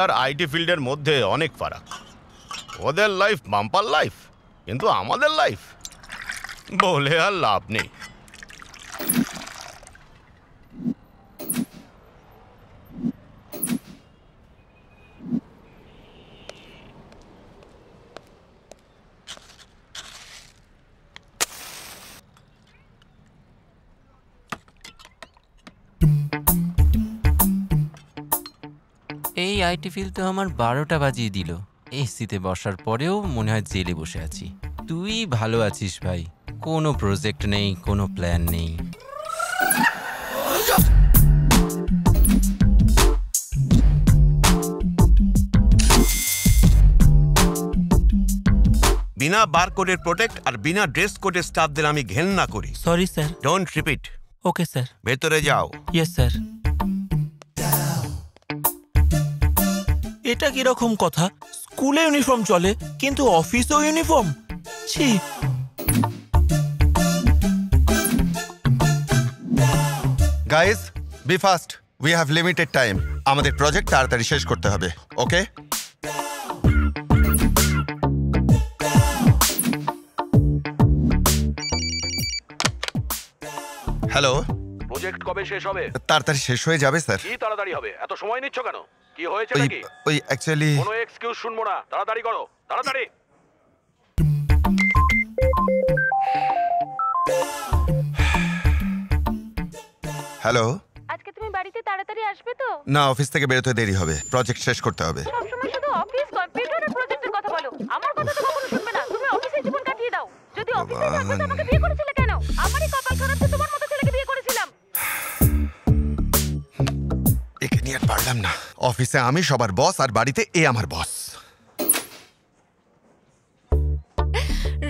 আর IT ফিল্ডের মধ্যে অনেক ফারাক। ওদের লাইফ বাম্পার লাইফ, কিন্তু আমাদের লাইফ বলে আর লাভ নেই। এই আইটি ফিল্ড তো আমার 12টা বাজিয়ে দিল। এসিতে বসার পরেও মনে হয় জেলে বসে আছি। তুই ভালো আছিস ভাই? কোনো প্রজেক্ট নেই, কোনো প্ল্যান নেই। বিনা বারকোডের প্রোটেক্ট আর বিনা ড্রেস কোডের স্টাফদের আমি ঘেন্না করি। Sorry sir. Don't repeat. Okay sir. ভেতরে যাও। Yes sir. এটা কিরকম কথা? স্কুলে ইউনিফর্ম চলে কিন্তু অফিসেও ইউনিফর্ম? ছি। Guys, be fast, we have limited time. আমাদের প্রজেক্ট তাড়াতাড়ি শেষ করতে হবে, ওকে? হ্যালো, প্রজেক্ট কবে শেষ হবে? তাড়াতাড়ি শেষ হয়ে যাবে স্যার। কি তাড়াতাড়ি হবে? এত সময় নিচ্ছ কেন? কি হয়েছে নাকি? ওই অ্যাকচুয়ালি কোনো এক্সকিউজ শুনবো না, তাড়াতাড়ি করো, তাড়াতাড়ি। হ্যালো, আজকে তুমি বাড়িতে তাড়াতাড়ি আসবে তো? না, অফিস থেকে বেরোতে দেরি হবে, প্রজেক্ট শেষ করতে হবে। সব সময় শুধু অফিস, কম্পিউটার আর প্রজেক্টের কথা বলো। আমার কথা তো কখনো শুনবে না। তুমি অফিসে জীবন কাটিয়ে দাও। যদি অফিসে থাকবে তো আমাকে বিয়ে করেছিলে কেন? আমারই কপাল খারাপ যে তোমার মতো ছেলেকে বিয়ে করেছিলাম। একে নিয়ে আর পারলাম না। অফিসে আমি সবার বস আর বাড়িতে এ আমার বস।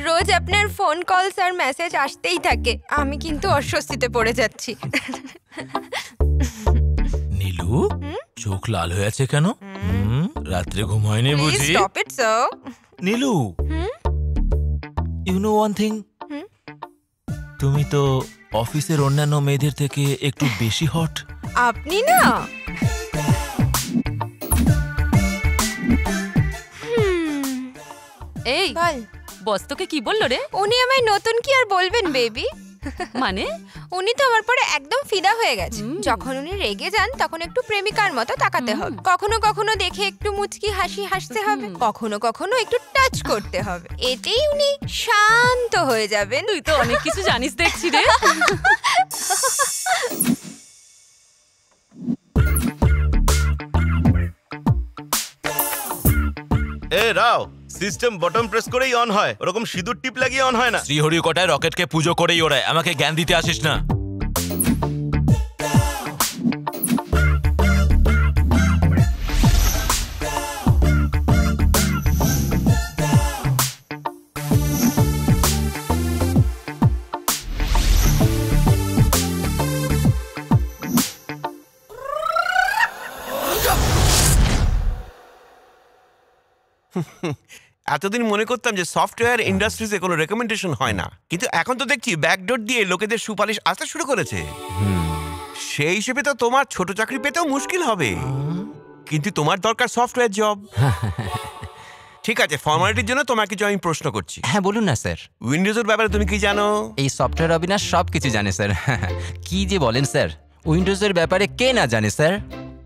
রোজ আপনার ফোন কলস আর মেসেজ আসতেই থাকে। আমি কিন্তু অস্বস্তিতে পড়ে যাচ্ছি। নীলু, চোখ লাল হয়ে আছে কেন? রাত্রে ঘুম হয়নি বুঝি? Stop it sir. Nilu, you know one thing, তুমি তো অফিসের অন্যান্য মেয়েদের থেকে একটু বেশি হট। আপনি না? এই বল। বস তোকে কি বললো রে? উনি আমায় নতুন কি আর বলবেন বেবি? মানে উনি তো আমার পরে একদম ফিদা হয়ে গেছে। যখন উনি রেগে যান তখন একটু প্রেমিকার মতো তাকাতে হবে, কখনো কখনো দেখে একটু মুচকি হাসি হাসতে হবে, কখনো কখনো একটু টাচ করতে হবে। এতেই উনি শান্ত হয়ে যাবেন। তুই তো অনেক কিছু জানিস দেখছি রে। এ রাও, সিস্টেম বটন প্রেস করেই অন হয়, ওরকম সিঁদুর টিপ লাগিয়ে অন হয় না। শ্রীহরিকোটায় রকেটকে পুজো করেই ওড়ায়। আমাকে জ্ঞান দিতে আসিস না। এতদিন মনে করতাম যে সফটওয়্যার ইন্ডাস্ট্রিজে কোনো রেকমেন্ডেশন হয় না, কিন্তু এখন তো দেখছি ব্যাকডোর দিয়ে লোকেদের সুপারিশ আসতে শুরু করেছে। সেই হিসেবে তো তোমার ছোট চাকরি পেতেও মুশকিল হবে, কিন্তু তোমার দরকার সফটওয়্যার জব। ঠিক আছে, ফর্মালিটির জন্য তোমাকে কিছু আমি প্রশ্ন করছি। হ্যাঁ বলুন না স্যার। উইন্ডোজের ব্যাপারে তুমি কি জানো? এই সফটওয়্যার অবিনাশ সব কিছু জানে স্যার। কি যে বলেন স্যার, উইন্ডোজের ব্যাপারে কে না জানে স্যার।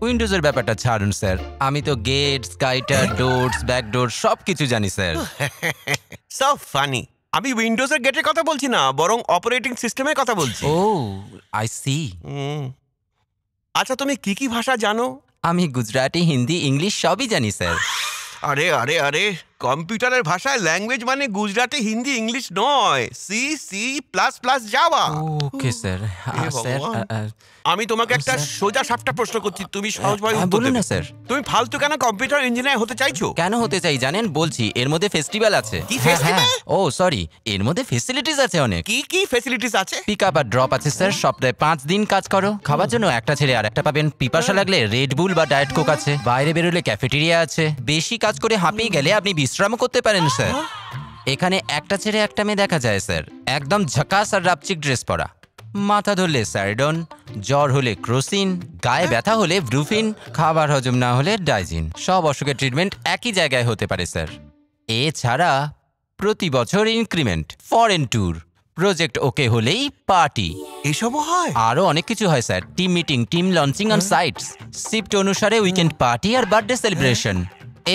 উইন্ডোজের ব্যাপারটা ছাড়ুন স্যার, আমি তো গেট, স্কাইটার, ডোরস, ব্যাকডোর সব কিছু জানি স্যার। So funny. আমি উইন্ডোজের গেটের কথা বলছি না, বরং অপারেটিং সিস্টেমের কথা বলছি। ও আই সি। আচ্ছা, তুমি কি কি ভাষা জানো? আমি গুজরাটি, হিন্দি, ইংলিশ সবই জানি স্যার। আরে আরে আরে, কম্পিউটারের ভাষায় ল্যাঙ্গুয়েজ মানে গুজরাটি, হিন্দি, ইংলিশ নয়, C C plus plus Java. Okay sir. Sir আমি তোমাকে একটা সোজা সাপটা প্রশ্ন করছি, তুমি সহজভাবে উত্তর বলুন দেবে। না স্যার। তুমি ফালতু কেন কম্পিউটার ইঞ্জিনিয়ার হতে চাইছো? কেন হতে চাই জানেন? বলছি, এর মধ্যে ফেস্টিভ্যাল আছে। কি festival? ও সরি, এর মধ্যে ফেসিলিটিস আছে অনেক। কি কি ফ্যাসিলিটিস আছে? পিক আপ আর ড্রপ আছে স্যার, সপ্তাহে 5 দিন কাজ করো। খাবার জন্য একটা ছেড়ে আর একটা পাবেন। পিপাসা লাগলে রেড বুল বা ডায়েট কোক আছে। বাইরে বেরোলে ক্যাফেটেরিয়া আছে। বেশি কাজ করে হাঁপিয়ে গেলে আপনি বিশ্রামও করতে পারেন স্যার। এখানে একটা ছেড়ে একটা মেয়ে দেখা যায় স্যার, একদম ঝাকাস আর রাপচিক ড্রেস পরা। মাথা ধরলে স্যারিডন, জ্বর হলে ক্রোসিন, গায়ে ব্যথা হলে ব্রুফিন, খাবার হজম না হলে ডাইজিন। সব অসুখের ট্রিটমেন্ট একই জায়গায় হতে পারে স্যার। এছাড়া প্রতি বছর increment, foreign tour, project okay হলেই পার্টি, এসবও হয়? আরো অনেক কিছু হয় sir. Team meeting, team launching on sites, shift অনুসারে উইকেন্ড পার্টি আর birthday celebration.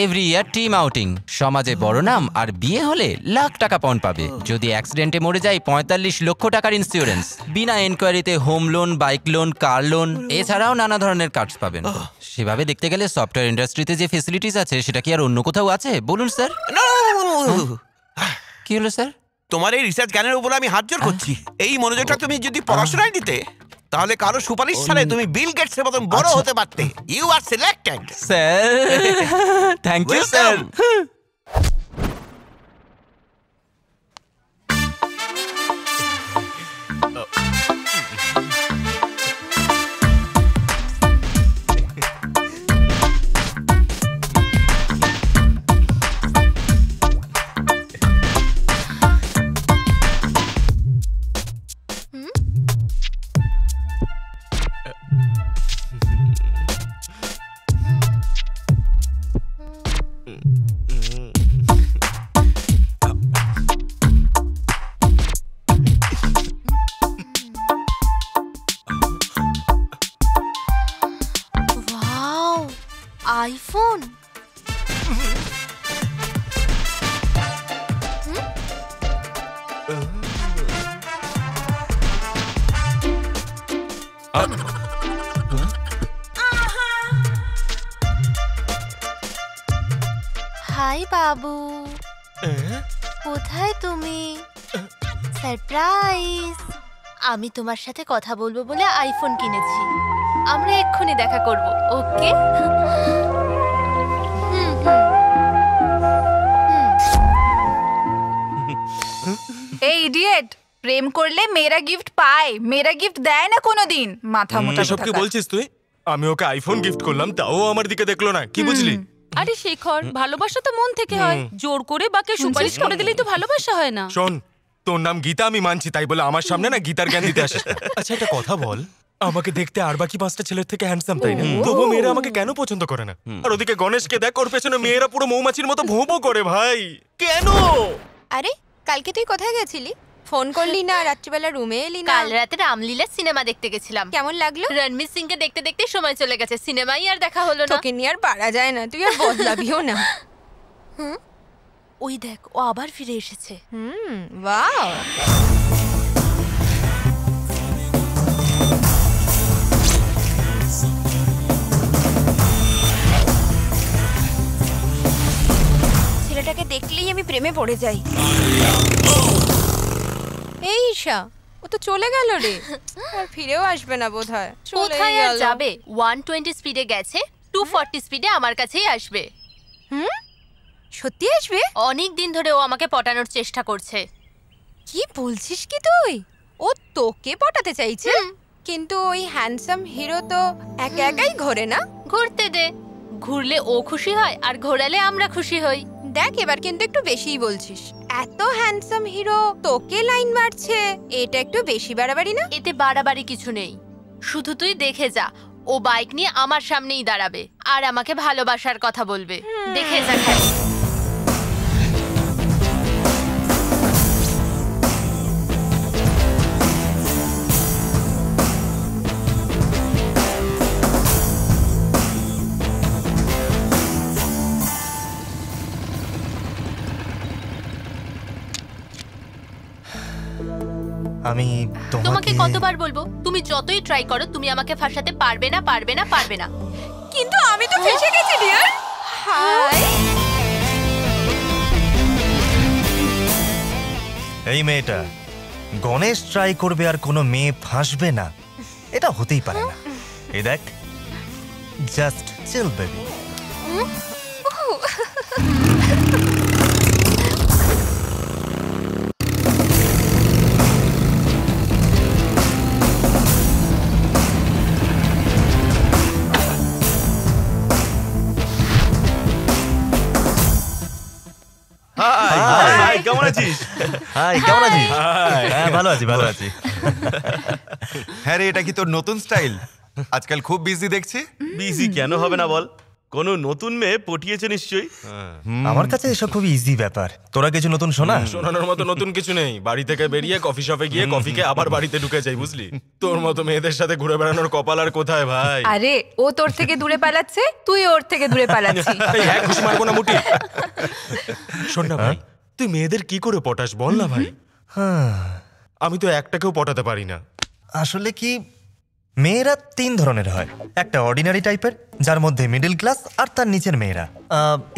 Every year team outing. সমাজে বড় নাম আর বিয়ে হলে লাখ টাকা পাউন্ড পাবে। যদি অ্যাক্সিডেন্টে মরে যায় 45 লক্ষ টাকার ইন্স্যুরেন্স। বিনা এনকোয়ারিতে home loan, bike loan, car loan, এছাড়াও নানা ধরনের কার্ডস পাবেন। সেভাবে দেখতে গেলে সফটওয়্যার ইন্ডাস্ট্রিতে যে ফেসিলিটিস আছে সেটা কি আর অন্য কোথাও আছে বলুন স্যার? কি হলো স্যার? তোমার এই রিসার্চ জ্ঞানের উপর আমি হাত জোর করছি। এই মনোযোগটা তুমি যদি পড়াশোনায় দিতে, তাহলে কারো সুপারিশ ছাড়াই তুমি বিল গেটসের মতন বড় হতে পারতে। You are selected sir. Thank you sir. IPhone. Hi বাবু, কোথায় তুমি? সারপ্রাইজ! আমি তোমার সাথে কথা বলবো বলে আইফোন কিনেছি। আমরা এক্ষুনি দেখা করব, ওকে? এই ইডিয়েট, প্রেম করলে মেয়েরা গিফট পায়, মেয়েরা গিফট দেয় না কোনোদিন। মাথা মোটা এসব কি বলছিস তুই? আমি ওকে আইফোন গিফট করলাম, তাও আমার দিকে দেখলো না। কি বুঝলি? আরে শেখর, ভালোবাসা তো মন থেকে হয়। জোর করে বাকে সুপারিশ করে দিলেই তো ভালোবাসা হয় না। শোন, তোর নাম গীতা আমি মানছি, তাই বলে আমার সামনে না গীতার জ্ঞান দিতে আসিস না। আচ্ছা একটা কথা বল, আমাকে দেখতে আর বাকি 5টা ছেলের থেকে হ্যান্ডসাম, তাই না? তবু মেয়েরা আমাকে কেন পছন্দ করে না? আর ওদিকে গণেশকে দেখ, ওর পেছনে মেয়েরা পুরো মৌমাছির মতো ভোঁ ভোঁ করে। ভাই কেন? আরে কালকে তুই কোথায় গেছিলি? ফোন করলি না, রাত্রিবেলা রুমে এলি না। কাল রাতে রামলীলা সিনেমা দেখতে গেছিলাম। কেমন লাগলো? রণবীর সিং কে দেখতে দেখতে সময় চলে গেছে, সিনেমাই আর দেখা হলো না। তোকে নিয়ে আর পারা যায় না, তুই আর বদলাবিও না। ওই দেখ, ও আবার ফিরে এসেছে। ওয়াও। ছেলেটাকে দেখলেই আমি প্রেমে পড়ে যাই। এই ঈশা, ও তো চলে গেল রে, আর ফিরেও আসবে না বোধহয়। কোথায় আর যাবে? 120 স্পিডে গেছে, 240 স্পিডে আমার কাছেই আসবে। সত্যি আসবে? অনেক দিন ধরে ও আমাকে পটানোর চেষ্টা করছে। কি বলছিস কি তুই? ও তোকে পটাতে চাইছে? কিন্তু ওই হ্যান্ডসাম হিরো তো একা একাই ঘোরে না। ঘুরতে দে, ঘুরলে ও খুশি হয় আর ঘোরালে আমরা খুশি হই। দেখ এবার কিন্তু একটু বেশিই বলছিস। এত হ্যান্ডসাম হিরো তোকে লাইন মারছে, এটা একটু বেশি বাড়াবাড়ি না? এতে বাড়াবাড়ি কিছু নেই, শুধু তুই দেখে যা, ও বাইক নিয়ে আমার সামনেই দাঁড়াবে আর আমাকে ভালোবাসার কথা বলবে। দেখে যা খালি। আমি তোমাকে কতবার বলবো, তুমি যতই ট্রাই করো তুমি আমাকে ফাঁসাতে পারবে না, পারবে না, পারবে না। কিন্তু আমি তো ফেঁসে গেছি ডিয়ার। হাই এই মেয়েটা গণেশ ট্রাই করবে আর কোনো মেয়ে ফাঁসবে না, এটা হতেই পারে না। এই দেখ, জাস্ট চিল বেবি। হাই, কেমন আছিস? হাই, কেমন আছিস? হ্যাঁ, ভালো আছি, ভালো আছি। হ্যাঁ রে, এটা কি তোর নতুন স্টাইল? আজকাল খুব বিজি দেখছি। বিজি কেন হবে না বল? কোনো নতুন মেয়ে পটিয়েছে নিশ্চয়ই। আমার কাছে এসব খুব ইজি ব্যাপার। তোরা কিছু নতুন শোনা? শোনানোর মতো নতুন কিছু নেই। বাড়ি থেকে বেরিয়ে কফি শপে গিয়ে কফিকে আবার বাড়িতে ঢুকে যাই, বুঝলি? তোর মতো মেয়েদের সাথে ঘুরে বেড়ানোর কপাল আর কোথায় ভাই? আরে ও তোর থেকে দূরে পালাচ্ছে, তুই ওর থেকে দূরে পালাচ্ছিস। এই এক ঘুষি মারবো না মুটি। শোন না ভাই, তুই মেয়েদের কি করে পটাস বল না ভাই? আমি তো একটাকেও পটাতে পারি না। আসলে কি, মেয়েরা তিন ধরনের হয়। একটা অর্ডিনারি টাইপের, যার মধ্যে মিডল ক্লাস আর তার নিচের মেয়েরা।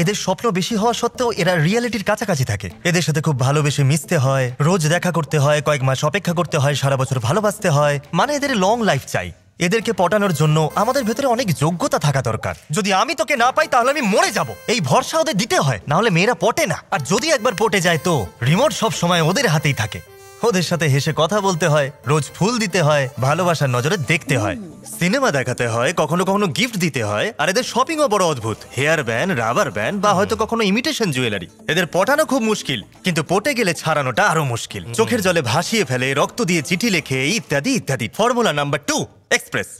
এদের স্বপ্ন বেশি হওয়া সত্ত্বেও এরা রিয়েলিটির কাছাকাছি থাকে। এদের সাথে খুব ভালোবেসে মিশতে হয়, রোজ দেখা করতে হয়, কয়েক মাস অপেক্ষা করতে হয়, সারা বছর ভালোবাসতে হয়। মানে এদের লং লাইফ চাই। এদেরকে পটানোর জন্য আমাদের ভেতরে অনেক যোগ্যতা থাকা দরকার। যদি আমি তোকে না পাই তাহলে আমি মরে যাব, এই ভরসা ওদের দিতে হয়, না হলে মেয়েরা পটে না। আর যদি একবার পটে যায় তো রিমোট সব সময় ওদের হাতেই থাকে। ওদের সাথে হেসে কথা বলতে হয়, রোজ ফুল দিতে হয়, ভালোবাসার নজরে দেখতে হয়, সিনেমা দেখাতে হয়, কখনো কখনো গিফট দিতে হয়। আর এদের শপিংও বড় অদ্ভুত, হেয়ার ব্যান্ড, রাবার ব্যান্ড বা হয়তো কখনো ইমিটেশন জুয়েলারি। এদের পটানো খুব মুশকিল, কিন্তু পটে গেলে ছাড়ানোটা আরো মুশকিল। চোখের জলে ভাসিয়ে ফেলে, রক্ত দিয়ে চিঠি লেখে, ইত্যাদি ইত্যাদি। Formula number 2, express.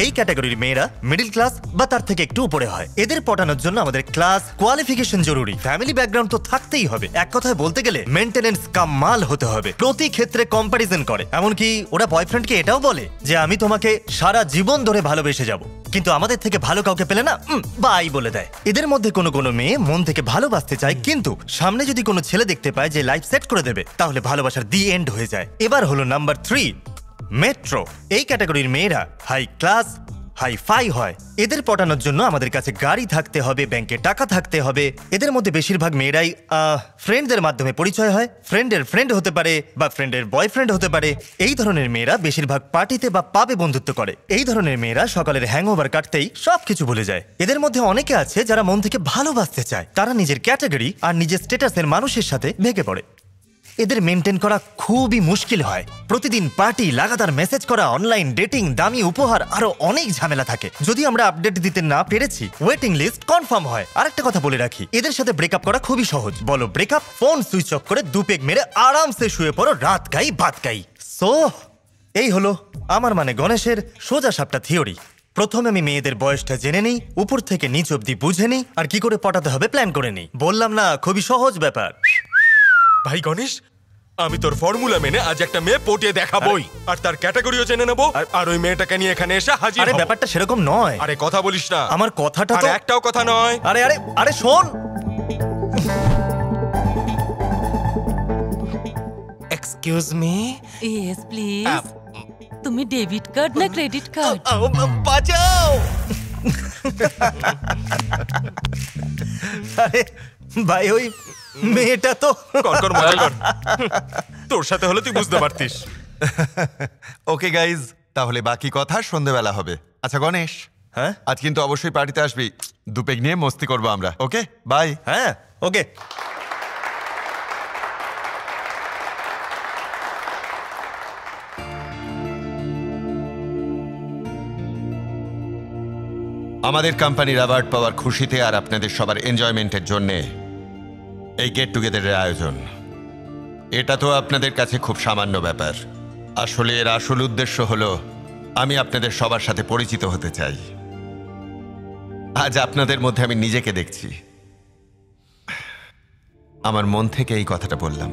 এই ক্যাটাগরির মেয়েরা মিডল ক্লাস বা তার থেকে একটু উপরে হয়। এদের পটানোর জন্য আমাদের ক্লাস, কোয়ালিফিকেশন জরুরি, ফ্যামিলি ব্যাকগ্রাউন্ড তো থাকতেই হবে। এক কথায় বলতে গেলে মেইনটেনেন্স কামাল হতে হবে। প্রতি ক্ষেত্রে কম্প্যারিজন করে, এমনকি ওরা বয়ফ্রেন্ডকে এটাও বলে যে আমি তোমাকে সারা জীবন ধরে ভালোবেসে যাব, কিন্তু আমাদের থেকে ভালো কাউকে পেলে না বাই বলে দেয়। এদের মধ্যে কোনো কোনো মেয়ে মন থেকে ভালোবাসতে চায়, কিন্তু সামনে যদি কোনো ছেলে দেখতে পায় যে লাইফ সেট করে দেবে, তাহলে ভালোবাসার দি এন্ড হয়ে যায়। এবার হলো নাম্বার 3, মেট্রো। এই ক্যাটাগরির মেয়েরা হাই ক্লাস, হাই ফাই হয়। এদের পটানোর জন্য আমাদের কাছে গাড়ি থাকতে হবে, ব্যাংকে টাকা থাকতে হবে। এদের মধ্যে বেশিরভাগ মেয়েরাই ফ্রেন্ডদের মাধ্যমে পরিচয় হয়। ফ্রেন্ডের ফ্রেন্ড হতে পারে বা ফ্রেন্ডের বয়ফ্রেন্ড হতে পারে। এই ধরনের মেয়েরা বেশিরভাগ পার্টিতে বা পাবে বন্ধুত্ব করে। এই ধরনের মেয়েরা সকালের হ্যাংওভার কাটতেই সবকিছু ভুলে যায়। এদের মধ্যে অনেকে আছে যারা মন থেকে ভালোবাসতে চায়, তারা নিজের ক্যাটাগরি আর নিজের স্ট্যাটাসের মানুষের সাথে ভেঙে পড়ে। এদের মেনটেন করা খুবই মুশকিল হয়। প্রতিদিন পার্টি, লাগাতার মেসেজ করা, অনলাইন ডেটিং, দামি উপহার, আরো অনেক ঝামেলা থাকে। যদি আমরা আপডেট দিতে না পেরেছি, ওয়েটিং লিস্ট কনফার্ম হয়। আরেকটা কথা বলে রাখি, এদের সাথে ব্রেকআপ করা খুবই সহজ। বলো ব্রেকআপ, ফোন সুইচ অফ করে দুপেগ মেরে আরামসে শুয়ে পড়ো, রাত গাই ভাত গাই। সো এই হলো আমার মানে গণেশের সোজা সাপটা থিওরি। প্রথমে আমি মেয়েদের বয়সটা জেনে নিই, উপর থেকে নিচ অব্দি বুঝে নিই, আর কি করে পটাতে হবে প্ল্যান করে নিই। বললাম না, খুবই সহজ ব্যাপার। ভাই গণেশ, আমি তোর ফর্মুলা মেনে আজ একটা মেয়ে পটিয়ে দেখাবোই, আর তার ক্যাটাগরিও জেনে নেবো, আর ওই মেয়েটাকে নিয়ে এখানে এসে হাজির হব। আরে ব্যাপারটা সেরকম নয়। আরে কথা বলিস না। আমার কথাটা তো একটাও কথা নয়। আরে আরে আরে শোন। Excuse me. Yes please. তুমি ডেবিট কার্ড না ক্রেডিট কার্ড? বাঁচাও। আরে ভাই, ওই মেয়েটা তো কর মজা কর। তোর সাথে হলে তুই বুঝতে পারতিস। ওকে গাইজ, তাহলে বাকি কথা সন্ধ্যেবেলা হবে। আচ্ছা গণেশ, হ্যাঁ আজ কিন্তু অবশ্যই পার্টিতে আসবি। দুপেগ নিয়ে মস্তি করবো আমরা। Okay bye. হ্যাঁ ওকে। আমাদের কোম্পানির অ্যাওয়ার্ড পাওয়ার খুশিতে আর আপনাদের সবার এনজয়মেন্টের জন্যে এই গেট টুগেদারের আয়োজন, এটা তো আপনাদের কাছে খুব সামান্য ব্যাপার। আসলে এর আসল উদ্দেশ্য হলো আমি আপনাদের সবার সাথে পরিচিত হতে চাই। আজ আপনাদের মধ্যে আমি নিজেকে দেখছি। আমার মন থেকে এই কথাটা বললাম।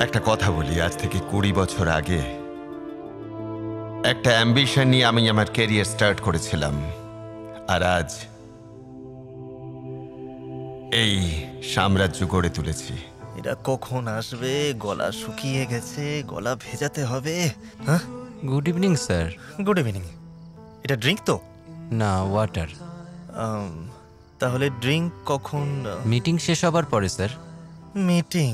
একটা কথা বলি, আজ থেকে 20 বছর আগে একটা অ্যাম্বিশন নিয়ে আমি আমার ক্যারিয়ার স্টার্ট করেছিলাম, আর আজ এই সাম্রাজ্য গড়ে তুলেছি। এরা কখন আসবে? গলা শুকিয়ে গেছে, গলা ভেজাতে হবে। হ্যাঁ, good evening sir. Good evening. এটা ড্রিঙ্ক তো? না, ওয়াটার। তাহলে ড্রিঙ্ক কখন? মিটিং শেষ হবার পরে স্যার। মিটিং?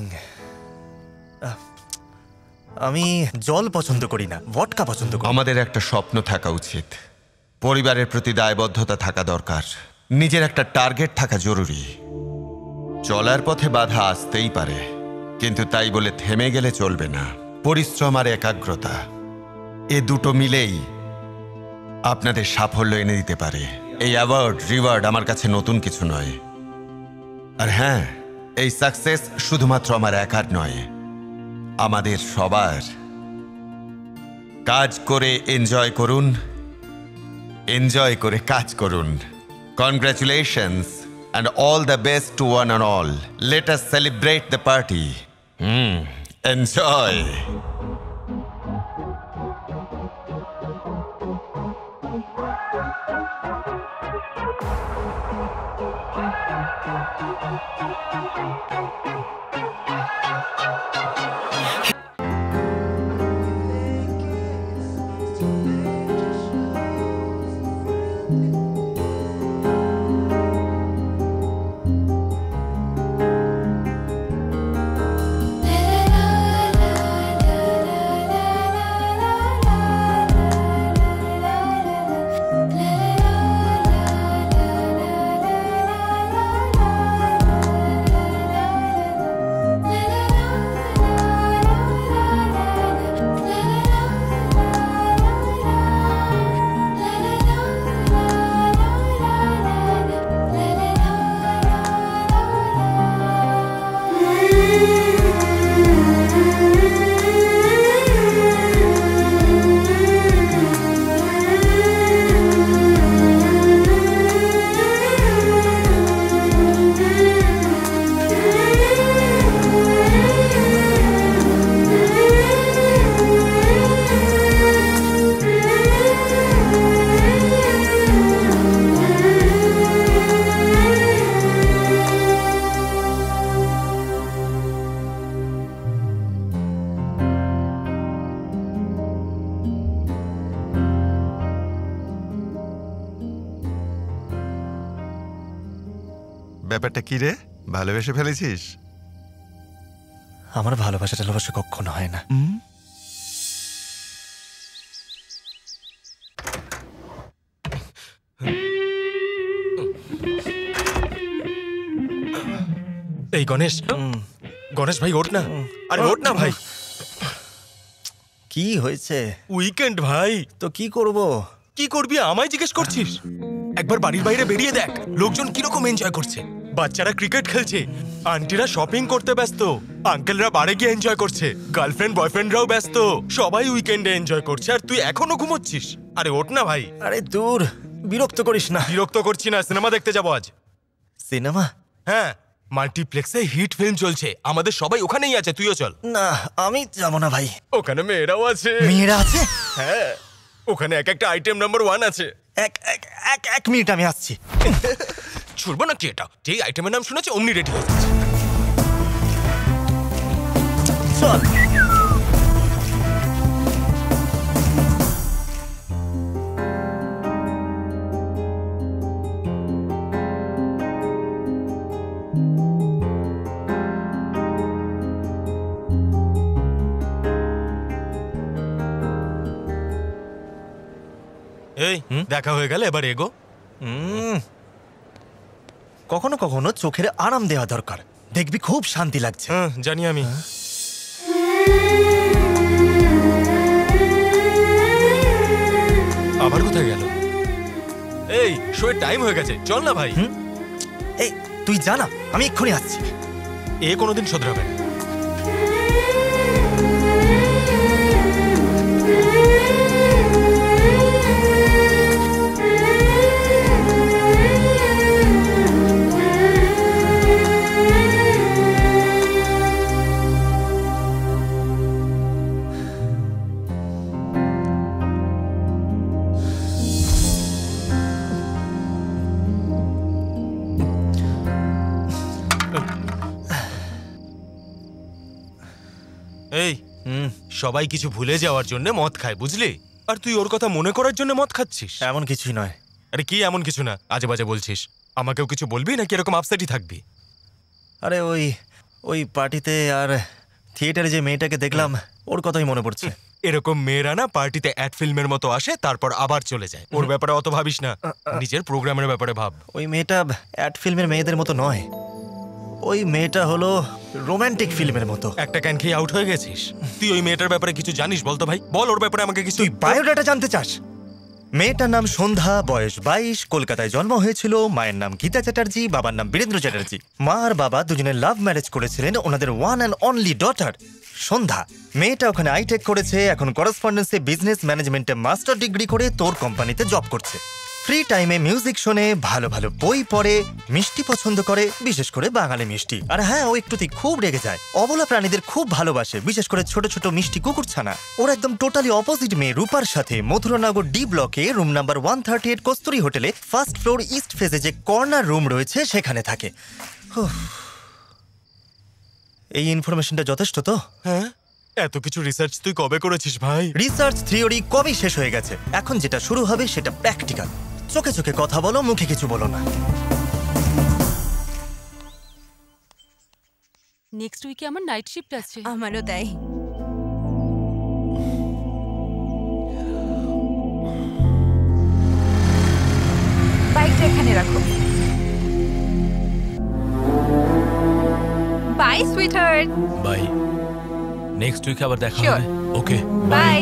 আমি জল পছন্দ করি না, ভডকা পছন্দ করি। আমাদের একটা স্বপ্ন থাকা উচিত, পরিবারের প্রতি দায়বদ্ধতা থাকা দরকার, নিজের একটা টার্গেট থাকা জরুরি। চলার পথে বাধা আসতেই পারে, কিন্তু তাই বলে থেমে গেলে চলবে না। পরিশ্রম আর একাগ্রতা, এ দুটো মিলেই আপনাদের সাফল্য এনে দিতে পারে। এই অ্যাওয়ার্ড রিওয়ার্ড আমার কাছে নতুন কিছু নয়। আর হ্যাঁ, এই সাকসেস শুধুমাত্র আমার একার নয়, আমাদের সবার। কাজ করে এনজয় করুন, এনজয় করে কাজ করুন। Congratulations and all the best to one and all. Let us celebrate the party. Enjoy. ব্যাপারটা কি রে, ভালোবেসে ফেলেছিস? আমার ভালোবাসা টালোবাসা কখনো হয় না। এই গণেশ, গণেশ ভাই ওঠ না। আরে ওঠ না ভাই। কি হয়েছে? উইকেন্ড ভাই। তো কি করব? কি করবি আমায় জিজ্ঞেস করছিস? একবার বাড়ির বাইরে বেরিয়ে দেখ, লোকজন কিরকম এনজয় করছে। বাচ্চারা ক্রিকেট খেলছে, আন্টিরা শপিং করতে ব্যস্ত, আঙ্কেলরা বাড়ি গিয়ে এনজয় করছে, গার্লফ্রেন্ড বয়ফ্রেন্ডরাও ব্যস্ত, সবাই উইকেন্ডে এনজয় করছে, আর তুই এখনো ঘুমোচ্ছিস। আরে ওঠ না ভাই। আরে দূর, বিরক্ত করিস না। বিরক্ত করছি না, সিনেমা দেখতে যাবো আজ। সিনেমা? হ্যাঁ, মাল্টিপ্লেক্সে হিট ফিল্ম চলছে, আমাদের সবাই ওখানেই আছে, তুইও চল। না, আমি যাবো না ভাই। ওখানে মেয়েরাও আছে। মেয়েরা আছে? হ্যাঁ, ওখানে এক একটা আইটেম নাম্বার 1 আছে। এক মিনিট, আমি আসছি। ছুড়বো না কি এটা? যেই আইটেমের নাম শুনেছে অমনি রেডি হয়ে যাচ্ছে। চল। এই দেখা হয়ে গেল, এবার এগো। কখনো কখনো চোখের আরাম দেওয়া দরকার, দেখবি খুব শান্তি লাগছে। জানি আমি। আবার কোথায় গেল? এই শোয়ের টাইম হয়ে গেছে, চল না ভাই। এই তুই জানা, আমি এক্ষুনি আসছি। এ কোনোদিন শোধরাবে না। এই সবাই কিছু ভুলে যাওয়ার জন্য মদ খায়, বুঝলি? আর তুই ওর কথা মনে করার জন্য মদ খাচ্ছিস। এমন কিছুই নয়। আরে কি এমন কিছু না, আজে বাজে বলছিস। আমাকেও কিছু বলবি নাকি এরকম আপসেটই থাকবি? আরে ওই পার্টিতে আর থিয়েটারে যে মেয়েটাকে দেখলাম, ওর কথাই মনে পড়ছে। এরকম মেয়েরা না পার্টিতে অ্যাড ফিল্মের মতো আসে, তারপর আবার চলে যায়। ওর ব্যাপারে অত ভাবিস না, নিজের প্রোগ্রামের ব্যাপারে ভাব। ওই মেয়েটা অ্যাড ফিল্মের মেয়েদের মতো নয়, ওই মেয়েটা হলো রোমান্টিক ফিল্মের মতো। একটা ক্যান খেয়ে আউট হয়ে গেছিস? তুই ওই মেয়েটার ব্যাপারে কিছু জানিস? বলতো ভাই, বল ওর ব্যাপারে আমাকে কিছু। তুই বায়োডাটা জানতে চাস? মেয়েটার নাম সন্ধ্যা, বয়স 22, কলকাতায় জন্ম হয়েছিল। মায়ের নাম গীতা চ্যাটার্জি, বাবার নাম বীরেন্দ্র চ্যাটার্জি। মা আর বাবা দুজনে লাভ ম্যারেজ করেছিলেন। ওনাদের ওয়ান অ্যান্ড অনলি ডটার সন্ধ্যা। মেয়েটা ওখানে আইটেক করেছে, এখন করেসপন্ডেন্সে বিজনেস ম্যানেজমেন্টে মাস্টার ডিগ্রি করে তোর কোম্পানিতে জব করছে। ফ্রি টাইমে মিউজিক শোনে, ভালো ভালো বই পড়ে, মিষ্টি পছন্দ করে, বিশেষ করে বাঙালি মিষ্টি। আর হ্যাঁ, ও একটুতেই খুব রেগে যায়। অবলা প্রাণীদের খুব ভালোবাসে, বিশেষ করে ছোট ছোট মিষ্টি কুকুরছানা। ওর একদম টোটালি অপোজিট মেয়ে রূপার সাথে মথুরানগর ডি ব্লকে রুম নাম্বার 138 কস্তুরী হোটেলে ফার্স্ট ফ্লোর ইস্ট ফেজে যে কর্নার রুম রয়েছে সেখানে থাকে। এই ইনফরমেশনটা যথেষ্ট তো? হ্যাঁ, এত কিছু রিসার্চ তুই কবে করেছিস ভাই? রিসার্চ থিওরি কবে শেষ হয়ে গেছে, এখন যেটা শুরু হবে সেটা প্র্যাকটিক্যাল। চোখে চোখে কথা বলো, মুখে কিছু বলো না। নেক্সট উইকে আমার নাইট শিফট আছে। আমারও তাই। বাইকটা এখানে রাখো। By sweetheart. বাই। নেক্সট উইকে আবার দেখা Sure. হবে। ওকে, বাই।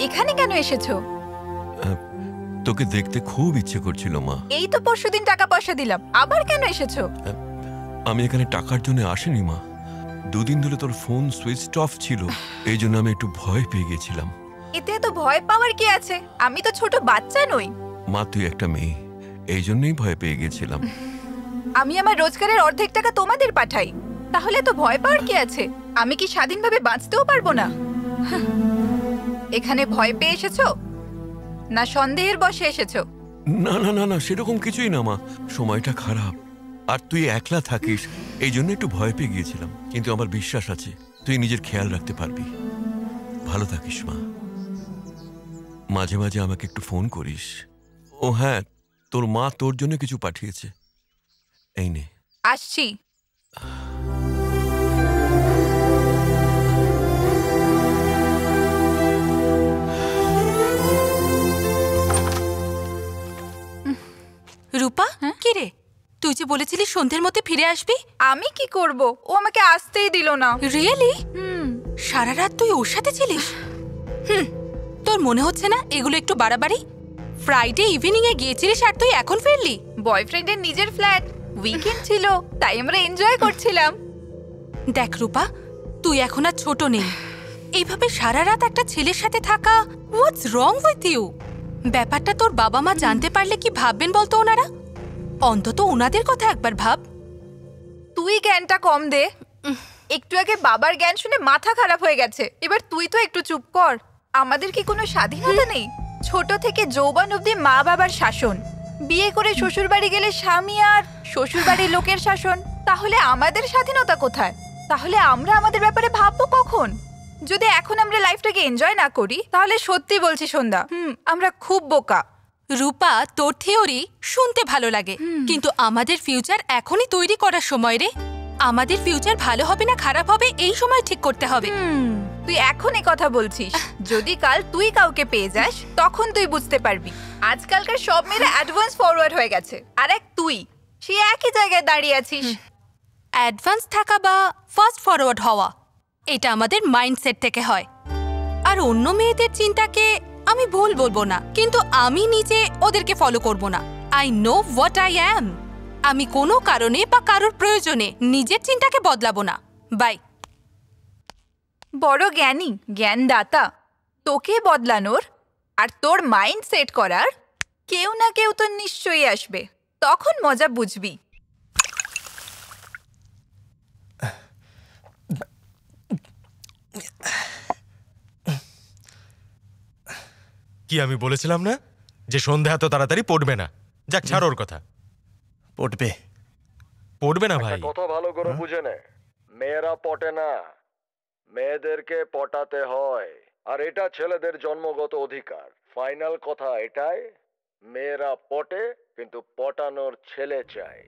এখানে কেন এসেছো? তোকে দেখতে খুব ইচ্ছে করছিল মা। এই তো পরশুদিন টাকা পয়সা দিলাম, আবার কেন এসেছো? আমি এখানে টাকার জন্য আসিনি মা। দুদিন ধরে তোর ফোন সুইচ অফ ছিল, এই জন্য আমি একটু ভয় পেয়ে গেছিলাম। এতে এত ভয় পাওয়ার কি আছে? আমি তো ছোট বাচ্চা নই। মা, তুই একটা মেয়ে, এই জন্যই ভয় পেয়ে গেছিলাম। আমি আমার রোজগারের অর্ধেক টাকা তোমাদের পাঠাই, তাহলে তো ভয় পাওয়ার কি আছে? আমি কি স্বাধীনভাবে বাঁচতেও পারবো না? এখানে ভয় পেয়ে এসেছো না সন্দেহের বশে এসেছো? না না না না, সেরকম কিছুই না মা। সময়টা খারাপ আর তুই একলা থাকিস, এই জন্য একটু ভয় পেয়ে গিয়েছিলাম। কিন্তু আমার বিশ্বাস আছে তুই নিজের খেয়াল রাখতে পারবি। ভালো থাকিস মা। মাঝে মাঝে আমাকে একটু ফোন করিস। ও হ্যাঁ, তোর মা তোর জন্য কিছু পাঠিয়েছে, এই নে। আসছি। রূপা, কি রে? তুই যে বলেছিলি সন্ধ্যের মধ্যে ফিরে আসবি। আমি কি করব? ও আমাকে আসতেই দিল না। রিয়েলি? সারা রাত তুই ওর সাথে ছিলিস? তোর মনে হচ্ছে না এগুলো একটু বাড়াবাড়ি? ফ্রাইডে ইভিনিং এ গিয়েছিলিস আর তুই এখন ফিরলি? বয়ফ্রেন্ডের নিজের ফ্ল্যাট, উইকেন্ড ছিল, তাই আমরা এনজয় করছিলাম। দেখ রূপা, তুই এখন আর ছোট নেই। এইভাবে সারা রাত একটা ছেলের সাথে থাকা, হোয়াটস রং উইথ ইউ? ব্যাপারটা তোর বাবা মা জানতে পারলে কি ভাববেন বলতো ওনারা? অন্তত ওনাদের কথা একবার ভাব। তুই জ্ঞানটা কম দে। একটু আগে বাবার জ্ঞান শুনে মাথা খারাপ হয়ে গেছে, এবার তুই তো একটু চুপ কর। আমাদের কি কোনো স্বাধীনতা নেই? ছোট থেকে যৌবন অবধি মা বাবার শাসন, বিয়ে করে শ্বশুর বাড়ি গেলে স্বামী আর শ্বশুর বাড়ির লোকের শাসন। তাহলে আমাদের স্বাধীনতা কোথায়? তাহলে আমরা আমাদের ব্যাপারে ভাববো কখন? যদি এখন আমরা লাইফটাকে এনজয় না করি, তাহলে সত্যি বলছি সন্ধ্যা, আমরা খুব বোকা। রূপা, তোর থিওরি শুনতে ভালো লাগে, কিন্তু আমাদের ফিউচার এখনই তৈরি করার সময় রে। আমাদের ফিউচার ভালো হবে না খারাপ হবে এই সময় ঠিক করতে হবে। তুই এখন এই কথা বলছিস, যদি কাল তুই কাউকে পেয়ে যাস তখন তুই বুঝতে পারবি। আজকালকার সব মেয়েরা অ্যাডভান্স ফরওয়ার্ড হয়ে গেছে, আর এক তুই সেই একই জায়গায় দাঁড়িয়ে আছিস। অ্যাডভান্স থাকা বা ফাস্ট ফরওয়ার্ড হওয়া এটা আমাদের মাইন্ডসেট থেকে হয়। আর অন্য মেয়েদের চিন্তাকে আমি ভুল বলবো না, কিন্তু আমি নিজে ওদেরকে ফলো করব না। I know what I am. আমি কোনো কারণে বা কারোর প্রয়োজনে নিজের চিন্তাকে বদলাবো না। বাই। বড় জ্ঞানী, জ্ঞানদাতা। তোকে বদলানোর আর তোর মাইন্ড সেট করার কেউ না কেউ তো নিশ্চয়ই আসবে, তখন মজা বুঝবি। কি আমি বলেছিলাম না যে সন্ধ্যা এত তাড়াতাড়ি পড়বে না? যাক, ছাড় ওর কথা। পড়বে পড়বে না ভাই। কথা ভালো করে বুঝে নে, মেয়েরা পটে না, মেয়েদেরকে পটাতে হয়। আর এটা ছেলেদের জন্মগত অধিকার। ফাইনাল কথা এটাই, মেয়েরা পটে কিন্তু পটানোর ছেলে চাই।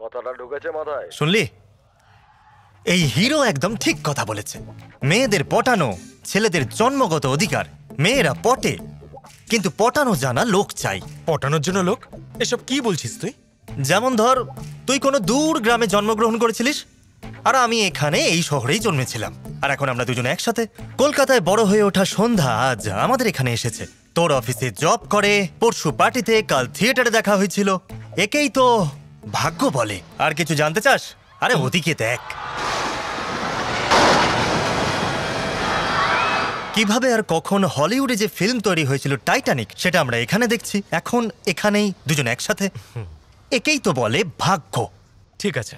কথাটা ঢুকেছে মাথায়? শুনলি? এই হিরো একদম ঠিক কথা বলেছে। মেয়েদের পটানো ছেলেদের জন্মগত অধিকার। মেয়েরা পটে কিন্তু পটানো জানা লোক চাই। পটানোর জন্য লোক? এসব কি বলছিস তুই? যেমন ধর, তুই কোনো দূর গ্রামে জন্মগ্রহণ করেছিলিস, আর আমি এখানে এই শহরেই জন্মেছিলাম, আর এখন আমরা দুজনে একসাথে। কলকাতায় বড় হয়ে ওঠা সন্ধ্যা আজ আমাদের এখানে এসেছে। তোর অফিসে জব করে, পরশু পার্টিতে, কাল থিয়েটারে দেখা হয়েছিল। একেই তো ভাগ্য বলে। আর কিছু জানতে চাস? আরে ওদিকে দেখ কিভাবে আর কখন হলিউডে যে ফিল্ম তৈরি হয়েছিল টাইটানিক, সেটা আমরা এখানে দেখছি। এখন এখানেই দুজন একসাথে। একেই তো বলে ভাগ্য। ঠিক আছে,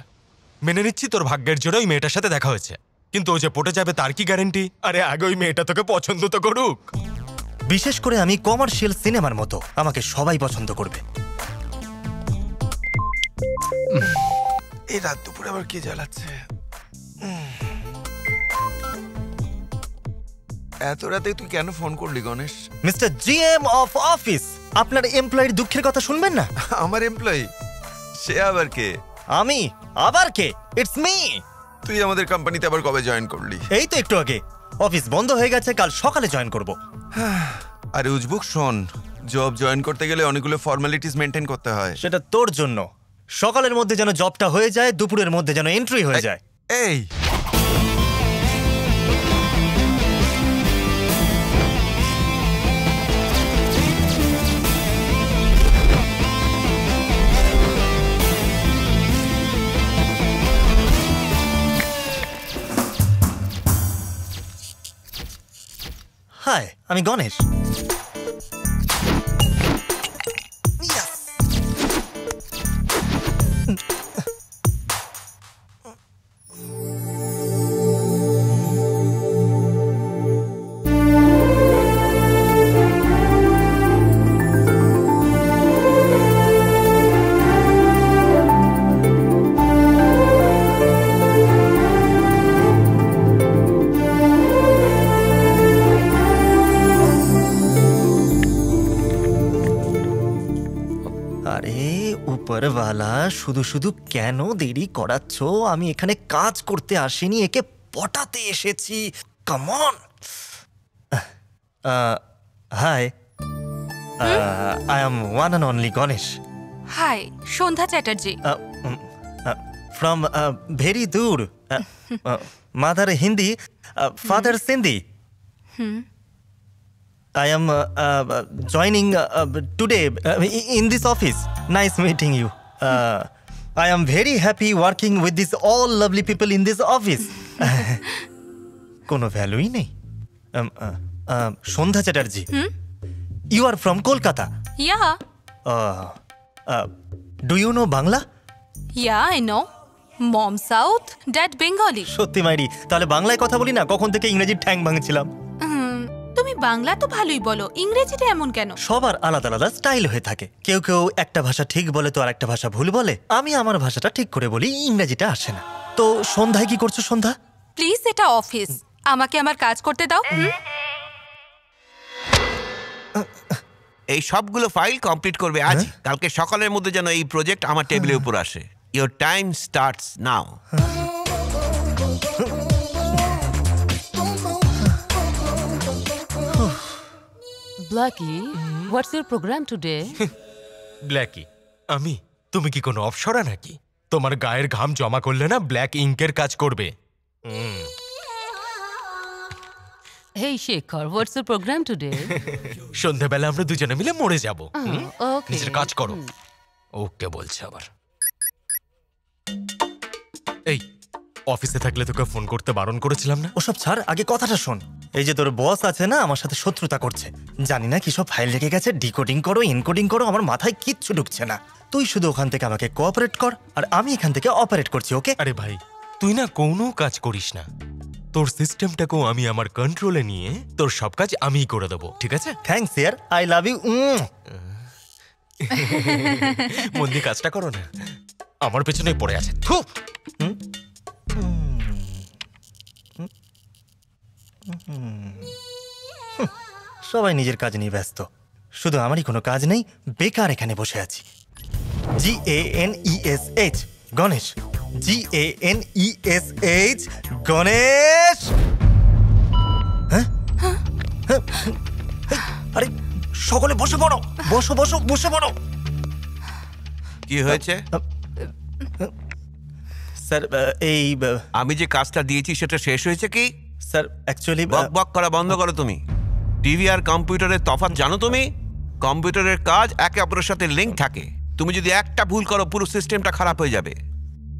মেনে নিচ্ছি তোর ভাগ্যের জন্য ওই মেয়েটার সাথে দেখা হয়েছে, কিন্তু ও যে পটে যাবে তার কি গ্যারান্টি? আরে আগে ওই মেয়েটা তোকে পছন্দ তো করুক। বিশেষ করে আমি কমার্শিয়াল সিনেমার মতো, আমাকে সবাই পছন্দ করবে। এই রাত দুপুরে আবার কি জ্বালাচ্ছে? এত রাতে তুই কেন ফোন করলি Ganesh? Mister GM of office, আপনার এমপ্লয়ির দুঃখের কথা শুনবেন না? আমার এমপ্লয়ি? সে আবার কে? আমি আবার কে? It's me. তুই আমাদের কোম্পানিতে আবার কবে জয়েন করলি? এই তো একটু আগে। অফিস বন্ধ হয়ে গেছে, কাল সকালে জয়েন করব। আরে উজবুক শোন, জব জয়েন করতে গেলে অনেকগুলো ফর্মালিটিস মেনটেন করতে হয়। সেটা তোর জন্য। সকালের মধ্যে যেন জবটা হয়ে যায়, দুপুরের মধ্যে যেন এন্ট্রি হয়ে যায়। এই হাই, আমি গণেশ। উপরওয়ালা, শুধু শুধু কেন দেরি করাচ্ছ? আমি এখানে কাজ করতে আসিনি, একে পটাতে এসেছি। Come on. Hi, I am one and only Ganesh. Hi, Sandhya Chatterjee. From very দূর। Mother Hindi, father Sindhi. I am joining today in this office. Nice meeting you. I am very happy working with these all lovely people in this office. কোনো ভ্যালুই নেই। সন্ধ্যা Chatterjee, you are from Kolkata. Yeah. Do you know Bangla? Yeah, I know. Mom South, Dad Bengali. সত্যি মাইরি, তাহলে বাংলায় কথা বলি না? কখন থেকে ইংরেজির ঠ্যাং ভাঙছিলাম। তুমি বাংলা তো ভালোই বলো, ইংরেজিটা এমন কেন? সবার আলাদা আলাদা স্টাইল হয়ে থাকে। কেউ কেউ একটা ভাষা ঠিক বলে তো আর একটা ভাষা ভুল বলে। আমি আমার ভাষাটা ঠিক করে বলি, ইংরেজিটা আসে না। তো সন্ধ্যায় কি করছো সন্ধ্যা? প্লিজ, এটা অফিস, আমাকে আমার কাজ করতে দাও। এই সবগুলো ফাইল কমপ্লিট করবে আজ। কালকে সকালের মধ্যে যেন এই প্রজেক্ট আমার টেবিলের উপর আসে। Your time starts now. Blackie, what's your program today? Blackie, আমি? তুমি কি কোনো অপসরা নাকি? তোমার গায়ের ঘাম জমা করলে না ব্ল্যাক ইঙ্কের কাজ করবে। Hey Shekhar, what's the program today? সন্ধ্যাবেলা আমরা দুজনে মিলে মরে যাব। Okay. নিজের কাজ করো। ওকে বলছে আবার। এই অফিসে থাকলে তোকে ফোন করতে বারণ করেছিলাম না? ওসব ছাড়, আগে কথাটা শোন। এই যে তোর বস আছে না, আমার সাথে শত্রুতা করছে। জানি না কি সব ফাইল রেখে গেছে, ডিকোডিং করো এনকোডিং করো, আমার মাথায় কিচ্ছু ঢুকছে না। তুই শুধু ওখান থেকে আমাকে কোঅপারেট কর, আর আমি এখান থেকে অপারেট করছি, ওকে? আরে ভাই, তুই না কোনো কাজ করিস না। তোর সিস্টেমটাকেও আমি আমার কন্ট্রোলে নিয়ে তোর সব কাজ আমিই করে দেবো, ঠিক আছে? থ্যাঙ্কস ইয়ার, আই লাভ ইউ। মন দিয়ে কাজটা করো না, আমার পেছনে পড়ে আছে। থু! সবাই নিজের কাজ নিয়ে ব্যস্ত, শুধু আমারই কোনো কাজ নেই, বেকার এখানে বসে আছি। GANESH Ganesh, GANESH Ganesh. হ্যাঁ? আরে সকলে বসে পড়ো, বসো বসো, বসে পড়ো। কি হয়েছে? স্যার এই আমি যে কাজটা দিয়েছি সেটা শেষ হয়েছে কি? স্যার অ্যাকচুয়ালি বক বক করা বন্ধ করো তুমি। টিভি আর কম্পিউটারের তফাৎ জানো তুমি? কম্পিউটারের কাজ একে অপরের সাথে লিঙ্ক থাকে। তুমি যদি একটা ভুল করো পুরো সিস্টেমটা খারাপ হয়ে যাবে,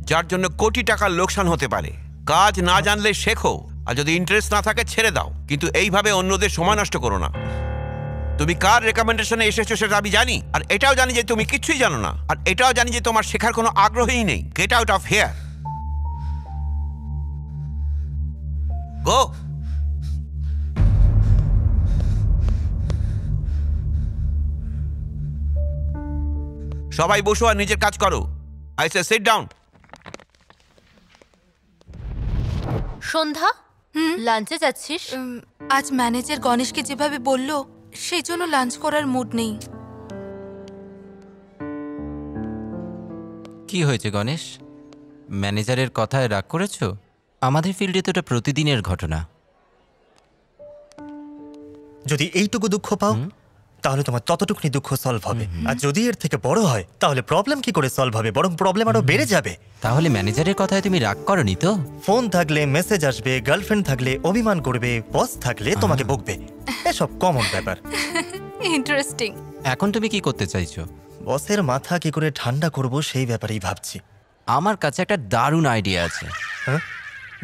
যার জন্য কোটি টাকার লোকসান হতে পারে। কাজ না জানলে শেখো, আর যদি ইন্টারেস্ট না থাকে ছেড়ে দাও, কিন্তু এইভাবে অন্যদের সময় নষ্ট করো না। তুমি কার রেকমেন্ডেশনে এসেছো সেটা আমি জানি, আর এটাও জানি যে তুমি কিচ্ছুই জানো না, আর এটাও জানি যে তোমার শেখার কোনো আগ্রহই নেই। Get out of here, go. সবাই বসো আর নিজের কাজ করো। I say sit down. Sandhya, লাঞ্চে যাচ্ছিস? আজ ম্যানেজার গণেশকে যেভাবে বলল, সেই জন্য লাঞ্চ করার মুড নেই। কি হয়েছে গণেশ? ম্যানেজারের কথায় রাগ করেছো? আমাদের ফিল্ডে তো এটা প্রতিদিনের ঘটনা। যদি এইটুকু দুঃখ পাও তাহলে তোমার ততটুকুনি দুঃখ সলভ হবে, আর যদি এর থেকে বড় হয় তাহলে প্রবলেম কি করে সলভ হবে, বরং প্রবলেম আরো বেড়ে যাবে। তাহলে ম্যানেজারের কথায় তুমি রাগ করনি তো? ফোন থাকলে মেসেজ আসবে, গার্লফ্রেন্ড থাকলে অভিমান করবে, বস থাকলে তোমাকে বকবে, এসব কমন ব্যাপার। ইন্টারেস্টিং। এখন তুমি কি করতে চাইছো? বসের মাথা কি করে ঠান্ডা করব সেই ব্যাপারেই ভাবছি। আমার কাছে একটা দারুণ আইডিয়া আছে।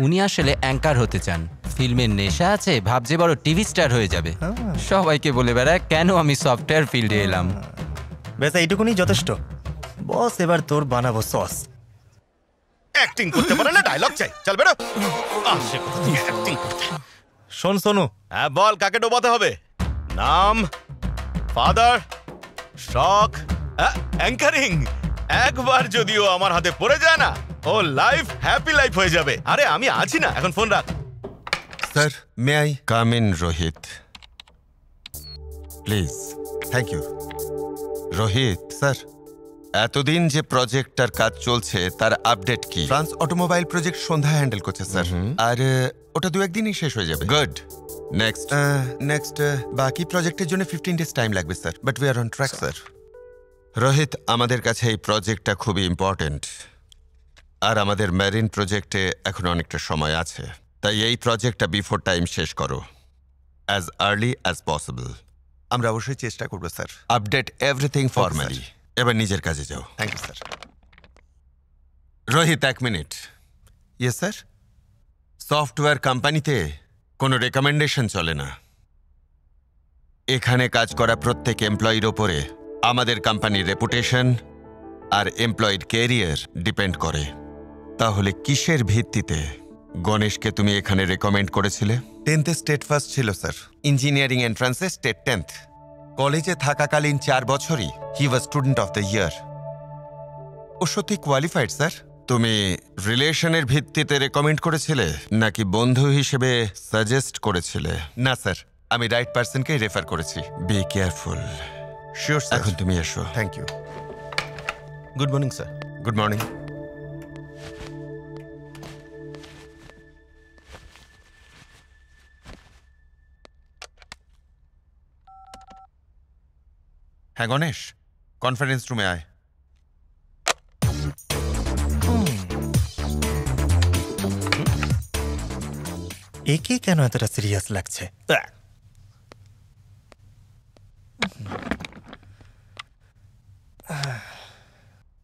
উনি আসলে অ্যাঙ্কার হতে চান, ফিল্মের নেশা আছে, ভাবছে বড় টিভি স্টার হয়ে যাবে, সবাইকে বলে বেড়ায় কেন আমি সফটওয়্যার ফিল্ডে এলাম। বেশ এইটুকুনি যথেষ্ট। বস এবার তোর বানাবো সস। অ্যাক্টিং করতে পারে না, ডায়লগ চাই। চল বেরো। আসে কোথা থেকে অ্যাক্টিং করতে। শোন সোনু। হ্যাঁ বল, কাকে ডোবাতে হবে? নাম, ফাদার, শখ, অ্যাঙ্কারিং। একবার যদিও আমার হাতে পড়ে যায় না, ও লাইফ হ্যাপি লাইফ হয়ে যাবে। আরে আমি আছি না, এখন ফোন রাখ। Sir may I come in? Rohit please. Thank you. Rohit sir, এতদিন যে প্রজেক্টটার কাজ চলছে তার আপডেট কি? France automobile project Sandhya handle করছে স্যার, আর ওটা 2-1 দিনই শেষ হয়ে যাবে। গুড। নেক্সট বাকি প্রজেক্টের জন্য 15 days টাইম লাগবে sir, but we are on track sir. Rohit, আমাদের কাছে এই প্রজেক্টটা খুবই ইম্পর্টেন্ট, আর আমাদের মেরিন প্রজেক্টে এখন অনেকটা সময় আছে, তাই এই প্রজেক্টটা বিফোর টাইম শেষ করো, অ্যাজ আর্লি অ্যাজ পসিবল। আমরা অবশ্যই চেষ্টা করবো স্যার। Update everything formally. এবার নিজের কাজে যাও। Thank you sir. Rohit, 1 minute. Yes sir. Software কোম্পানিতে কোনো রেকমেন্ডেশন চলে না। এখানে কাজ করা প্রত্যেক এমপ্লয়ির ওপরে আমাদের কোম্পানির রেপুটেশন আর এমপ্লয়ির ক্যারিয়ার ডিপেন্ড করে। তাহলে কিসের ভিত্তিতে গণেশকে তুমি এখানে রেকমেন্ড করেছিলে? 10th স্টেট ফার্স্ট ছিল স্যার, ইঞ্জিনিয়ারিং এন্ট্রান্সে স্টেট 10th। কলেজে থাকাকালীন 4 বছরই he was student of the year. ও সত্যি কোয়ালিফাইড স্যার। তুমি রিলেশনের ভিত্তিতে রেকমেন্ড করেছিলে নাকি বন্ধু হিসেবে সাজেস্ট করেছিলে? না স্যার, আমি রাইট পার্সনকেই রেফার করেছি। Be careful. Sure sir. এখন তুমি এসো। Thank you. Good morning sir. Good morning. হ্যাঁ গণেশ, কনফারেন্স রুমে আয়। একে কেন এতটা সিরিয়াস লাগছে?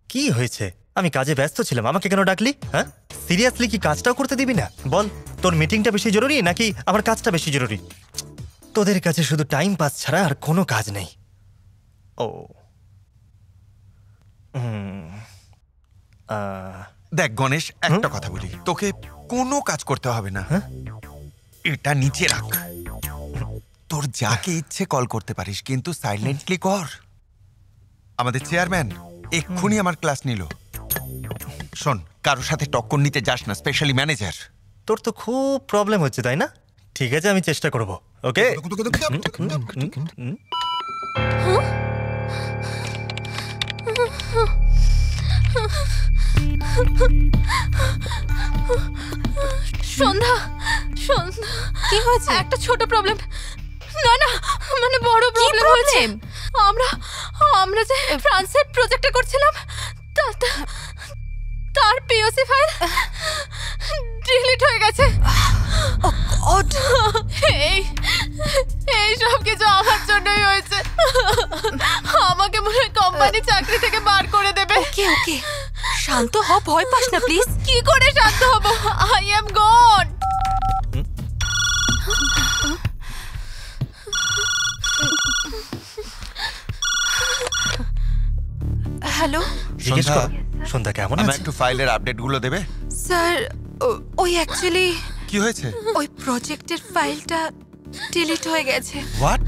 কি হয়েছে? আমি কাজে ব্যস্ত ছিলাম, আমাকে কেন ডাকলি? হ্যাঁ, সিরিয়াসলি কি কাজটাও করতে দিবি না? বল, তোর মিটিংটা বেশি জরুরি নাকি আমার কাজটা বেশি জরুরি? তোদের কাছে শুধু টাইম পাস ছাড়া আর কোনো কাজ নেই। ও দেখ গণেশ, একটা কথা বলি, তোকে কোনো কাজ করতে হবে না। এটা নিচে রাখ। তোর যাকে ইচ্ছে কল করতে পারিস, কিন্তু সাইলেন্টলি কর। আমাদের চেয়ারম্যান এক্ষুনি আমার ক্লাস নিল। শোন, কারোর সাথে টক্কর নিতে যাস না, স্পেশালি ম্যানেজার। তোর তো খুব প্রবলেম হচ্ছে, তাই না? ঠিক আছে, আমি চেষ্টা করব। ওকে। সন্ধ্যা, সন্ধ্যা, কি হয়েছে? একটা ছোট প্রবলেম। না না, মানে বড় প্রবলেম হয়েছে। আমরা যে ফ্রান্সের প্রজেক্টটা করছিলাম, তার পিওসি ফাইল ডিলিট হয়ে গেছে। এই সব কিছু আমার জন্যই হয়েছে। আমাকে মনে হয় কোম্পানি চাকরি থেকে বার করে দেবে। ওকে ওকে, শান্ত হ, ভয় পাস না প্লিজ। কি করে শান্ত হব? I am gone. হ্যালো, জিজ্ঞেস কর, সন্ধ্যা কেমন আছে? একটু ফাইলের আপডেটগুলো দেবে? স্যার ওই অ্যাকচুয়ালি কি হয়েছে? ওই প্রজেক্টের ফাইলটা ডিলিট হয়ে গেছে। হোয়াট?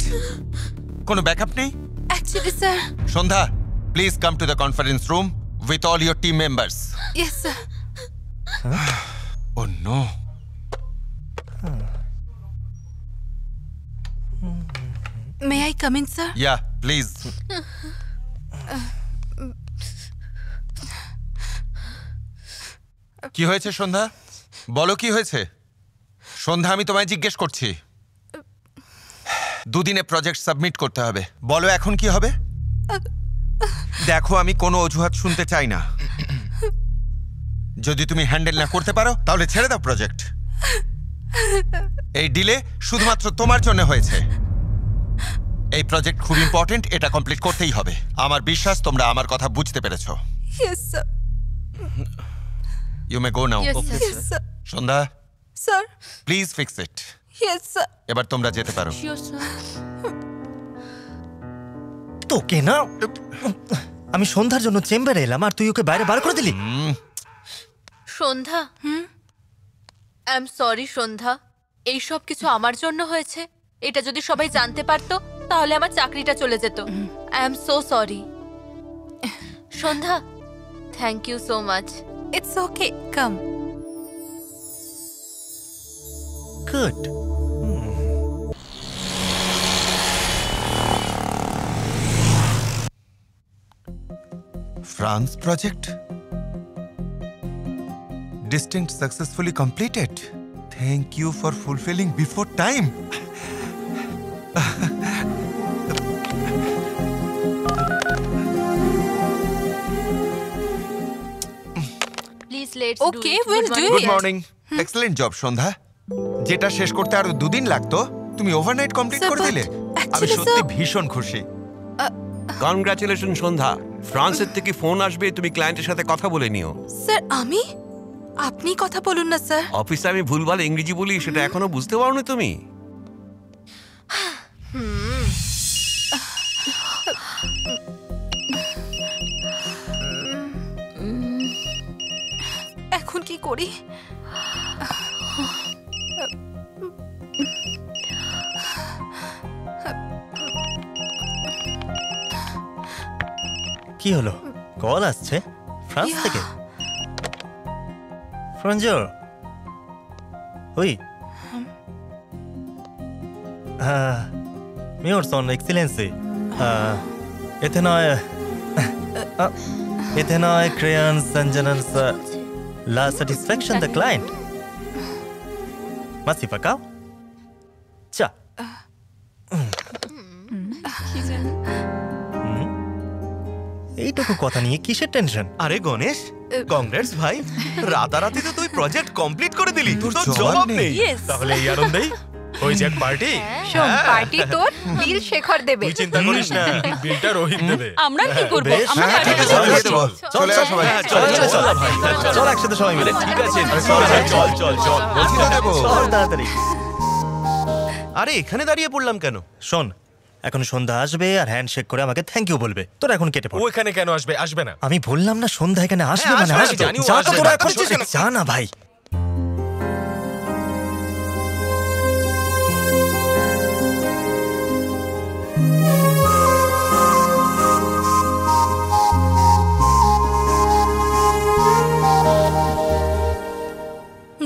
কোনো ব্যাকআপ নেই? Actually sir. Sandhya, please come to the conference room with all your team members. Yes sir. Oh no. May I come in sir? Yeah please. কি হয়েছে সন্ধ্যা? বলো কি হয়েছে? সন্ধ্যা, আমি তোমায় জিজ্ঞেস করছি। দুদিনে প্রজেক্ট সাবমিট করতে হবে। বলো এখন কি হবে? দেখো, আমি কোনো অজুহাত শুনতে চাই না। যদি তুমি হ্যান্ডেল না করতে পারো তাহলে ছেড়ে দাও প্রজেক্ট। এই ডিলে শুধুমাত্র তোমার জন্য হয়েছে। এই প্রজেক্ট খুব ইম্পর্টেন্ট, এটা কমপ্লিট করতেই হবে। আমার বিশ্বাস তোমরা আমার কথা বুঝতে পেরেছো। Yes sir. You may go now. Yes, sir. Sandhya, sir, please fix it. Yes sir. এবার তোমরা যেতে পারো। Sure sir. তোকে না, আমি সন্ধ্যার জন্য চেম্বারে এলাম আর তুই ওকে বাইরে বার করে দিলি। সন্ধ্যা, আই এম সরি সন্ধ্যা। এই সব কিছু আমার জন্য হয়েছে। এটা যদি সবাই জানতে পারতো তাহলে আমার চাকরিটা চলে যেত। I am so sorry Sandhya. Thank you so much. It's okay, come. Good. France project? Distinct successfully completed. Thank you for fulfilling before time. Please let's do Okay, we'll do Good it. morning. Excellent job, সন্ধ্যা। যেটা শেষ করতে আরো 2 দিন লাগতো, তুমি overnight complete Sir, করে but দিলে। আমি actually, সত্যি sir- ভীষণ খুশি। কনগ্রাচুলেশন সন্ধ্যা। ফ্রান্সের থেকে ফোন আসবে, তুমি ক্লায়েন্টের সাথে কথা বলে নিও। স্যার, আমি? আপনি কথা বলুন না স্যার। অফিসে আমি ভুলভাল ইংরেজি বলি, সেটা এখনো বুঝতে পারো না তুমি? এখন কি করি? কি হলো? কল আসছে ফ্রান্স থেকে? ফ্রাঞ্জোর, ওই মিওর সন এক্সিলেন্সি, এতে নয় ক্রেয়ন্স সঞ্জনন্স লা স্যাটিসফ্যাকশন দ্য ক্লায়েন্ট মাসি পাকাও চা। এইটুকু কথা নিয়ে কিসের টেনশন? আরে গণেশ, কংগ্রেটস ভাই, রাতারাতি তো তুই প্রজেক্ট কমপ্লিট করে দিলি, তোর তো জবাব জবাব নেই। নেই। তাহলে এই আনন্দেই ওই যে এক পার্টি। শোন, পার্টি তোর, বিল শেখর দেবে। তুই চিন্তা করিস না, বিলটা রোহিত দেবে। আমরা কি করব? বেশ, আমরা হ্যাঁ, ঠিক আছে, party দিয়ে দেবো। চলে আয় সবাই। চল একসাথে সবাই মিলে। ঠিক আছে, চল চল চল, বলছি তো দেবো। চল তাড়াতাড়ি। আরে এখানে দাঁড়িয়ে পড়লাম কেন? শোন, এখন সন্ধ্যা আসবে আর হ্যান্ডশেক করে আমাকে থ্যাংক ইউ বলবে। তোর এখন কেটে পড়। ও এখানে কেন আসবে? আসবে না। আমি বললাম না সন্ধ্যা এখানে আসবে, হ্যাঁ, মানে আসবে, আসবে। জানি ও যা তো আসবে। তোরা এখন আসছিস কেন? যা না ভাই।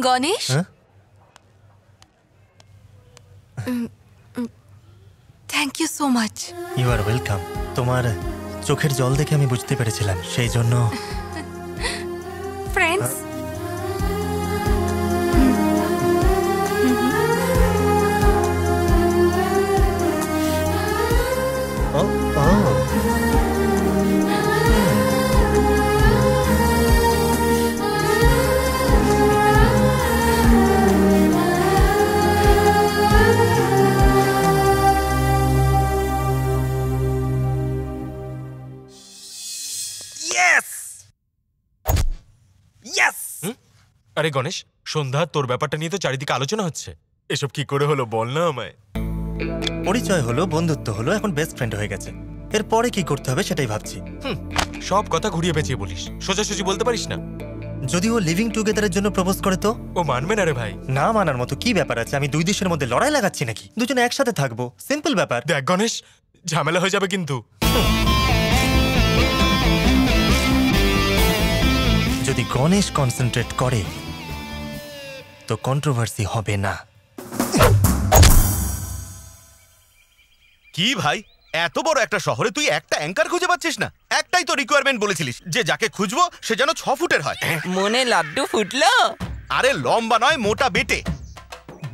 গণেশ, হ্যাঁ? Thank you so much. You are welcome. তোমার চোখের জল দেখে আমি বুঝতে পেরেছিলাম, সেই জন্য। ফ্রেন্ডস, ও ও ইয়েস ইয়েস। আরে গণেশ, সন্ধ্যা, তোর ব্যাপারটা নিয়ে তো চারিদিকে আলোচনা হচ্ছে। এসব কি করে হলো বল না আমায়। পরিচয় হলো, বন্ধুত্ব হলো, এখন বেস্ট ফ্রেন্ড হয়ে গেছে। এরপরে কি করতে হবে সেটাই ভাবছি। সব কথা ঘুরিয়ে পেঁচিয়ে বলিস, সোজাসুজি বলতে পারিস না। যদি ও লিভিং টুগেদারের জন্য প্রপোজ করে তো? ও মানবে না রে ভাই। না মানার মতো কি ব্যাপার আছে? আমি দুই দেশের মধ্যে লড়াই লাগাচ্ছি নাকি? দুজনে একসাথে থাকবো, সিম্পল ব্যাপার। দেখ গণেশ, ঝামেলা হয়ে যাবে কিন্তু। যদি গণেশ কনসেন্ট্রেট করে তো কন্ট্রোভার্সি হবে না। কি ভাই, এত বড় একটা শহরে তুই একটা অ্যাঙ্কার খুঁজে পাচ্ছিস না? একটাই তো রিকোয়ারমেন্ট বলেছিলিস, যে যাকে খুঁজবো সে যেন 6 ফুটের হয়। মনে লাড্ডু ফুটলো? আরে লম্বা নয়, মোটা বেটে,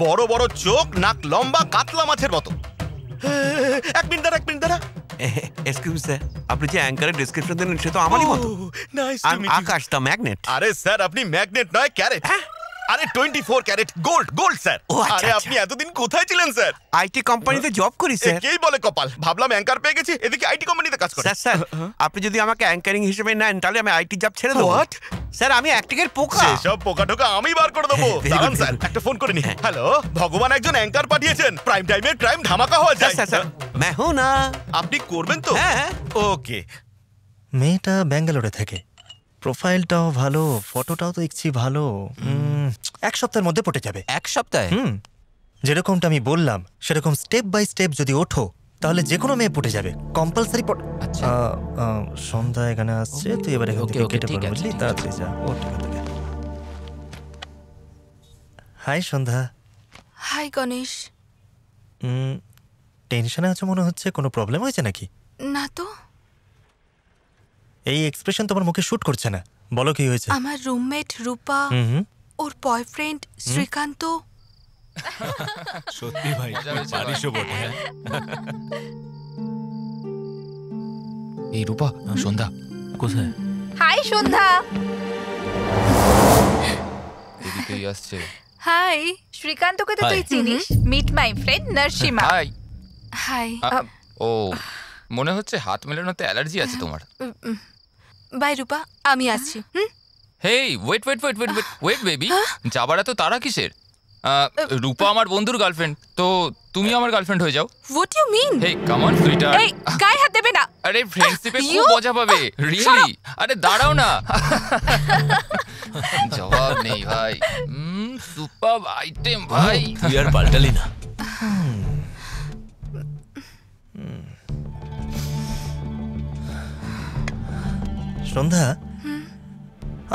বড় বড় চোখ, নাক লম্বা, কাতলা মাছের মতো। এক মিনিট দাঁড়া। এক্সকিউজ স্যার, আপনি যে অ্যাঙ্কারের ডেসক্রিপশন দিলেন সে তো আমারই মতো। নাইস টু আমি মিট ইউ। আকাশ দা ম্যাগনেট। আরে স্যার, আপনি ম্যাগনেট নয়, ক্যারেট। আরে 24 ক্যারেট গোল্ড স্যার। ও, আচ্ছা, আরে আচ্ছা। আপনি এতদিন কোথায় ছিলেন স্যার? আইটি কোম্পানিতে জব করি স্যার। একেই বলে কপাল, ভাবলাম অ্যাঙ্কার পেয়ে গেছি, এদিকে আইটি কোম্পানিতে কাজ করে। স্যার আপনি যদি আমাকে অ্যাঙ্কারিং হিসেবে নেন তাহলে আমি আইটি জব ছেড়ে দেবো। What? স্যার আমি অ্যাক্টিং এর পোকা। সেসব পোকা টোকা আমি বার করে দেবো। Very good, দাঁড়ান স্যার, very good. একটা ফোন করে নি। হ্যালো, ভগবান একজন অ্যাঙ্কার পাঠিয়েছেন, প্রাইম টাইমে ক্রাইম ধামাকা হওয়া যায়। স্যার मैं हूं ना। আপনি করবেন তো? হ্যাঁ। ওকে। মেয়েটা ব্যাঙ্গালোরে থাকে, প্রোফাইলটাও ভালো, ফটোটাও তো দেখছি ভালো। এক সপ্তাহের মধ্যে পটে যাবে। এক সপ্তাহে? যেরকমটা আমি বললাম সেরকম স্টেপ বাই স্টেপ যদি ওঠো তাহলে যে কোনো মেয়ে পটে যাবে, কম্পালসারি পট। আচ্ছা। সন্ধ্যা এখানে আসছে, তুই এবার এখান থেকে কেটে পড়, বুঝলি? তাড়াতাড়ি যা। ও ঠিক আছে। হাই সন্ধ্যা। হাই গণেশ। টেনশনে আছো মনে হচ্ছে, কোনো প্রবলেম হয়েছে নাকি? না তো। এই এক্সপ্রেশন তোমার মুখে শুট করছে না, বলো কি হয়েছে? আমার রুমমেট রূপা, ওর বয়ফ্রেন্ড শ্রীকান্ত। সত্যি ভাই, পারিসও বটে। এই রূপা, সন্ধ্যা কোথায়? হাই সন্ধ্যা। এদিকেই আসছে। হাই, শ্রীকান্তকে তো তুই চিনিস। Meet my friend Narasimha. Hi. Hi. ও, মনে হচ্ছে হাত মেলানোতে অ্যালার্জি আছে তোমার। বাই রূপা, আমি আসছি। হেই, ওয়েট বেবি, যাবার এত তাড়া কিসের? রূপা আমার বন্ধুর গার্লফ্রেন্ড, তো তুমি আমার গার্লফ্রেন্ড হয়ে যাও। What you mean? Hey, come on sweeter. এই গায়ে হাত দেবে না। আরে ফ্রেন্ডশিপে খুব মজা পাবে, রিয়েলি। আরে দাঁড়াও না। জবাব নেই ভাই। সুপার আইটেম ভাই। তুই আর পাল্টালি না। সন্ধ্যা,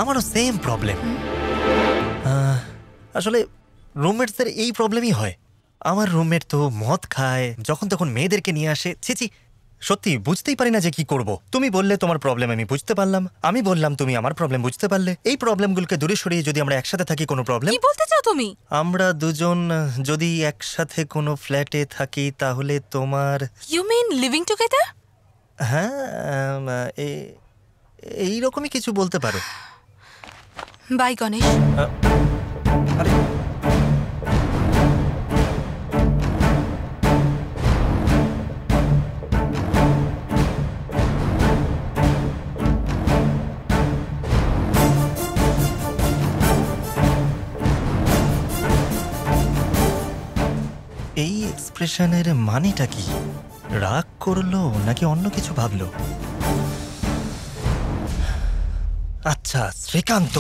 আমারও সেম প্রবলেম। আসলে রুমমেটসদের এই প্রবলেমই হয়। আমার রুমমেট তো মদ খায়, যখন তখন মেয়েদেরকে নিয়ে আসে। ছিছি, সত্যি বুঝতেই পারি না যে কি করব। তুমি বললে তোমার প্রবলেম আমি বুঝতে পারলাম, আমি বললাম তুমি আমার প্রবলেম বুঝতে পারলে। এই প্রবলেমগুলোকে দূরে সরিয়ে যদি আমরা একসাথে থাকি, কোনো প্রবলেম? কি বলতে চাও তুমি? আমরা দুজন যদি একসাথে কোনো ফ্ল্যাটে থাকি তাহলে তোমার। You mean living together? হ্যাঁ, এইরকমই কিছু বলতে পারো। বাই গণেশ। আরে এই এক্সপ্রেশনের মানেটা কি? রাগ করলো নাকি অন্য কিছু ভাবলো? আচ্ছা, শ্রীকান্ত।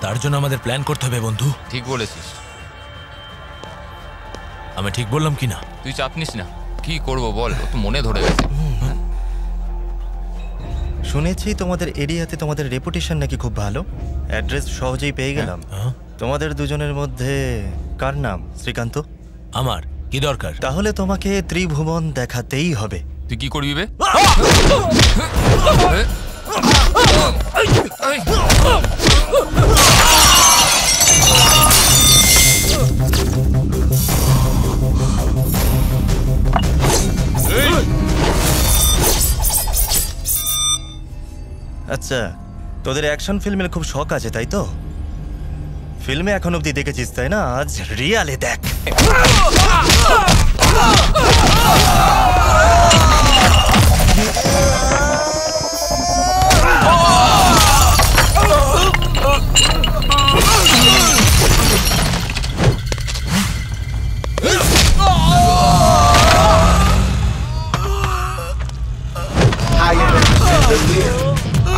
তার জন্য আমাদের প্ল্যান করতে হবে বন্ধু। ঠিক বলেছিস। আমি ঠিক বললাম কি না? তুই চাপ নিস না, কি করব বল, ও তো মনে ধরে গেছে। শুনেছি তোমাদের এরিয়াতে তোমাদের রেপুটেশন নাকি খুব ভালো। অ্যাড্রেস সহজেই পেয়ে গেলাম। তোমাদের দুজনের মধ্যে কার নাম শ্রীকান্ত? আমার। কি দরকার? তাহলে তোমাকে ত্রিভুবন দেখাতেই হবে। তুই কি করবি বে? আচ্ছা, তোদের অ্যাকশন ফিল্মের খুব শখ আছে তাই তো? ফিল্মে এখন অব্দি দেখেছিস তাই না? আজ রিয়ালে দেখ।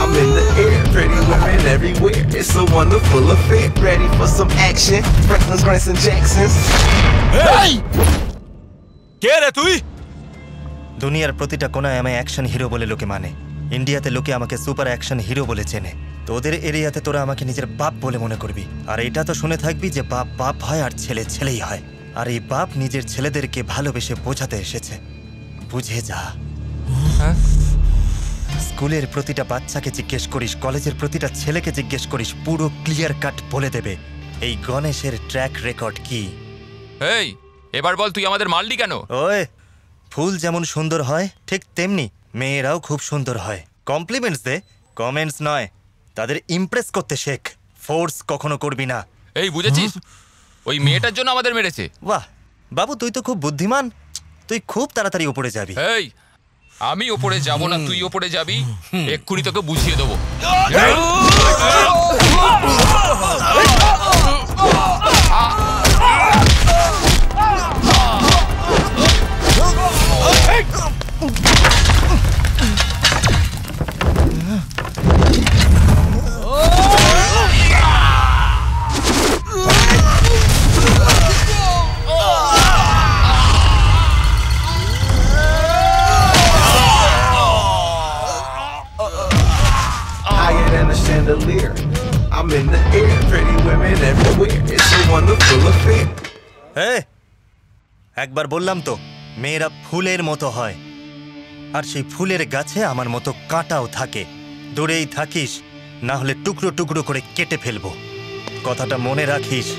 I'm in the air, pretty women everywhere. It's a wonderful affair. Ready for some action? Franklin's, Grants, and Jacksons. Hey! কে রে তুই? দুনিয়ার প্রতিটা কোনায় আমায় অ্যাকশন হিরো বলে লোকে মানে। ইন্ডিয়াতে লোকে আমাকে সুপার অ্যাকশন হিরো বলে চেনে। তোদের এরিয়াতে তোরা আমাকে নিজের বাপ বলে মনে করবি। আর এটা তো শুনে থাকবি যে বাপ বাপ হয় আর ছেলে ছেলেই হয়। আর এই বাপ নিজের ছেলেদেরকে ভালোবেসে বোঝাতে এসেছে। বুঝে যা। স্কুলের প্রতিটা বাচ্চাকে জিজ্ঞেস করিস, কলেজের প্রতিটা ছেলেকে জিজ্ঞেস করিস, পুরো ক্লিয়ার কাট বলে দেবে এই গণেশের ট্র্যাক রেকর্ড কি। এই, এবার বল তুই আমাদের মারলি কেন? ওই, ফুল যেমন সুন্দর হয় ঠিক তেমনি মেয়েরাও খুব সুন্দর হয়। কমপ্লিমেন্টস দে, কমেন্টস নয়। তাদের ইমপ্রেস করতে শেখ, ফোর্স কখনো করবি না। এই বুঝেছিস, ওই মেয়েটার জন্য আমাদের মেরেছে। বাহ বাবু, তুই তো খুব বুদ্ধিমান। তুই খুব তাড়াতাড়ি উপরে যাবি। এই, আমি ওপরে যাব না, তুই ওপরে যাবি। এক্ষুনি তোকে বুঝিয়ে দেবো। Chandelier. I'm in the air, pretty women everywhere. It's a wonderful affair. একবার বললাম তো, মেয়েরা ফুলের মতো হয়। আর সেই ফুলের গাছে আমার মতো কাঁটাও থাকে। দূরেই থাকিস, না হলে টুকরো টুকরো করে কেটে ফেলবো। কথাটা মনে রাখিস।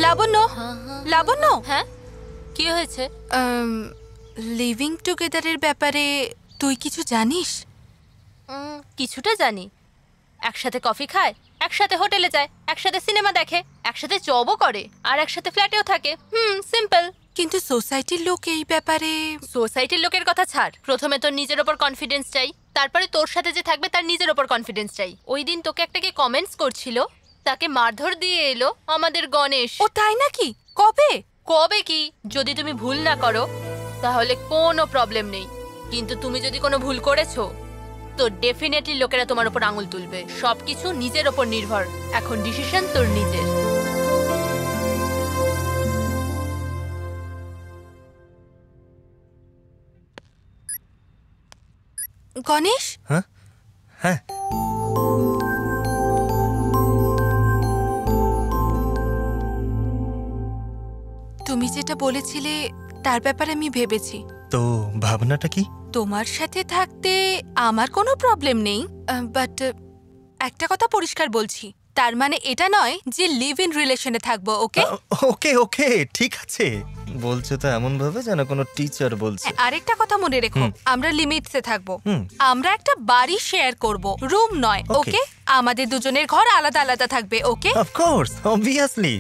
লাবণ্য, লাবণ্য, হ্যাঁ কি হয়েছে? লিভিং টুগেদারের ব্যাপারে তুই কিছু জানিস? কিছুটা জানি। একসাথে কফি খায়, একসাথে হোটেলে যায়, একসাথে সিনেমা দেখে, একসাথে জবও করে, আর একসাথে ফ্ল্যাটেও থাকে। সিম্পল। কিন্তু সোসাইটির লোক এই ব্যাপারে। সোসাইটির লোকের কথা ছাড়, প্রথমে তোর নিজের ওপর কনফিডেন্স চাই, তারপরে তোর সাথে যে থাকবে তার নিজের ওপর কনফিডেন্স চাই। ওই দিন তোকে একটাকে কমেন্টস করছিল, তাকে মারধর দিয়ে এলো আমাদের গণেশ। ও তাই নাকি? কবে? কবে কি? যদি তুমি ভুল না করো তাহলে কোনো প্রবলেম নেই, কিন্তু তুমি যদি কোনো ভুল করেছো তো ডেফিনেটলি লোকেরা তোমার উপর আঙুল তুলবে। সবকিছু নিজের ওপর নির্ভর। এখন ডিসিশন তোর নিজের। গণেশ, হ্যাঁ হ্যাঁ তুমি যেটা বলেছিলে তার ব্যাপারে আমি ভেবেছি। তো ভাবনাটা কি? তোমার সাথে থাকতে আমার কোনো প্রবলেম নেই, বাট একটা কথা পরিষ্কার বলছি, তার মানে এটা নয় যে লিভ ইন রিলেশনে থাকবো। ওকে ওকে ওকে ঠিক আছে। বলছো তো এমন ভাবে যেন কোনো টিচার বলছে। আরেকটা কথা মনে রেখো, আমরা লিমিটসে থাকবো। আমরা একটা বাড়ি শেয়ার করব, রুম নয়। ওকে আমাদের দুজনের ঘর আলাদা আলাদা থাকবে। ওকে অফ কোর্স অবভিয়াসলি।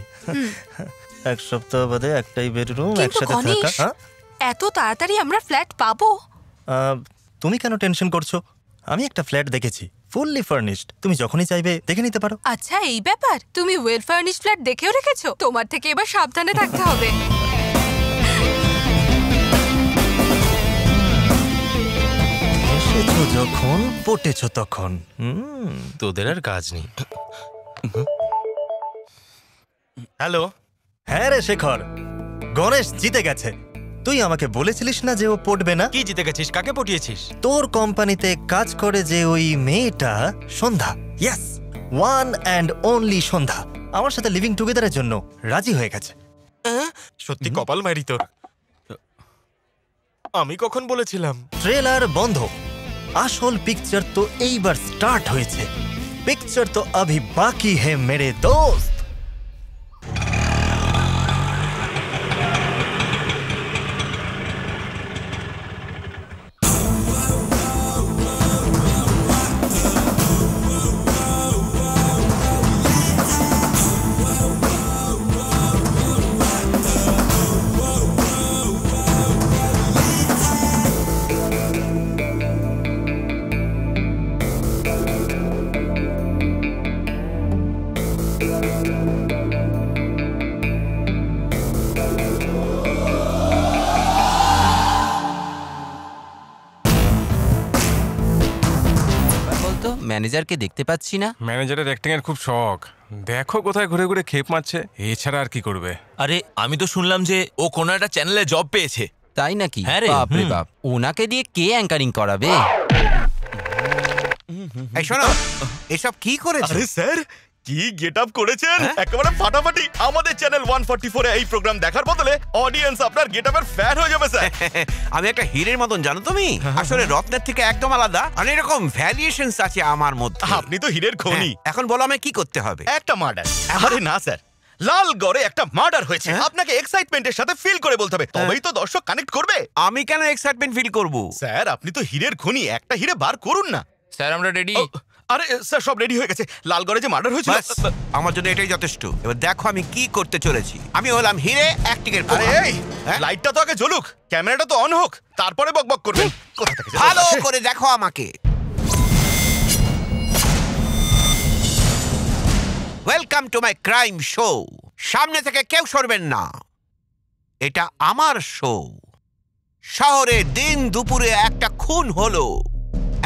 এক সপ্তাহ বাদে একটাই বেডরুম একসাথে থাকা। এত তাড়াতাড়ি আমরা ফ্ল্যাট পাবো? তুমি কেন টেনশন করছো? আমি একটা ফ্ল্যাট দেখেছি, ফুললি ফার্নিশড। তুমি যখনই চাইবে দেখে নিতে পারো। আচ্ছা এই ব্যাপার, তুমি ওয়েল ফার্নিশড ফ্ল্যাট দেখেও রেখেছো? তোমার থেকে এবার সাবধানে থাকতে হবে। এসেছো যখন পটেছো তখন। তোদের আর কাজ নেই। হ্যালো। হ্যাঁ রে শেখর, গণেশ জিতে গেছে। তুই আমাকে বলেছিলিস না যে ও পটবে না? কি জিতে গেছিস? কাকে পটিয়েছিস? তোর কোম্পানিতে কাজ করে যে ওই মেয়েটা সন্ধ্যা। ইয়েস, ওয়ান অ্যান্ড অনলি সন্ধ্যা আমার সাথে লিভিং টুগেদারের জন্য রাজি হয়ে গেছে। সত্যি কপাল মারি তোর। আমি কখন বলেছিলাম? ট্রেলার বন্ধ, আসল পিকচার তো এইবার স্টার্ট হয়েছে। পিকচার তো अभी बाकी है मेरे दोस्त। ম্যানেজারকে দেখতে পাচ্ছি না। ম্যানেজারের অ্যাক্টিং এর খুব শখ, দেখো কোথায় ঘুরে ঘুরে খেপ মারছে, এছাড়া আর কি করবে? আরে আমি তো শুনলাম যে ও কোনো একটা চ্যানেলে জব পেয়েছে। তাই নাকি? হ্যাঁ রে। বাপ রে বাপ, ওনাকে দিয়ে কে অ্যাঙ্কারিং করাবে? এই শোনো, এসব কি করেছে? আরে স্যার, কি গেটআপ করেছেন, একেবারে ফাটাফাটি। আমাদের চ্যানেল 144 এ এই প্রোগ্রাম দেখার বদলে অডিয়েন্স আপনার গেটআপের ফ্যান হয়ে যাবে স্যার। আমি একটা হিরের মতন, জানো তুমি? আসলে রত্নের থেকে একদম আলাদা, অনেক রকম ভ্যারিয়েশনস আছে আমার মধ্যে। আপনি তো হীরের খনি। এখন বলো আমি কি করতে হবে? একটা মার্ডার। আরে না স্যার, লালগড়ে একটা মার্ডার হয়েছে। আপনাকে এক্সাইটমেন্টের সাথে ফিল করে বলতে হবে, তবেই তো দর্শক কানেক্ট করবে। আমি কেন এক্সাইটমেন্ট ফিল করব? স্যার আপনি তো হীরের খনি, একটা হিরে বার করুন না। স্যার আমরা রেডি। আরে স্যার সব রেডি হয়ে গেছে, লালগড়ে যে মার্ডার হয়েছিল। আমার জন্য এটাই যথেষ্ট। এবার দেখো আমি কি করতে চলেছি। আমি হলাম হিরে অ্যাক্টিং এর। আরে এই লাইটটা তো আগে জ্বলুক, ক্যামেরাটা তো অন হোক, তারপরে বকবক করবেন। কোথা থেকে ভালো করে দেখো আমাকে। Welcome to my crime show. সামনে থেকে কেউ সরবেন না, এটা আমার শো। শহরে দিন দুপুরে একটা খুন হলো,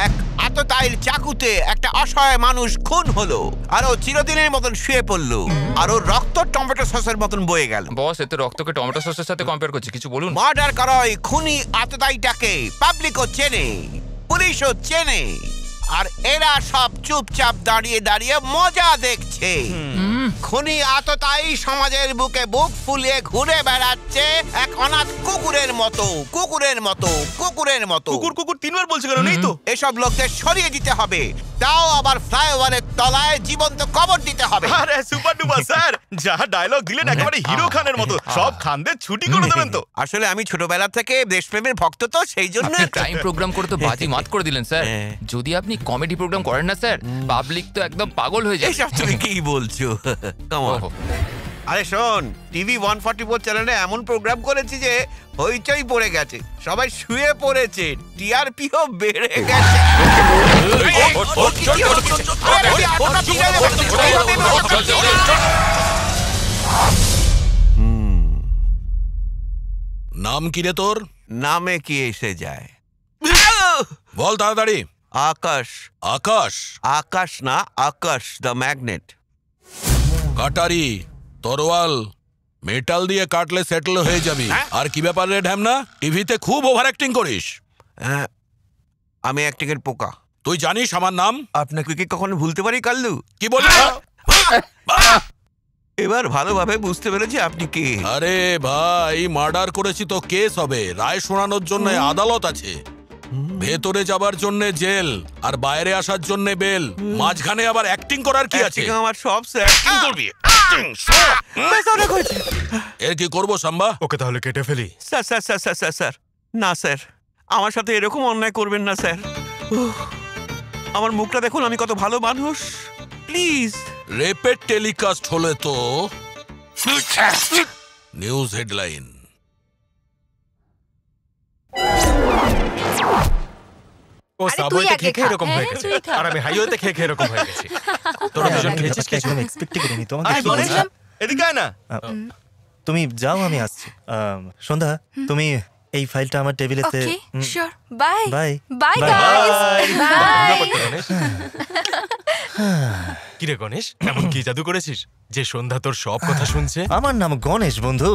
এক আততায়ীর চাকুতে একটা অসহায় মানুষ খুন হলো, আর ও চিরদিনের মতন শুয়ে পড়লো, আর ওর রক্ত টমেটো সসের মতন বয়ে গেল। বস এতে রক্তকে টমেটো সসের সাথে কম্পেয়ার করছে, কিছু বলুন। মার্ডার করা ওই খুনি আততায়ীটাকে পাবলিকও চেনে, পুলিশও চেনে, আর এরা সব চুপচাপ দাঁড়িয়ে দাঁড়িয়ে মজা দেখছে। খুনি আততায়ী সমাজের বুকে বুক ফুলিয়ে ঘুরে বেড়াচ্ছে এক অনাথ কুকুরের মতো, কুকুরের মতো, কুকুরের মতো। কুকুর কুকুর তিনবার বলছে কেন? নেই তো। এসব লোকদের সরিয়ে দিতে হবে, তাও আবার ফ্লাইওভারের তলায় জীবন্ত কবর দিতে হবে। আরে সুপার ডুপার স্যার, যা ডায়লগ দিলেন একেবারে হিরো খানের মতো। সব খানদের ছুটি করে দেবেন তো। আসলে আমি ছোটবেলা থেকে দেশপ্রেমের ভক্ত, তো সেই জন্য ক্রাইম প্রোগ্রাম করে তো বাজি মাত করে দিলেন স্যার। যদি আপনি কমেডি প্রোগ্রাম করেন না স্যার, পাবলিক তো একদম পাগল হয়ে যায়। এসব তুমি কি বলছো? আরে শোন, টিভি 144 চ্যানেলে এমন প্রোগ্রাম করেছি যে হইচই পড়ে গেছে, সবাই শুয়ে পড়েছে, টিআরপিও বেড়ে গেছে। নাম কি রে তোর? নামে কি এসে যায়, বল তাড়াতাড়ি। আকাশ। আকাশ? আকাশ না, আকাশ দ্য ম্যাগনেট। কাটারি, তরোয়াল, মেটাল দিয়ে কাটলে সেটেল হয়ে যাবি। আর কি ব্যাপার রে ঢ্যামনা, টিভিতে খুব ওভার অ্যাক্টিং করিস। আমি অ্যাক্টিং এর পোকা। তুই জানিস আমার নাম? আপনাকে কি কখনো ভুলতে পারি কাল্লু? কি বললি? এবার ভালোভাবে বুঝতে পেরেছি আপনি কে। আরে ভাই, মার্ডার করেছি তো কেস হবে, রায় শোনানোর জন্য আদালত আছে। ভেতরে যাবার জন্য জেল, আর বাইরে আসার জন্য বেল। মাঝখানে আবার অ্যাক্টিং করার কি আছে? আমার সব অ্যাক্টিং করবি। এর কি করবো সাম্বা? ওকে তাহলে কেটে ফেলি। Sir sir sir sir sir sir না স্যার, আমার সাথে এরকম অন্যায় করবেন না স্যার। আমার মুখটা দেখুন, আমি কত ভালো মানুষ। প্লিজ। রেপের টেলিকাস্ট হলে তো নিউজ হেডলাইন। ও সাবওয়েতে খেয়ে এরকম হয়ে গেছে, আর আমি হাইওয়েতে খেয়ে এরকম হয়ে গেছি। তোরা দুজন খেয়েছিস কি? একদম এক্সপেক্ট করিনি তোমাকে। এদিকে আয় না। তুমি যাও, আমি আসছি। সন্ধ্যা, তুমি এই ফাইলটা আমার টেবিলেতে। Okay sure, bye bye bye guys bye. কি রে গণেশ, এমন কি জাদু করেছিস যে সন্ধ্যা তোর সব কথা শুনছে? আমার নাম গণেশ বন্ধু।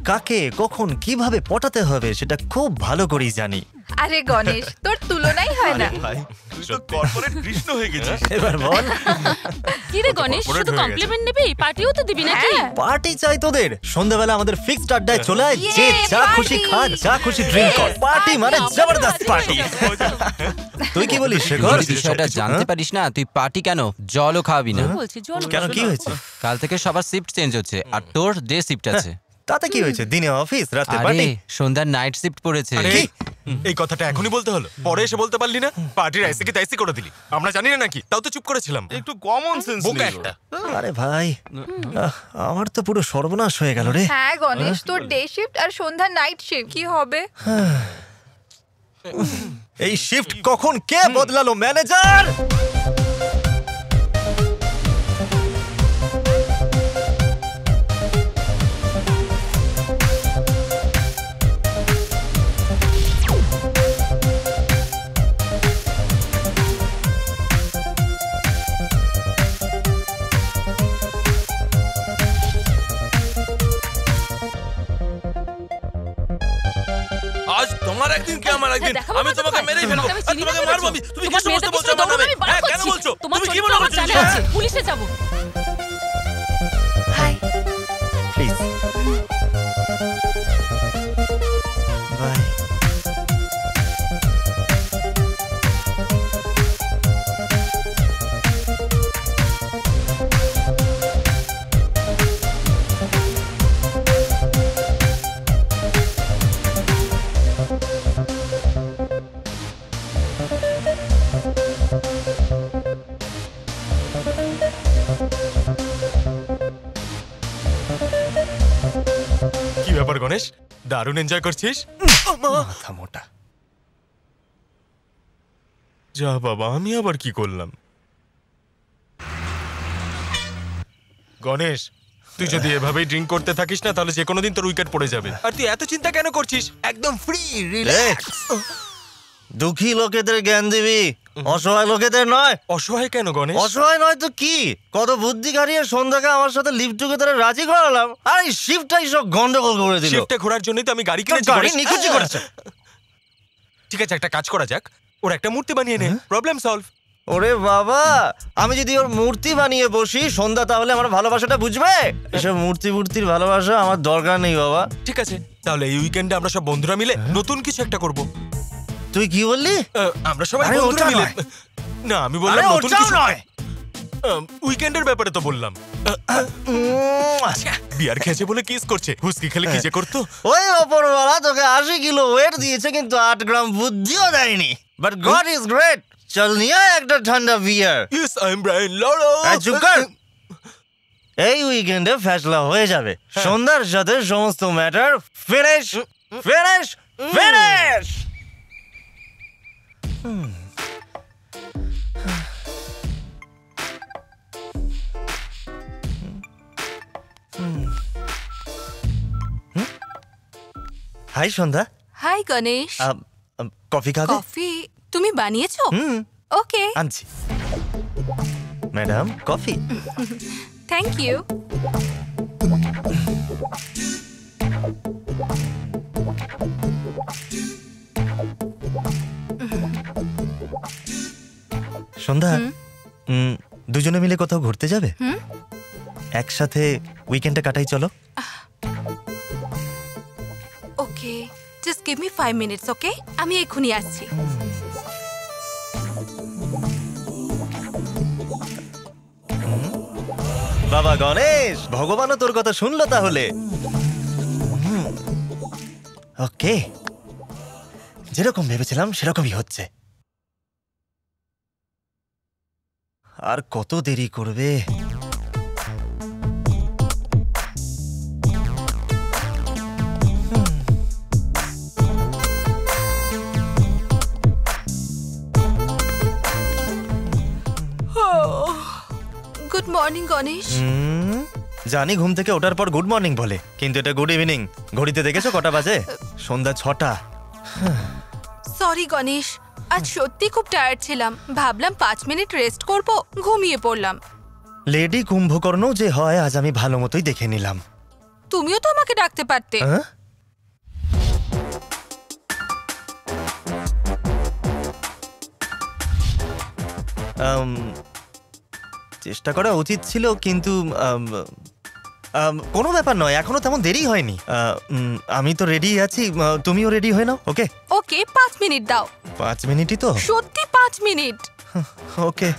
কাকে কখন কিভাবে পটাতে হবে সেটা খুব ভালো করেই জানি। আরে গণেশ, তোর তুলনাই হয় না। ভাই তুই তো কর্পোরেট কৃষ্ণ হয়ে গেছিস। এবার বল। কি রে গণেশ, শুধু কমপ্লিমেন্ট নিবি, পার্টিও তো দিবি নাকি? পার্টি চাই তোদের? সন্ধ্যাবেলা আমাদের ফিক্সড আড্ডায় চলে আয়, যে যা খুশি খা, যা খুশি ড্রিঙ্ক কর। পার্টি মানে জবরদস্ত পার্টি। তুই কি বলিস শেখর? বিষয়টা জানতে পারিস না? তুই পার্টি কেন? জলও খাওয়াবি না? কেন, কি হয়েছে? কাল থেকে সবার শিফট চেঞ্জ হচ্ছে, আর তোর ডে শিফট আছে। তাতে কি হয়েছে? দিনে অফিস, রাতে আরে পার্টি। সন্ধ্যার নাইট শিফট পড়েছে। এই কথাটা এখনই বলতে হলো? পরে এসে বলতে পারলি না? পার্টির আইসি কি তাইসি করে দিলি? আমরা জানি না নাকি? তাও তো চুপ করেছিলাম। একটু কমন সেন্স বোকা একটা। আরে ভাই, আমার তো পুরো সর্বনাশ হয়ে গেল রে। হ্যাঁ গণেশ, তোর ডে শিফট আর সন্ধ্যা নাইট শিফট, কি হবে? এই শিফট কখন কে বদলালো ম্যানেজার? আজ তোমার একদিন কি আমার একদিন, আমি তোমাকে মেরেই ফেলবো, আর তোমাকে মারবো আমি। তুমি কি সমস্ত বলছো আমার নামে? হ্যাঁ, কেন বলছো? তুমি কি মনে করছো? পুলিশে যাব। Hi please bye. কি ব্যাপার গণেশ, দারুণ এনজয় করছিস? মাথা মোটা। যা বাবা, আমি আবার কি করলাম? গণেশ, তুই যদি এভাবেই ড্রিঙ্ক করতে থাকিস না, তাহলে যে কোনো দিন তোর উইকেট পড়ে যাবে। আর তুই এত চিন্তা কেন করছিস? একদম ফ্রি রিল্যাক্স। দুঃখী লোকেদের জ্ঞান দিবি, অসহায় লোকেদের নয়। অসহায় কেন গণেশ? অসহায় নয় তো কি? কত বুদ্ধি কাটিয়ে সন্ধ্যাকে আমার সাথে লিফট টুগেদারে রাজি করালাম, আর এই শিফটটাই সব গন্ডগোল করে দিল। শিফটে ঘোরার জন্যই তো আমি গাড়ি কিনেছি। গাড়ি নিখুঁজি করেছে। ঠিক আছে, একটা কাজ করা যাক, ওর একটা মূর্তি বানিয়ে নে, প্রবলেম সলভ। ওরে বাবা, আমি যদি ওর মূর্তি বানিয়ে বসি, সন্ধ্যা তাহলে আমার ভালোবাসাটা বুঝবে? এসব মূর্তির ভালোবাসা আমার দরকার নেই বাবা। ঠিক আছে, তাহলে এই উইকেন্ডে আমরা সব বন্ধুরা মিলে নতুন কিছু একটা করব। তুই কি বললি? আমরা সবাই বন্ধুরা মিলে। না, আমি বললাম নতুন কিছু নয়, উইকেন্ডের ব্যাপারে তো বললাম। বিয়ার খেয়েছে বলে কিস করছে, হুস্কি খেলে কি যে করতো। ওই ওপরওয়ালা তোকে 80 কিলো ওয়েট দিয়েছে, কিন্তু 8 গ্রাম বুদ্ধিও দেয়নি। But God is great. চল নিয়ে একটা ঠান্ডা beer. Yes, I am Brian Lara. চুপ কর। এই উইকেন্ডে ফ্যাসলা হয়ে যাবে, সন্ধ্যার সাথে সমস্ত matter finish finish finish. Hi Sandhya. Hi Ganesh. Coffee খাবে? কফি তুমি বানিয়েছো? ওকে, আনছি। Madam, coffee. Thank you. Sandhya, দুজনে মিলে কোথাও ঘুরতে যাবে? একসাথে উইকেন্ডে কাটাই চলো। Okay, just give me 5 minutes, okay? আমি এক্ষুনি আসছি। বাবা গণেশ, ভগবানও তোর কথা শুনলো তাহলে। ওকে, যেরকম ভেবেছিলাম সেরকমই হচ্ছে। আর কত দেরি করবে? Good morning Ganesh. জানি ঘুম থেকে ওঠার পর গুড মর্নিং বলে, কিন্তু এটা গুড ইভিনিং। ঘড়িতে দেখেছো কটা বাজে? সন্ধ্যা 6টা। সরি গণেশ, আজ সত্যি খুব টায়ার্ড ছিলাম। ভাবলাম 5 মিনিট রেস্ট করব, ঘুমিয়ে পড়লাম। লেডি কুম্ভকর্ণ যে হয় আজ আমি ভালো মতোই দেখে নিলাম। তুমিও তো আমাকে ডাকতে পারতে। চেষ্টা করা উচিত ছিল, কিন্তু কোনো ব্যাপার নয়, এখনো তেমন দেরি হয়নি। আমি তো রেডি আছি, তুমিও রেডি হয়ে নাও। ওকে ওকে, 5 মিনিট দাও। 5 মিনিটই তো? সত্যি 5 মিনিট। ওকে,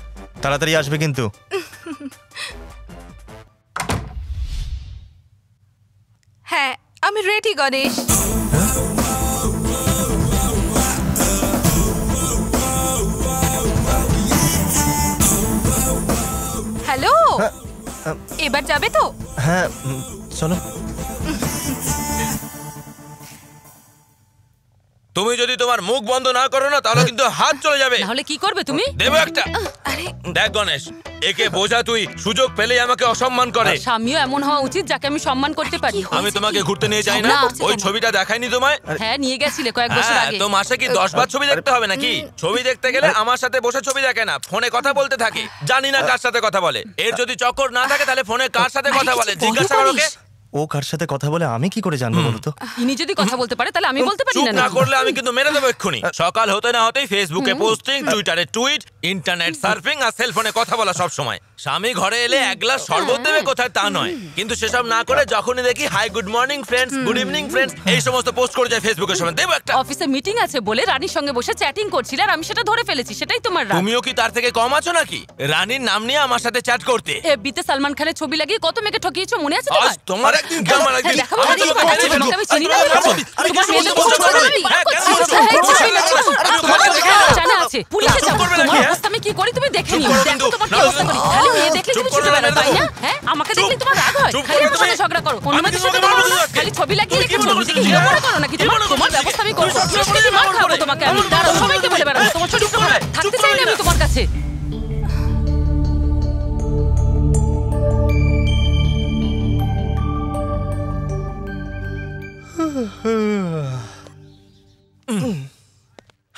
তাড়াতাড়ি আসবে কিন্তু। হ্যাঁ, আমি রেডি গণেশ। হ্যালো, এবার যাবে তো? হ্যাঁ, চলো। তুমি যদি তোমার মুখ বন্ধ না করো না, তাহলে কিন্তু হাত চলে যাবে। তাহলে কি করবে তুমি? দেবো একটা। দেখ গণেশ, একে বোঝা, তুই সুযোগ পেলেই আমাকে অসম্মান করে। স্বামীও এমন হওয়া উচিত যাকে আমি সম্মান করতে পারি। আমি তোমাকে ঘুরতে নিয়ে যাই না? ওই ছবিটা দেখাইনি তোমায়? হ্যাঁ, নিয়ে গেছিলে কয়েক বছর আগে। তো মাসে কি 10 বার ছবি দেখতে হবে নাকি? ছবি দেখতে গেলে আমার সাথে বসে ছবি দেখে না, ফোনে কথা বলতে থাকে। জানি না কার সাথে কথা বলে। এর যদি চক্কর না থাকে তাহলে ফোনে কার সাথে কথা বলে জিজ্ঞাসা করো। ও কার সাথে কথা বলে আমি কি করে জানবো বলো তো? ইনি যদি কথা বলতে পারে তাহলে আমি বলতে পারি না? না করলে আমি কিন্তু মেরে দেবো এক্ষুনি। সকাল হতে না হতেই ফেসবুকে পোস্টিং, টুইটারে টুইট, ইন্টারনেট সার্ফিং আর সেল ফোনে কথা বলা সব সময়। স্বামী ঘরে এলে এক গ্লাস শরবত দেবে কোথায় তা নয়, কিন্তু সেসব না করে যখনই দেখি hi good morning friends, good evening friends, এই সমস্ত পোস্ট করে যায় ফেসবুকের সময়। দেবো একটা। অফিসে মিটিং আছে বলে রানীর সঙ্গে বসে চ্যাটিং করছিল আর আমি সেটা ধরে ফেলেছি, সেটাই তোমার রাগ। তুমিও কি তার থেকে কম আছো নাকি? রানীর নাম নিয়ে আমার সাথে চ্যাট করতে। এফবিতে সালমান খানের ছবি লাগিয়ে কত মেয়েকে ঠকিয়েছো, মনে আছে তোমার? আজ তোমার একদিন কি আমার একদিন। আমি চিনি না। জানা আছে, পুলিশে যাবো। তোমার অবস্থা আমি কি করি তুমি দেখে নিও। দেখো তোমার কি অবস্থা করি। খালি মেয়ে দেখলে তুমি ছুটে বেরো, তাই না? হ্যাঁ, আমাকে দেখলে তোমার রাগ হয়। খালি আমার সাথে ঝগড়া করো, অন্য মেয়েদের সাথে করো না। খালি ছবি লাগিয়ে রেখেছো, নিজেকে হিরো মনে করো নাকি? তোমার ব্যবস্থা আমি করবো। মার খাবো তোমাকে আমি। দাঁড়াও, সবাইকে বলে বেড়াবো তোমার চরিত্র খারাপ। থাকতে চাই না আমি তোমার কাছে।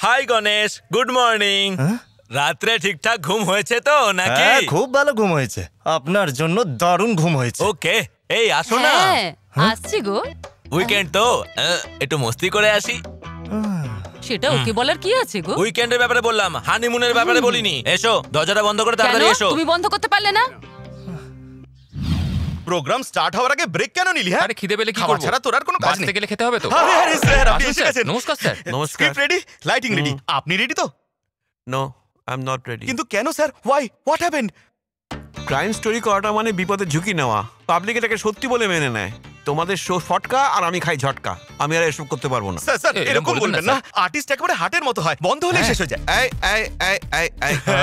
Hi Ganesh, good morning. রাত্রে ঠিকঠাক ঘুম হয়েছে তো নাকি? খুব ভালো ঘুম হয়েছে, আপনার জন্য দারুণ ঘুম হয়েছে। ওকে, এই আসো না। আসছি গো। উইকেন্ড তো, একটু মস্তি করে আসি। সেটা ওকে বলার কি আছে গো? উইকেন্ডের ব্যাপারে বললাম, হানিমুনের ব্যাপারে বলিনি। এসো, দরজাটা বন্ধ করে তাড়াতাড়ি এসো। তুমি বন্ধ করতে পারলে না? প্রোগ্রাম স্টার্ট হওয়ার আগে ব্রেক কেন নিলি? হ্যাঁ, আরে খিদে পেলে কি খাবার করব? ছাড়া তোর আর কোনো কাজ বাঁচতে নেই। গেলে খেতে হবে তো। আরে স্যার, আপনি এসে গেছেন। নমস্কার sir. Script ready, lighting ready, আপনি রেডি তো? No, I am not ready. কিন্তু কেন sir? Why? What happened? Crime story করাটা মানে বিপদের ঝুঁকি নেওয়া। পাবলিক এটাকে সত্যি বলে মেনে নেয়। তোমাদের শো ফটকা আর আমি খাই ঝটকা। আমি আর এসব করতে পারবো না। স্যার স্যার, এরকম বলবেন না। আর্টিস্ট একেবারে হার্টের মতো হয়, বন্ধ হলে শেষ হয়ে যায়।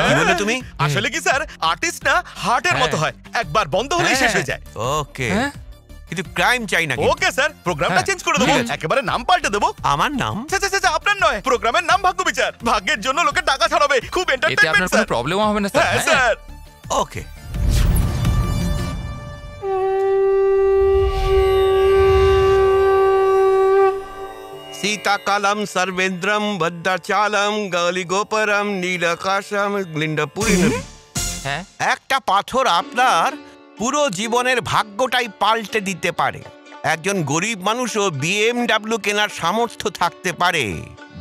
কি বললে তুমি? আসলে কি স্যার, আর্টিস্ট না হার্টের মতো হয়, একবার বন্ধ হলেই শেষ হয়ে যায়। ওকে, কিন্তু ক্রাইম চাই না। ওকে স্যার, প্রোগ্রামটা চেঞ্জ করে দেবো, একেবারে নাম পাল্টে দেবো। আমার নাম? আপনার নয়, প্রোগ্রামের নাম ভাগ্য বিচার। ভাগ্যের জন্য লোকে টাকা ছাড়াবে, খুব এতে আপনার এন্টারটেইনমেন্ট কোনো স্যার। প্রবলেম হবে না স্যার? হ্যাঁ স্যার। ওকে। সীতাকালম সর্বেন্দ্রম ভদ্রাচালম গলিগোপরম নীলাকাশম লিন্ডাপুরী। হ্যাঁ, একটা পাথর আপনার পুরো জীবনের ভাগ্যটাই পাল্টে দিতে পারে। একজন গরিব মানুষও BMW কেনার সামর্থ্য থাকতে পারে,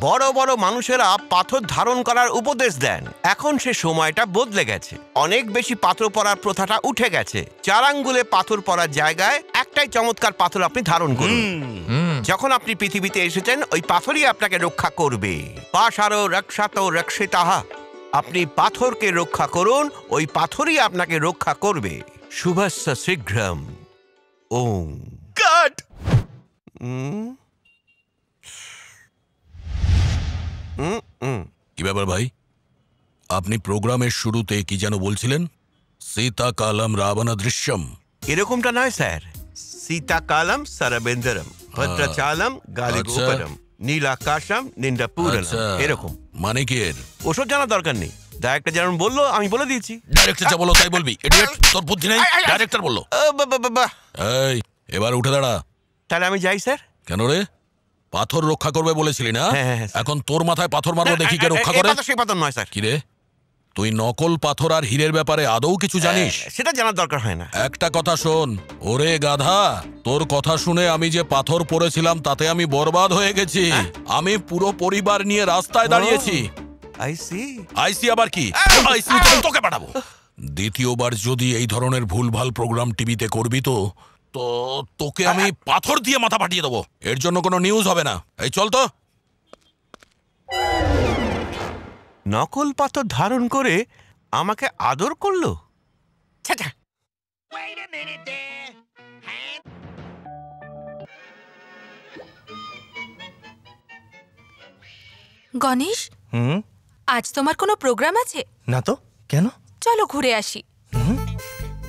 বড় বড় মানুষেরা পাথর ধারণ করার উপদেশ দেন। এখন সে সময়টা বদলে গেছে, অনেক বেশি পাথর পরার প্রথাটা উঠে গেছে। 4 আঙ্গুলে পাথর পরার জায়গায় একটাই চমৎকার পাথর আপনি ধারণ করুন। যখন আপনি পৃথিবীতে এসেছেন ওই পাথরই আপনাকে রক্ষা করবে। পাশারো রক্ষাতো রক্ষিতাহা, আপনি পাথরকে রক্ষা করুন, ওই পাথরই আপনাকে রক্ষা করবে। শুভস্য শীঘ্রম। ওম কাট। কি ব্যাপার ভাই, আপনি প্রোগ্রামের শুরুতে কি যেন বলছিলেন? সীতা কালম রাবণ দৃশ্যম। এরকমটা নয় স্যার, সীতা কালম সরবেন্দরম ভদ্রাচালম গালিগোপরম নীলাকাশম নিন্দাপুরম, এরকম। মানে কি এর? ওসব জানার দরকার নেই, ডাইরেক্টর যেমন বললো আমি বলে দিয়েছি। ডাইরেক্টর যা বলো তাই বলবি? ইডিয়েট, তোর বুদ্ধি নেই? ডাইরেক্টর বললো। এই এবার উঠে দাঁড়া। তাহলে আমি যাই স্যার? কেন রে? পাথর রক্ষা করবে বলেছিলি না? এখন তোর মাথায় পাথর মারবো, দেখি কে রক্ষা করে। সেই পাথর নয় স্যার। কি রে, তুই নকল পাথর আর হীরের ব্যাপারে আদৌ কিছু জানিস? সেটা জানার দরকার হয় না। একটা কথা শোন, ওরে গাধা, তোর কথা শুনে আমি যে পাথর পড়েছিলাম তাতে আমি বরবাদ হয়ে গেছি। আমি পুরো পরিবার নিয়ে রাস্তায় দাঁড়িয়েছি। আইসি আবার কি? আইসি তোকে পাঠাবো। দ্বিতীয়বার যদি এই ধরনের ভুলভাল প্রোগ্রাম টিভিতে করবি তো তোকে আমি পাথর দিয়ে মাথা ফাটিয়ে দেবো। এর জন্য কোনো নিউজ হবে না। এই চল তো। নকল পাথর ধারণ করে আমাকে আদর করলো। গণেশ, আজ তোমার কোনো প্রোগ্রাম আছে? না তো, কেন? চলো ঘুরে আসি।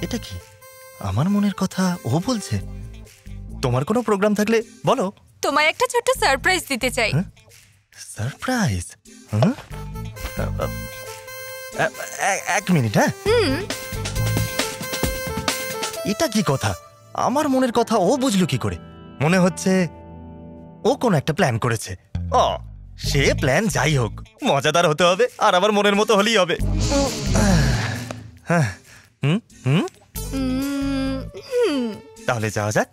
এটা কি আমার মনের কথা ও বলছে? তোমার কোনো প্রোগ্রাম থাকলে বলো। তোমায় একটা ছোট্ট সারপ্রাইজ দিতে চাই। সারপ্রাইজ? এক মিনিট। হ্যাঁ, এটা কি কথা? আমার মনের কথা ও বুঝলো কি করে? মনে হচ্ছে ও কোনো একটা প্ল্যান করেছে। সে প্ল্যান যাই হোক, মজাদার হতে হবে আর আমার মনের মতো হলেই হবে। হ্যাঁ, তাহলে যাওয়া যাক।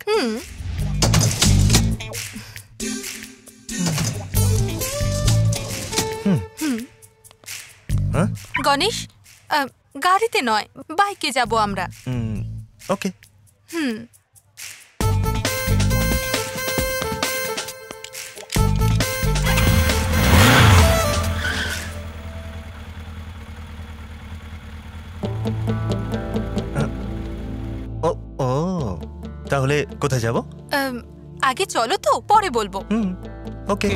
গণেশ, গাড়িতে নয়, বাইকে যাব আমরা। ওকে। তাহলে কোথায় যাব? আগে চলো তো, পরে বলবো। ওকে।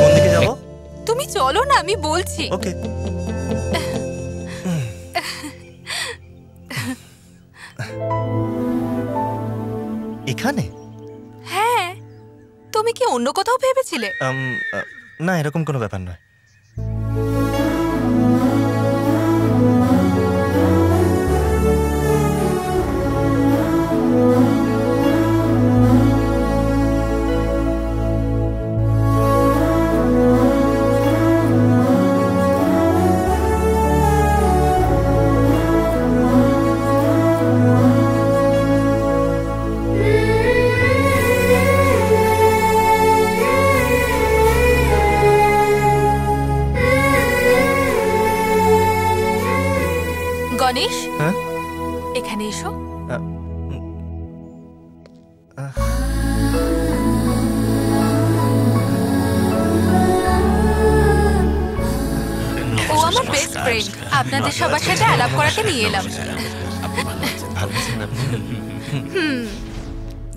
কোন দিকে যাব? তুমি চলো না, আমি বলছি। ওকে। এখানে? হ্যাঁ, তুমি কি অন্য কোথাও ভেবেছিলে? না, এরকম কোনো ব্যাপার নয়। গণেশ, এখানে এসো। ও আমার বেস্ট ফ্রেন্ড, আপনাদের সবার সাথে আলাপ করাতে নিয়ে এলাম।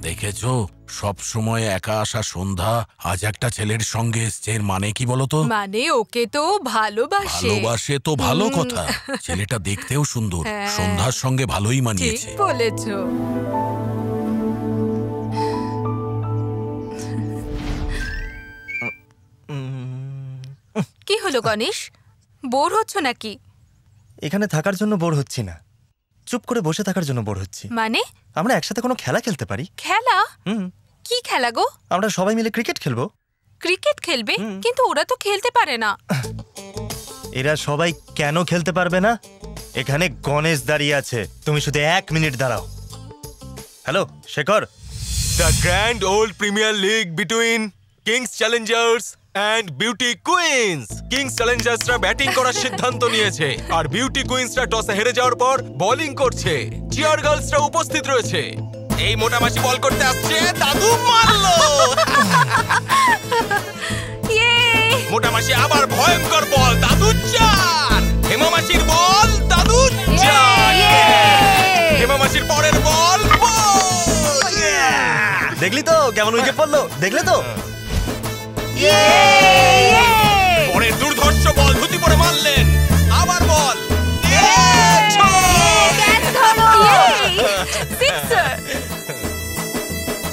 দেখেছো, সব সময় একা আসা সন্ধ্যা আজ একটা ছেলের সঙ্গে এসছে। এর মানে কি বলতো? মানে ওকে তো ভালোবাসে। ভালোবাসে তো ভালো কথা, ছেলেটা দেখতেও সুন্দর, সন্ধ্যার সঙ্গে ভালোই মানিয়েছে। ঠিক বলেছো। কি হলো গণেশ, বোর হচ্ছ নাকি? এখানে থাকার জন্য বোর হচ্ছি না, চুপ করে বসে থাকার জন্য বোর হচ্ছি। মানে? আমরা একসাথে কোনো খেলা খেলতে পারি। খেলা? কি খেলা গো? আমরা সবাই মিলে ক্রিকেট খেলবো। ক্রিকেট খেলবে? কিন্তু ওরা তো খেলতে পারে না। এরা সবাই কেন খেলতে পারবে না? এখানে গণেশ দাঁড়িয়ে আছে, তুমি শুধু 1 মিনিট দাঁড়াও। Hello Shekhar, The Grand Old Premier League between Kings Challengers and Beauty Queens. Kings Challengersরা ব্যাটিং করার সিদ্ধান্ত নিয়েছে আর Beauty Queensরা টসে হেরে যাওয়ার পর বোলিং করছে। চিয়ার গার্লসরা উপস্থিত রয়েছে। এই মোটা মাসি বল করতে আসছে, দাদু মারলো। মোটা মাসি আবার ভয়ঙ্কর বল, দাদু চার। হেমা মাসির বল, দাদু চার। হেমা মাসির পরের বল, দেখলি তো কেমন উইকেট পড়লো, দেখলে তো? পরে দুর্ধর্ষ বল ধুতি পরে মারলেন, আবার বল।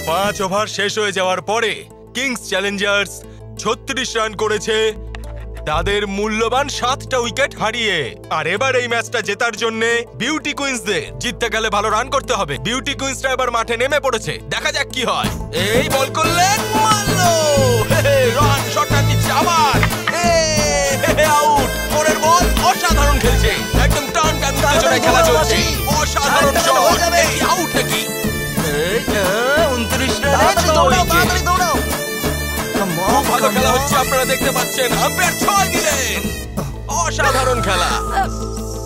5 ওভার শেষ হয়ে যাওয়ার পরে কিংস চ্যালেঞ্জার্স 36 রান করেছে তাদের মূল্যবান 7টা উইকেট হারিয়ে। আর এবার এই ম্যাচটা জেতার জন্য বিউটি কুইন্সদের জিততে গেলে ভালো রান করতে হবে। বিউটি কুইন্সরা এবার মাঠে নেমে পড়েছে, দেখা যাক কি হয়। এই বল করলেন, মারলো। রান শটটা নিচ্ছে আবার, আউট। পরের বল, অসাধারণ খেলছে, একদম টান টান উত্তেজনায় খেলা চলছে, অসাধারণ শট। আউট নাকি? 29 রান, দৌড়াও। খুব ভালো খেলা হচ্ছে, আপনারা দেখতে পাচ্ছেন। আম্পায়ার 6 দিলেন, অসাধারণ খেলা।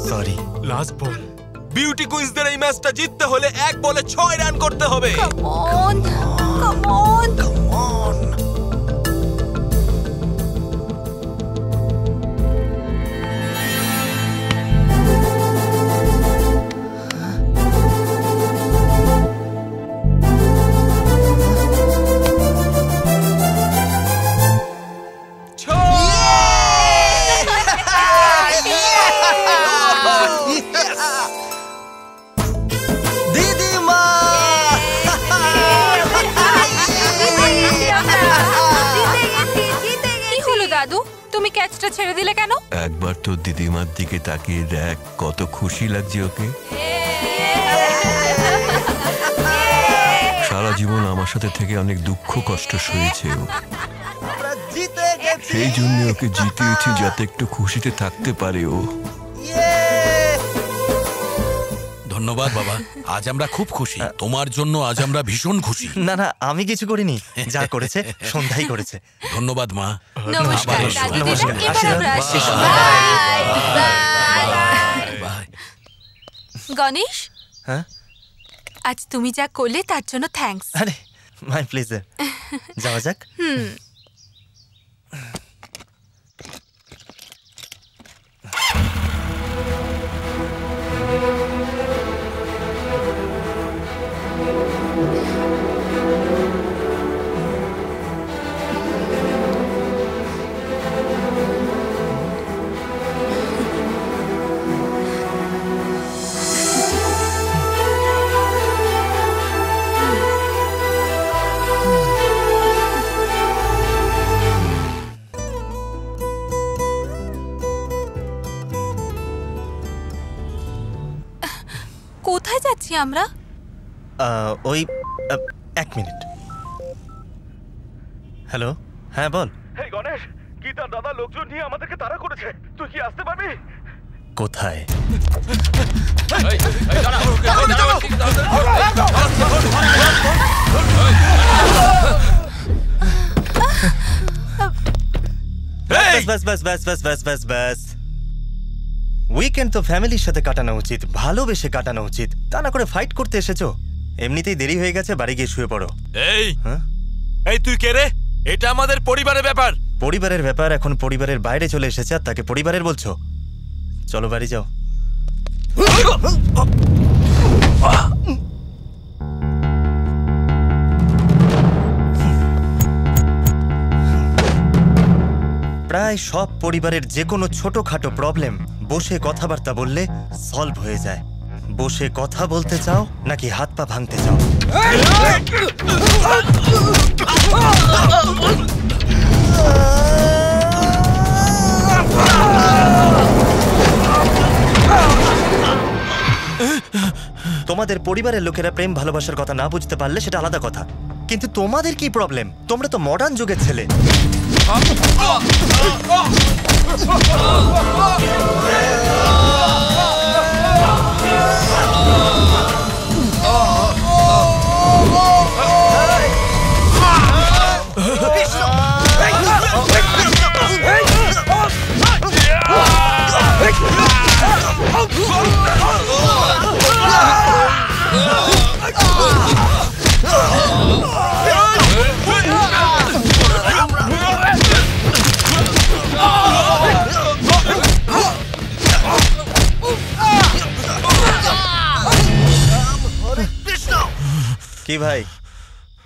সরি, লাস্ট বল। বিউটি কুইন্সদের এই ম্যাচটা জিততে হলে 1 বলে 6 রান করতে হবে। Come on. ক্যাচটা ছেড়ে দিলে কেন? একবার তো দিদিমার দিকে তাকিয়ে দেখ, কত খুশি লাগছে ওকে। সারা জীবন আমার সাথে থেকে অনেক দুঃখ কষ্ট সয়েছে ও, সেই জন্য ওকে জিতিয়েছি যাতে একটু খুশিতে থাকতে পারে ও। ধন্যবাদ বাবা, আজ আমরা খুব খুশি। তোমার জন্য আজ আমরা ভীষণ খুশি। না না, আমি কিছু করিনি, যা করেছে সন্ধ্যাই করেছে। ধন্যবাদ মা। নমস্কার। গণেশ, হ্যাঁ আজ তুমি যা করলে তার জন্য থ্যাঙ্কস। আরে মাই প্লেজার, যাওয়া যাক। কোথায় যাচ্ছি আমরা? ওই 1 মিনিট। হ্যালো, হ্যাঁ বল। হেই গণেশ, গীতার দাদা লোকজন নিয়ে আমাদেরকে তাড়া করেছে, তুই কি আসতে পারবি? কোথায়? ব্যাস। উইকেন্ড তো ফ্যামিলির সাথে কাটানো উচিত, ভালোবেসে কাটানো উচিত, তা না করে ফাইট করতে এসেছো। এমনিতেই দেরি হয়ে গেছে, বাড়ি গিয়ে শুয়ে পড়ো। এই তুই কে রে? এটা আমাদের পরিবারের ব্যাপার। পরিবারের ব্যাপার এখন পরিবারের বাইরে চলে এসেছে আর তাকে পরিবারের বলছো? চলো বাড়ি যাও। প্রায় সব পরিবারের যে কোনো ছোটখাটো প্রবলেম বসে কথাবার্তা বললে সলভ হয়ে যায়। বসে কথা বলতে চাও নাকি হাত পা ভাঙতে চাও? তোমাদের পরিবারের লোকেরা প্রেম ভালোবাসার কথা না বুঝতে পারলে সেটা আলাদা কথা, কিন্তু তোমাদের কি প্রবলেম? তোমরা তো মডার্ন যুগের ছেলে। কি ভাই,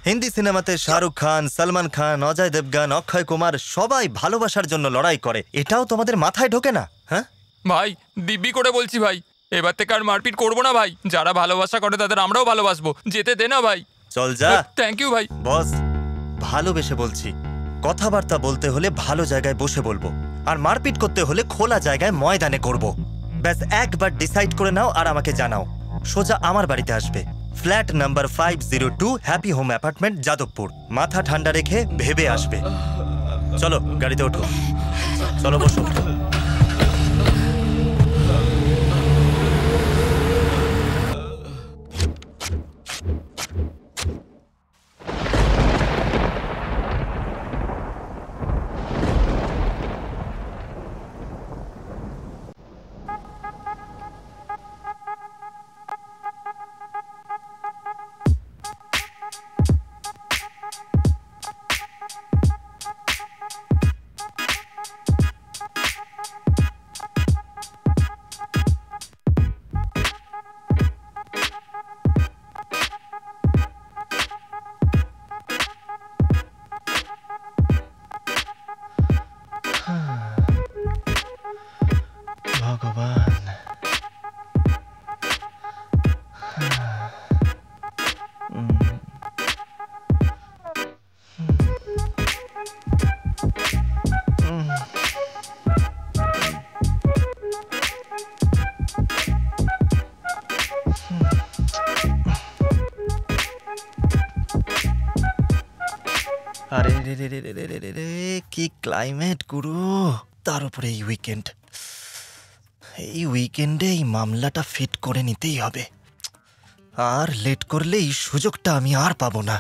হিন্দি সিনেমাতে শাহরুখ খান, সালমান খান, অজয় দেবগান, অক্ষয় কুমার সবাই ভালোবাসার জন্য লড়াই করে, এটাও তোমাদের মাথায় ঢোকে না? হ্যাঁ ভাই দিব্যি করে বলছি ভাই, এবার থেকে আর মারপিট করবো না ভাই। যারা ভালোবাসা করে তাদের আমরাও ভালোবাসবো, যেতে দে না ভাই। চল যা। থ্যাংক ইউ ভাই। বস, ভালোবেসে বলছি, কথাবার্তা বলতে হলে ভালো জায়গায় বসে বলবো, আর মারপিট করতে হলে খোলা জায়গায় ময়দানে করব। ব্যাস একবার ডিসাইড করে নাও আর আমাকে জানাও। সোজা আমার বাড়িতে আসবে, flat number 502, happy home apartment, Jadavpur. মাথা ঠান্ডা রেখে ভেবে আসবে। চলো গাড়িতে ওঠো, চলো বসো। ভগবান, আরে রে রে রে রে রে রে রে, কি ক্লাইমেট গুরু! তার উপরে এই উইকেন্ড, এই উইকেন্ডে এই মামলাটা ফিট করে নিতেই হবে। আর লেট করলে এই সুযোগটা আমি আর পাবো না।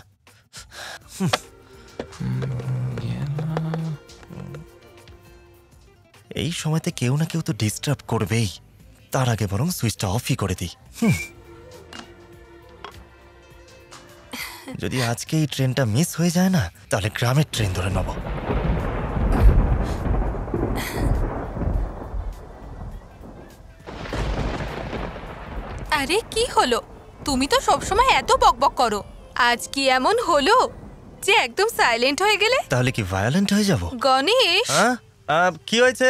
এই সময়তে কেউ না কেউ তো ডিস্টার্ব করবেই, তার আগে বরং সুইচটা অফই করে দিই। যদি আজকে এই ট্রেনটা মিস হয়ে যায় না, তাহলে গ্রামের ট্রেন ধরে নেব। আরে কি হলো? তুমি তো সবসময় এত বকবক করো, আজ কি এমন হলো যে একদম সাইলেন্ট হয়ে গেলে? তাহলে কি ভায়োলেন্ট হয়ে যাব? গণেশ, কি হয়েছে?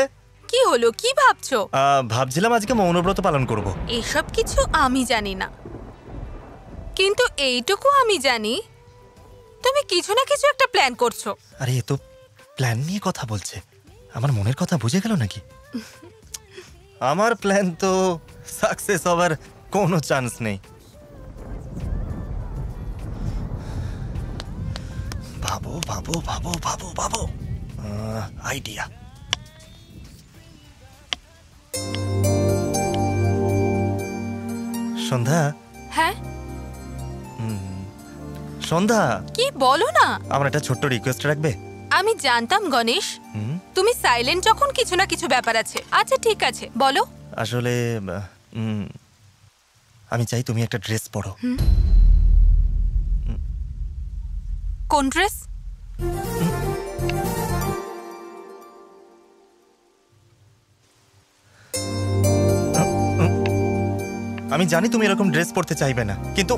কি হলো, কি ভাবছো? ভাবছিলাম আজকে মৌনব্রত পালন করব। এসব কিছু আমি জানি না, কিন্তু এইটুকু আমি জানি তুমি কিছু না কিছু একটা প্ল্যান করছো। আরে এ তো প্ল্যান নিয়ে কথা বলছে, আমার মনের কথা বুঝে গেল নাকি? আমার প্ল্যান তো সাকসেস হওয়ার কোনো চান্স নেই। ভাবো ভাবো ভাবো ভাবো ভাবো, আইডিয়া। সন্ধ্যা। হ্যাঁ সন্ধ্যা, কি বলো না? আমার একটা ছোট্ট রিকোয়েস্ট রাখবে? আমি জানতাম গণেশ তুমি সাইলেন্ট যখন কিছু না কিছু ব্যাপার আছে। আচ্ছা ঠিক আছে, বলো। আসলে আমি চাই তুমি একটা ড্রেস পরো। কোন ড্রেস? আমি জানি তুমি এরকম ড্রেস পরতে চাইবে না, কিন্তু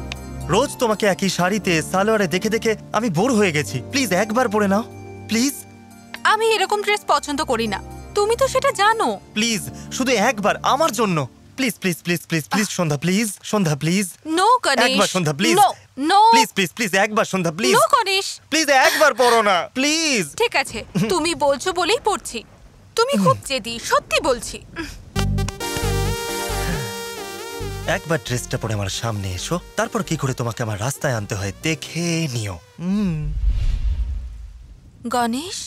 রোজ তোমাকে একই শাড়িতে সালোয়ারে দেখে দেখে আমি বোর হয়ে গেছি। প্লিজ একবার পরে নাও, প্লিজ। আমি এরকম ড্রেস পছন্দ করি না, তুমি তো সেটা জানো। প্লিজ শুধু একবার আমার জন্য, please please please please please Sandhya, please Sandhya, please. No Ganesh, একবার Sandhya, please. No no please please please একবার Sandhya, please. No Ganesh, please একবার পরো না, প্লিজ। ঠিক আছে, তুমি বলছো বলেই পড়ছি। তুমি খুব জেদি, সত্যি বলছি। একবার ড্রেসটা পরে আমার সামনে এসো, তারপর কি করে তোমাকে আমার রাস্তায় আনতে হয় দেখে নিও। Ganesh,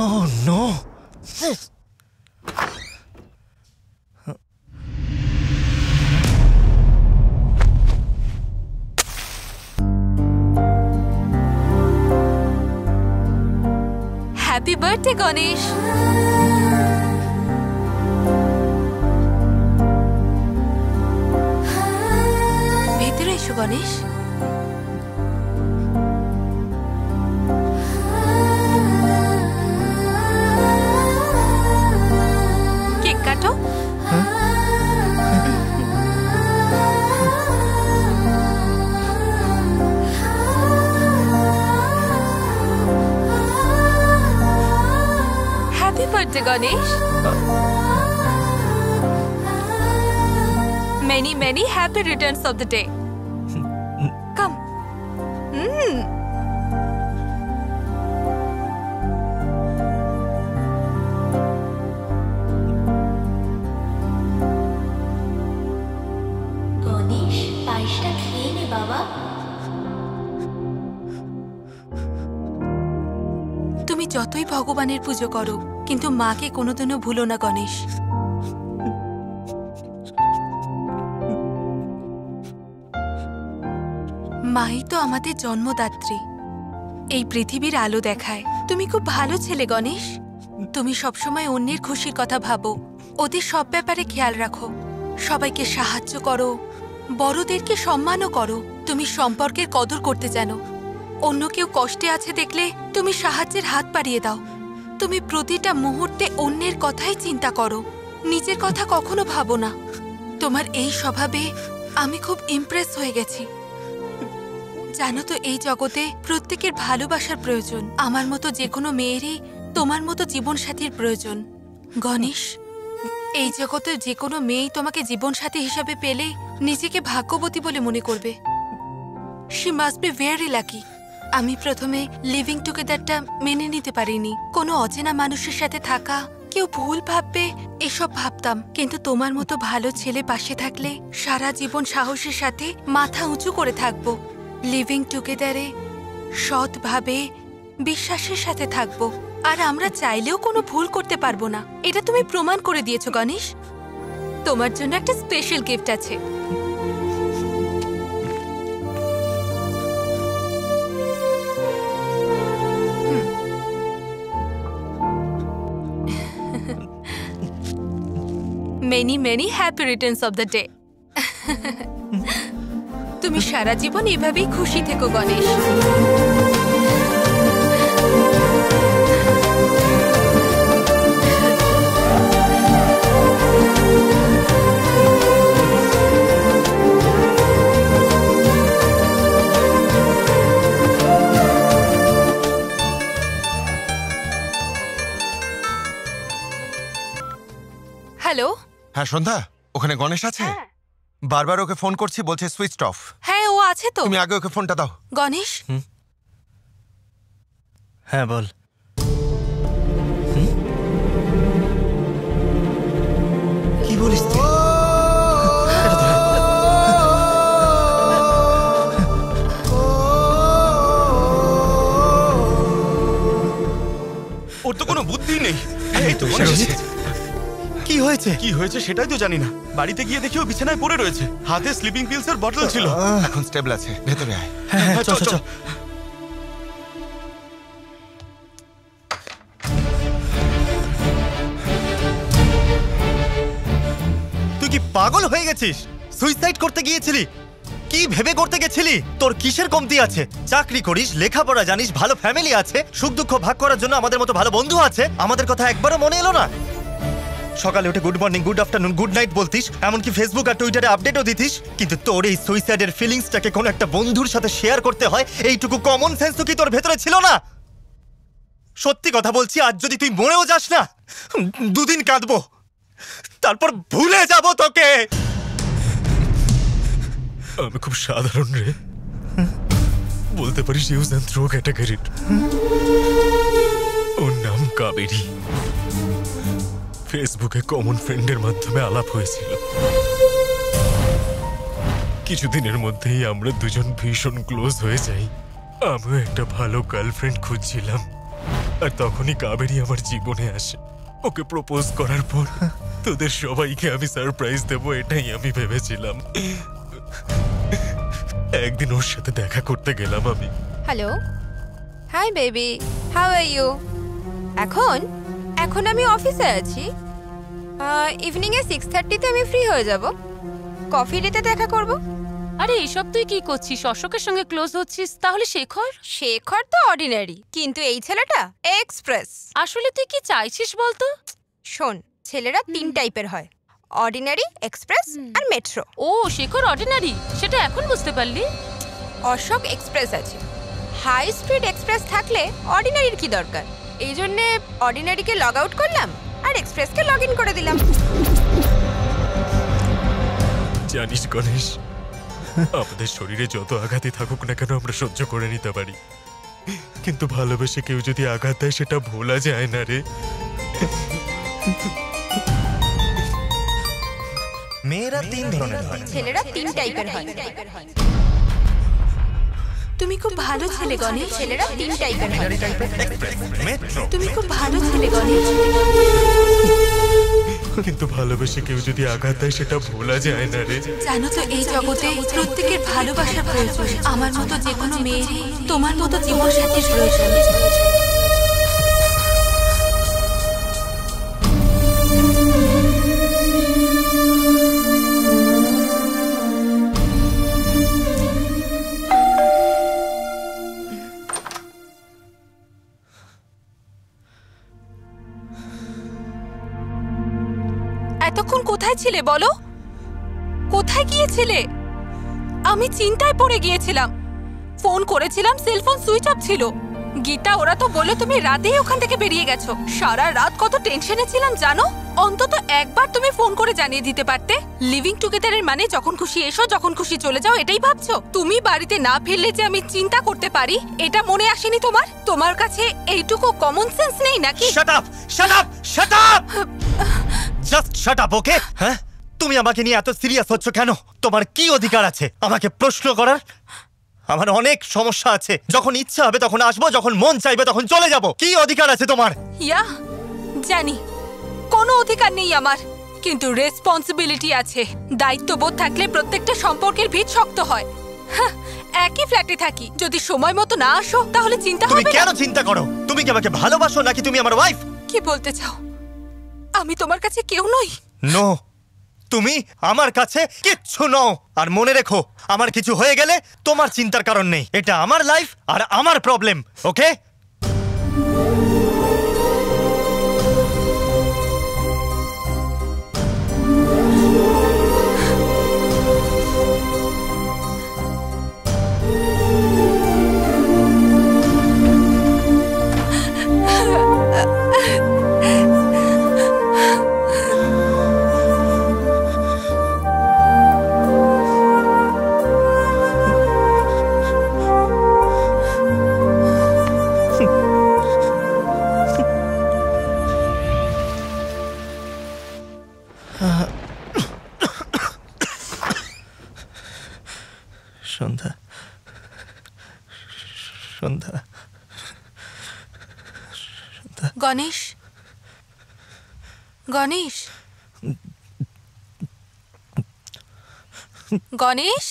Oh no! Happy birthday Ganesh. ভেতরে এসো গণেশ। কেক কাটো। Happy birthday Ganesh. Many, many happy returns of the day. Come. Ganesh, পায়েসটা খেয়ে নে বাবা। তুমি যতই ভগবানের পুজো করো, কিন্তু মাকে কোনোদিনও ভুলো না গণেশ। মাই তো আমাদের জন্মদাত্রী, এই পৃথিবীর আলো দেখায়। তুমি খুব ভালো ছেলে গণেশ। তুমি সবসময় অন্যের খুশির কথা ভাবো, ওদের সব ব্যাপারে খেয়াল রাখো, সবাইকে সাহায্য করো, বড়দেরকে সম্মানও করো। তুমি সম্পর্কের কদর করতে জানো। অন্য কেউ কষ্টে আছে দেখলে তুমি সাহায্যের হাত বাড়িয়ে দাও। তুমি প্রতিটা মুহূর্তে অন্যের কথাই চিন্তা করো, নিজের কথা কখনো ভাবো না। তোমার এই স্বভাবে আমি খুব ইমপ্রেস হয়ে গেছি। জানো তো, এই জগতে প্রত্যেকের ভালোবাসার প্রয়োজন। আমার মতো যে কোনো মেয়েরই তোমার মতো জীবনসাথীর প্রয়োজন। গণেশ, এই জগতে যে কোনো মেয়েই তোমাকে জীবনসাথী হিসাবে পেলে নিজেকে ভাগ্যবতী বলে মনে করবে। She must be very lucky. আমি প্রথমে লিভিং টুগেদারটা মেনে নিতে পারিনি। কোনো অচেনা মানুষের সাথে থাকা, কেউ ভুল ভাববে এসব ভাবতাম। কিন্তু তোমার মতো ভালো ছেলে পাশে থাকলে সারা জীবন সাহসের সাথে মাথা উঁচু করে থাকবো। লিভিং টুগেদারে সৎভাবে বিশ্বাসের সাথে থাকবো। আর আমরা চাইলেও কোনো ভুল করতে পারবো না, এটা তুমি প্রমাণ করে দিয়েছো গণেশ। তোমার জন্য একটা স্পেশাল গিফট আছে। Many, many happy returns of the day. তুমি সারা জীবন এভাবেই খুশি থেকো গণেশ। হ্যালো। হ্যাঁ সন্ধ্যা, ওখানে গণেশ আছে? বারবার ওকে ফোন করছি, বলছে সুইচ অফ। হ্যাঁ, ও আছে তো। তুমি আগে ওকে ফোনটা দাও। গণেশ। হ্যাঁ বল। কি বলিস তুই? ওর তো কোনো বুদ্ধি নেই। এই তো কি হয়েছে? হচ্ছে? কি হয়েছে সেটাই তো জানি না। বাড়িতে গিয়ে দেখি ও বিছানায় পড়ে রয়েছে, হাতে স্লিপিং পিলস এর বটল ছিল। এখন স্টেবল আছে, ভেতরে আয়। হ্যাঁ, চল চল। তুই কি পাগল হয়ে গেছিস? সুইসাইড করতে গিয়েছিলি? কি ভেবে করতে গেছিলি? তোর কিসের কমতি আছে? চাকরি করিস, লেখাপড়া জানিস, ভালো ফ্যামিলি আছে, সুখ দুঃখ ভাগ করার জন্য আমাদের মতো ভালো বন্ধু আছে। আমাদের কথা একবারও মনে এলো না? সকালে উঠে good morning, good afternoon, good night বলতিস, এমনকি ফেসবুক আর টুইটারে আপডেটও দিতিস। কিন্তু তোর এই সুইসাইডের ফিলিংসটাকে কোনো একটা বন্ধুর সাথে শেয়ার করতে হয়, এইটুকু কমন সেন্স তো কি তোর ভেতরে ছিল না? সত্যি কথা বলছি, আজ যদি তুই মরেও যাস না, 2 দিন কাঁদবো, তারপর ভুলে যাব তোকে। আমি খুব সাধারণ রে, বলতে পারিস ইউজ অ্যান্ড থ্রো ক্যাটাগরির। ওর নাম কাবেরী। ফেসবুকে কমন ফ্রেন্ডের মাধ্যমে আলাপ হয়েছিল। কিছুদিনের মধ্যেই আমরা দুজন ভীষণ ক্লোজ হয়ে যাই। আমিও একটা ভালো গার্লফ্রেন্ড খুঁজছিলাম, আর তখনই কাবেরী আমার জীবনে আসে। ওকে প্রপোজ করার পর তোদের সবাইকে আমি সারপ্রাইজ দেবো, এটাই আমি ভেবেছিলাম। একদিন ওর সাথে দেখা করতে গেলাম আমি। Hello, hi baby, how are you? এখন আমি অফিসে আছি। ইভিনিং এ 6:30-তে আমি ফ্রি হয়ে যাব। কফি ডেতে দেখা করব। আরে এসব তুই কি করছিস? অশোকের সঙ্গে ক্লোজ হচ্ছিস? তাহলে শেখর তো অর্ডিনারি, কিন্তু এই ছেলেটা এক্সপ্রেস। আসলে তুই কি চাইছিস বলতো? শোন, ছেলেরা 3 টাইপের হয়, অর্ডিনারি, এক্সপ্রেস আর মেট্রো। ও, শেখর অর্ডিনারি, সেটা এখন বুঝতে পারলি? অশোক এক্সপ্রেস আছে। হাই স্পিড এক্সপ্রেস থাকলে অর্ডিনারির কি দরকার? এই জন্যে অর্ডিনারিকে লগ আউট করলাম আর এক্সপ্রেসকে লগ ইন করে দিলাম। জানিস গণেশ, আমাদের শরীরে যত আঘাতই থাকুক না কেন আমরা সহ্য করে নিতে পারি, কিন্তু ভালোবেসে কেউ যদি আঘাত দেয় সেটা ভোলা যায় না রে। মেয়েরা 3 ধরনের হয়, ছেলেরা 3 টাইপের হয়। তুমি খুব ভালো ছেলে গণেশ। ছেলেরা 3 টাইপের হয়। তুমি খুব ভালো ছেলে গণেশ। কিন্তু ভালোবেসে কেউ যদি আঘাত দেয় সেটা ভোলা যায় না রে। জানো তো, এই জগতে প্রত্যেকের ভালোবাসা প্রয়োজন। আমার মতো যে কোনো মেয়েরই তোমার মতো জীবন সাথীর প্রয়োজন। এতক্ষণ কোথায় ছিলে বলো? কোথায় গিয়েছিলে? আমি চিন্তায় পড়ে গিয়েছিলাম। ফোন করেছিলাম, সেলফোন সুইচ অফ ছিল। গীতা, ওরা তো বললো তুমি রাতেই ওখান থেকে বেরিয়ে গেছো। সারা রাত কত টেনশনে ছিলাম জানো? অন্তত একবার তুমি ফোন করে জানিয়ে দিতে পারতে। লিভিং টুগেদারের মানে যখন খুশি এসো, যখন খুশি চলে যাও, এটাই ভাবছো? তুমি বাড়িতে না ফিরলে যে আমি চিন্তা করতে পারি, এটা মনে আসেনি তোমার? তোমার কাছে এইটুকু কমন সেন্স নেই নাকি? Shut up, shut up, shut up! Just shut up, okay? হ্যাঁ, তুমি আমাকে নিয়ে এত সিরিয়াস হচ্ছ কেন? তোমার কি অধিকার আছে আমাকে প্রশ্ন করার? আমার অনেক সমস্যা আছে। যখন ইচ্ছা হবে তখন আসবো, যখন মন চাইবে তখন চলে যাব। কি অধিকার আছে তোমার? ইয়া, জানি কোনো অধিকার নেই আমার, কিন্তু রেসপন্সিবিলিটি আছে। দায়িত্ববোধ থাকলে প্রত্যেকটা সম্পর্কের ভিত শক্ত হয়। একই ফ্ল্যাটে থাকি, যদি সময় মতো না আসো তাহলে চিন্তা হবে। তুমি কেন চিন্তা করো? তুমি কি আমাকে ভালোবাসো নাকি তুমি আমার ওয়াইফ? কি বলতে চাও? আমি তোমার কাছে কেউ নই। নো, তুমি আমার কাছে কিচ্ছু নও। আর মনে রেখো, আমার কিছু হয়ে গেলে তোমার চিন্তার কারণ নেই। এটা আমার লাইফ আর আমার প্রবলেম, ওকে? সন্ধ্যা, সন্ধ্যা, গণেশ, গণেশ, গণেশ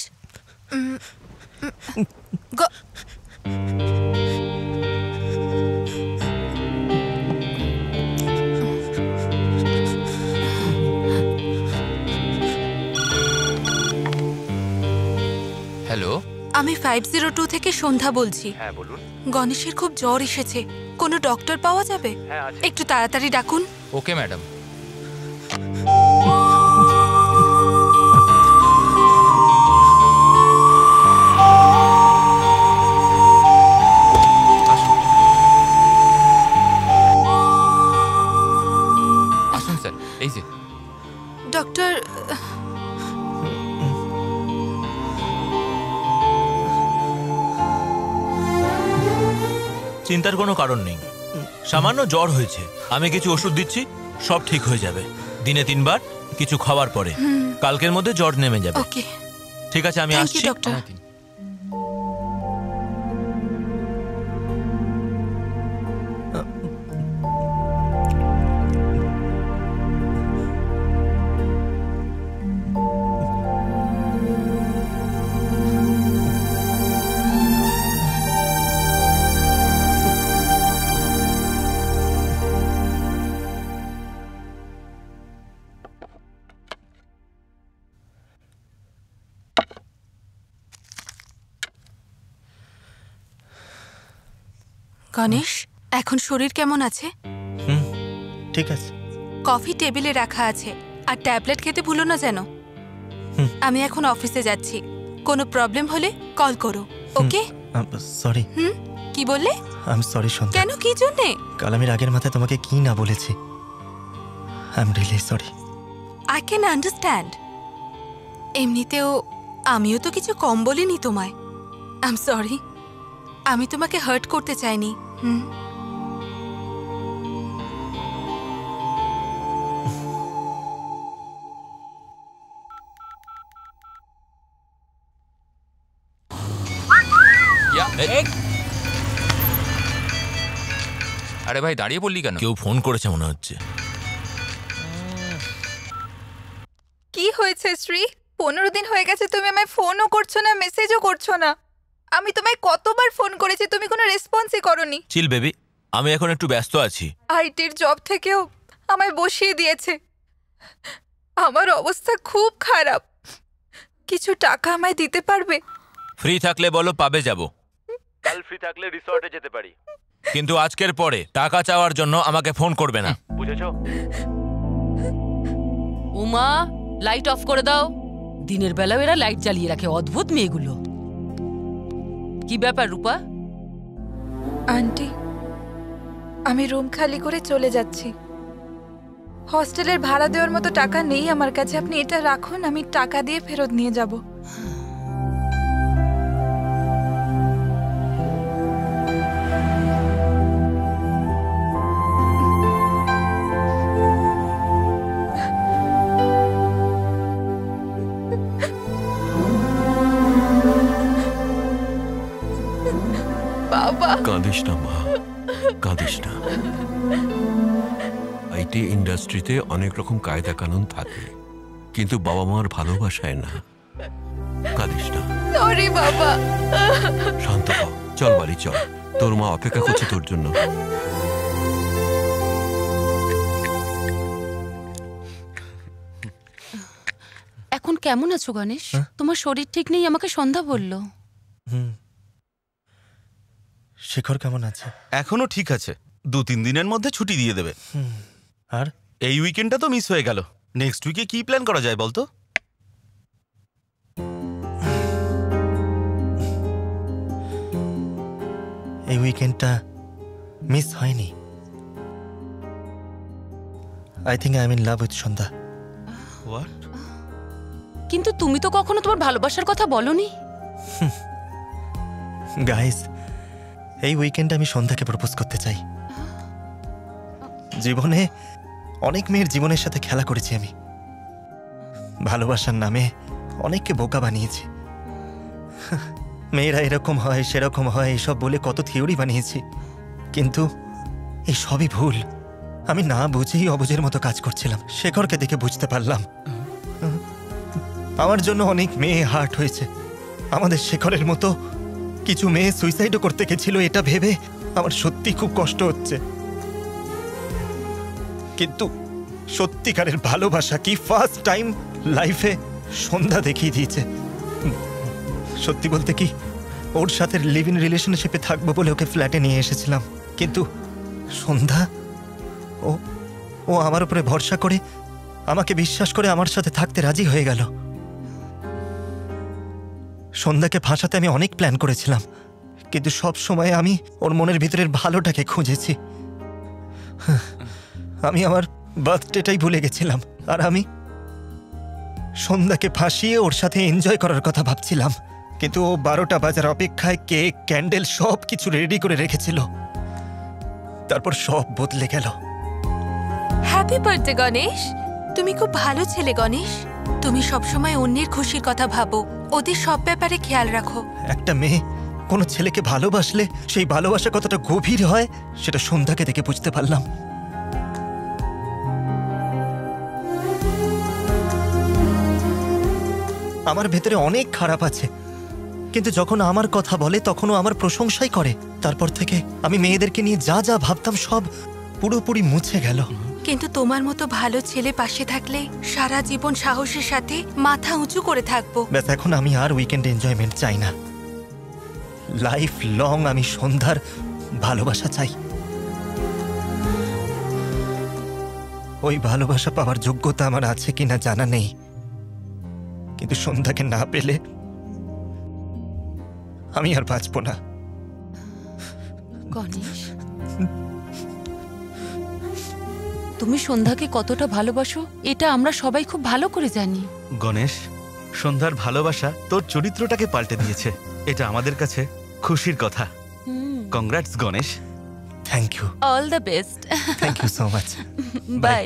হ্যালো, আমি 502 থেকে সন্ধ্যা বলছি। হ্যাঁ বলুন। গণেশের খুব জ্বর এসেছে, কোনো ডক্টর পাওয়া যাবে? হ্যাঁ আছে। একটু তাড়াতাড়ি ডাকুন। Okay madam. আসুন স্যার, এই যে। ডক্টর, চিন্তার কোনো কারণ নেই, সামান্য জ্বর হয়েছে, আমি কিছু ওষুধ দিচ্ছি, সব ঠিক হয়ে যাবে। দিনে 3 বার কিছু খাওয়ার পরে কালকের মধ্যে জ্বর নেমে যাবে। ওকে, ঠিক আছে, আমি আসছি। ডক্টর। গণেশ, এখন শরীর কেমন আছে? ঠিক আছে। কফি টেবিলে রাখা আছে, আর ট্যাবলেট খেতে ভুলো না যেন। আমি এখন অফিসে যাচ্ছি, কোনো প্রবলেম হলে কল করো, ওকে? সরি। কি বললে? আই এম সরি সন্ধ্যা। কেন, কি জন্যে? কাল আমি রাগের মাথায় তোমাকে কি না বলেছি। I am really sorry. I can understand. এমনিতেও আমিও তো কিছু কম বলিনি তোমায়। আই এম সরি, আমি তোমাকে হার্ট করতে চাইনি। আরে ভাই, দাঁড়িয়ে পড়লি কেন? কেউ ফোন করেছে মনে হচ্ছে। কি হয়েছে শ্রী? 15 দিন হয়ে গেছে তুমি আমায় ফোনও করছো না, মেসেজও করছো না। আমি তোমায় কতবার ফোন করেছি, তুমি কোনো রেসপন্সই করোনি। চিল বেবি, আমি এখন একটু ব্যস্ত আছি। আইটির জব থেকেও আমায় বসিয়ে দিয়েছে। আমার অবস্থা খুব খারাপ, কিছু টাকা আমায় দিতে পারবে? ফ্রি থাকলে বলো, পাবে যাব। কাল ফ্রি থাকলে রিসর্টে যেতে পারি, কিন্তু আজকের পরে টাকা চাওয়ার জন্য আমাকে ফোন করবে না, বুঝেছো? উমা, লাইট অফ করে দাও। দিনের বেলাও এরা লাইট জ্বালিয়ে রাখে, অদ্ভুত মেয়েগুলো। কি ব্যাপার রূপা? আন্টি, আমি রুম খালি করে চলে যাচ্ছি। হস্টেলের ভাড়া দেওয়ার মতো টাকা নেই আমার কাছে, আপনি এটা রাখুন, আমি টাকা দিয়ে ফেরত নিয়ে যাব। বাবা, কাঁদিস না মা, কাঁদিস না। আইটি ইন্ডাস্ট্রিতে অনেক রকম কায়দা কানুন থাকে, কিন্তু বাবা মার ভালোবাসায় না। কাঁদিস না। সরি বাবা। শান্ত হ, চল বাড়ি চল, তোর মা অপেক্ষা করছে তোর জন্য। এখন কেমন আছো গণেশ? তোমার শরীর ঠিক নেই, আমাকে সন্ধ্যা বলল। শেখর কেমন আছে? এখনো ঠিক আছে, 2-3 দিনের মধ্যে ছুটি দিয়ে দেবে। আর এই উইকেন্ডটা তো মিস হয়ে গেল। নেক্সট উইকে কি প্ল্যান করা যায় বলতো? এই উইকেন্ডটা মিস হয়নি। I think I am in love with Sandhya. What? কিন্তু তুমি তো কখনো তোমার ভালোবাসার কথা বলনি। গাইস, এই উইকেন্ডে আমি সন্ধ্যাকে প্রপোজ করতে চাই। জীবনে অনেক মেয়ের জীবনের সাথে খেলা করেছি আমি, ভালোবাসার নামে অনেককে বোকা বানিয়েছি। মেয়েরা এরকম হয় সেরকম হয় এসব বলে কত থিওরি বানিয়েছি, কিন্তু এই সবই ভুল। আমি না বুঝেই অবুঝের মতো কাজ করছিলাম। শেখরকে দেখে বুঝতে পারলাম আমার জন্য অনেক মেয়ে হার্ট হয়েছে। আমাদের শেখরের মতো কিছু মেয়ে সুইসাইডও করতে গেছিল, এটা ভেবে আমার সত্যি খুব কষ্ট হচ্ছে। কিন্তু সত্যিকারের ভালোবাসা কি ফার্স্ট টাইম লাইফে সন্ধ্যা দেখিয়ে দিয়েছে। সত্যি বলতে কি, ওর সাথে লিভ ইন রিলেশনশিপে থাকবো বলে ওকে ফ্ল্যাটে নিয়ে এসেছিলাম, কিন্তু সন্ধ্যা ও আমার উপরে ভরসা করে আমাকে বিশ্বাস করে আমার সাথে থাকতে রাজি হয়ে গেল। সন্ধ্যাকে ফাঁসাতে আমি অনেক প্ল্যান করেছিলাম, কিন্তু সব সময় আমি ওর মনের ভিতরের ভালোটাকে খুঁজেছি। আমি আমার বার্থডেটাই ভুলে গেছিলাম, আর আমি সন্ধ্যাকে ফাঁসিয়ে ওর সাথে এনজয় করার কথা ভাবছিলাম। কিন্তু ও 12টা বাজার অপেক্ষায় কেক, ক্যান্ডেল সব কিছু রেডি করে রেখেছিল। তারপর সব বদলে গেল। Happy birthday Ganesh. তুমি খুব ভালো ছেলে গণেশ। তুমি সবসময় অন্যের খুশির কথা ভাবো, ওদের সব ব্যাপারে খেয়াল রাখো। একটা মেয়ে কোনো ছেলেকে ভালোবাসলে সেই ভালোবাসা কতটা গভীর হয় সেটা সন্ধ্যাকে দেখে বুঝতে পারলাম। আমার ভেতরে অনেক খারাপ আছে, কিন্তু যখন আমার কথা বলে তখনও আমার প্রশংসাই করে। তারপর থেকে আমি মেয়েদেরকে নিয়ে যা যা ভাবতাম সব পুরোপুরি মুছে গেল। কিন্তু তোমার মতো ভালো ছেলে পাশে থাকলে সারা জীবন সাহসের সাথে মাথা উঁচু করে থাকবো। ব্যাস, এখন আমি আর উইকেন্ড এনজয়মেন্ট চাই না। লাইফ লং আমি সন্ধ্যার ভালোবাসা চাই। ওই ভালোবাসা পাওয়ার যোগ্যতা আমার আছে কিনা জানা নেই, কিন্তু সন্ধ্যাকে না পেলে আমি আর বাঁচব না। গণেশ, তুমি সন্ধ্যাকে কতটা ভালোবাসো এটা আমরা সবাই খুব ভালো করে জানি। গণেশ, সন্ধ্যার ভালোবাসা তোর চরিত্রটাকে পাল্টে দিয়েছে, এটা আমাদের কাছে খুশির কথা। Congrats Ganesh. Thank you. All the best. Thank you so much. Bye.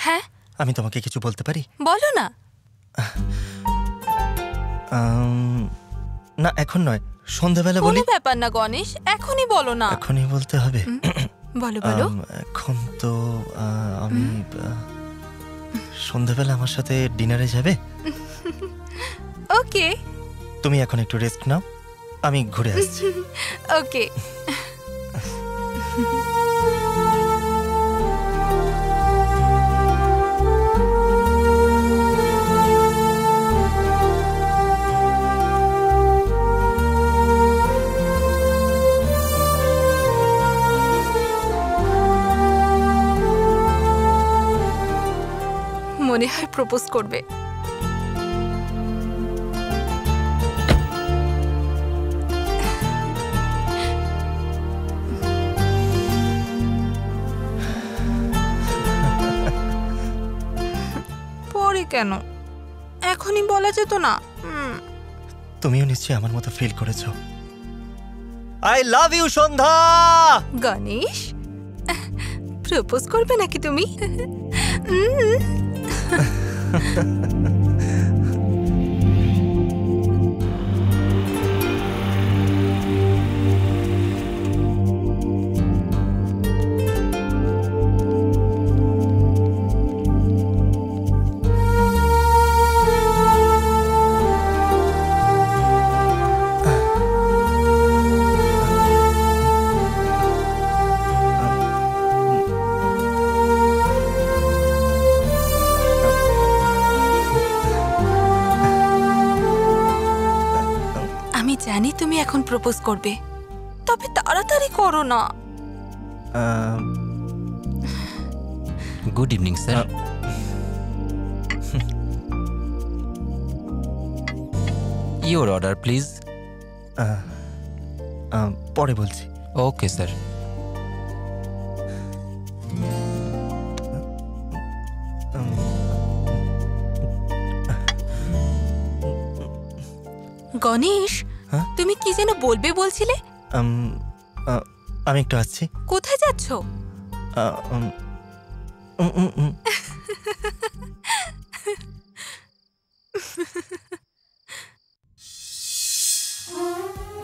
হ্যাঁ, আমি তোমাকে কিছু বলতে পারি? বলো না। না, এখন নয়, সন্ধ্যাবেলা বলি। কোনো ব্যাপার না গণেশ, এখনই বলো না। এখনই বলতে হবে? বলো বলো। এখন তো আমি সন্ধ্যাবেলা আমার সাথে ডিনারে যাবে? ওকে। তুমি এখন একটু রেস্ট নাও, আমি ঘুরে আসছি। ওকে। মনে হয় প্রপোজ করবে। পরে কেন, এখনই বলা যেত না? তুমিও নিশ্চয়ই আমার মতো ফিল করেছো। I love you Sandhya. Ganesh, propose করবে নাকি তুমি? জানি তুমি এখন প্রপোজ করবে, তবে তাড়াতাড়ি করো না। Good evening sir. Your order please. পরে বলছি। Okay sir. গণেশ, তুমি কি যেন বলবে বলছিলে? আমি একটু আসছি। কোথায় যাচ্ছ?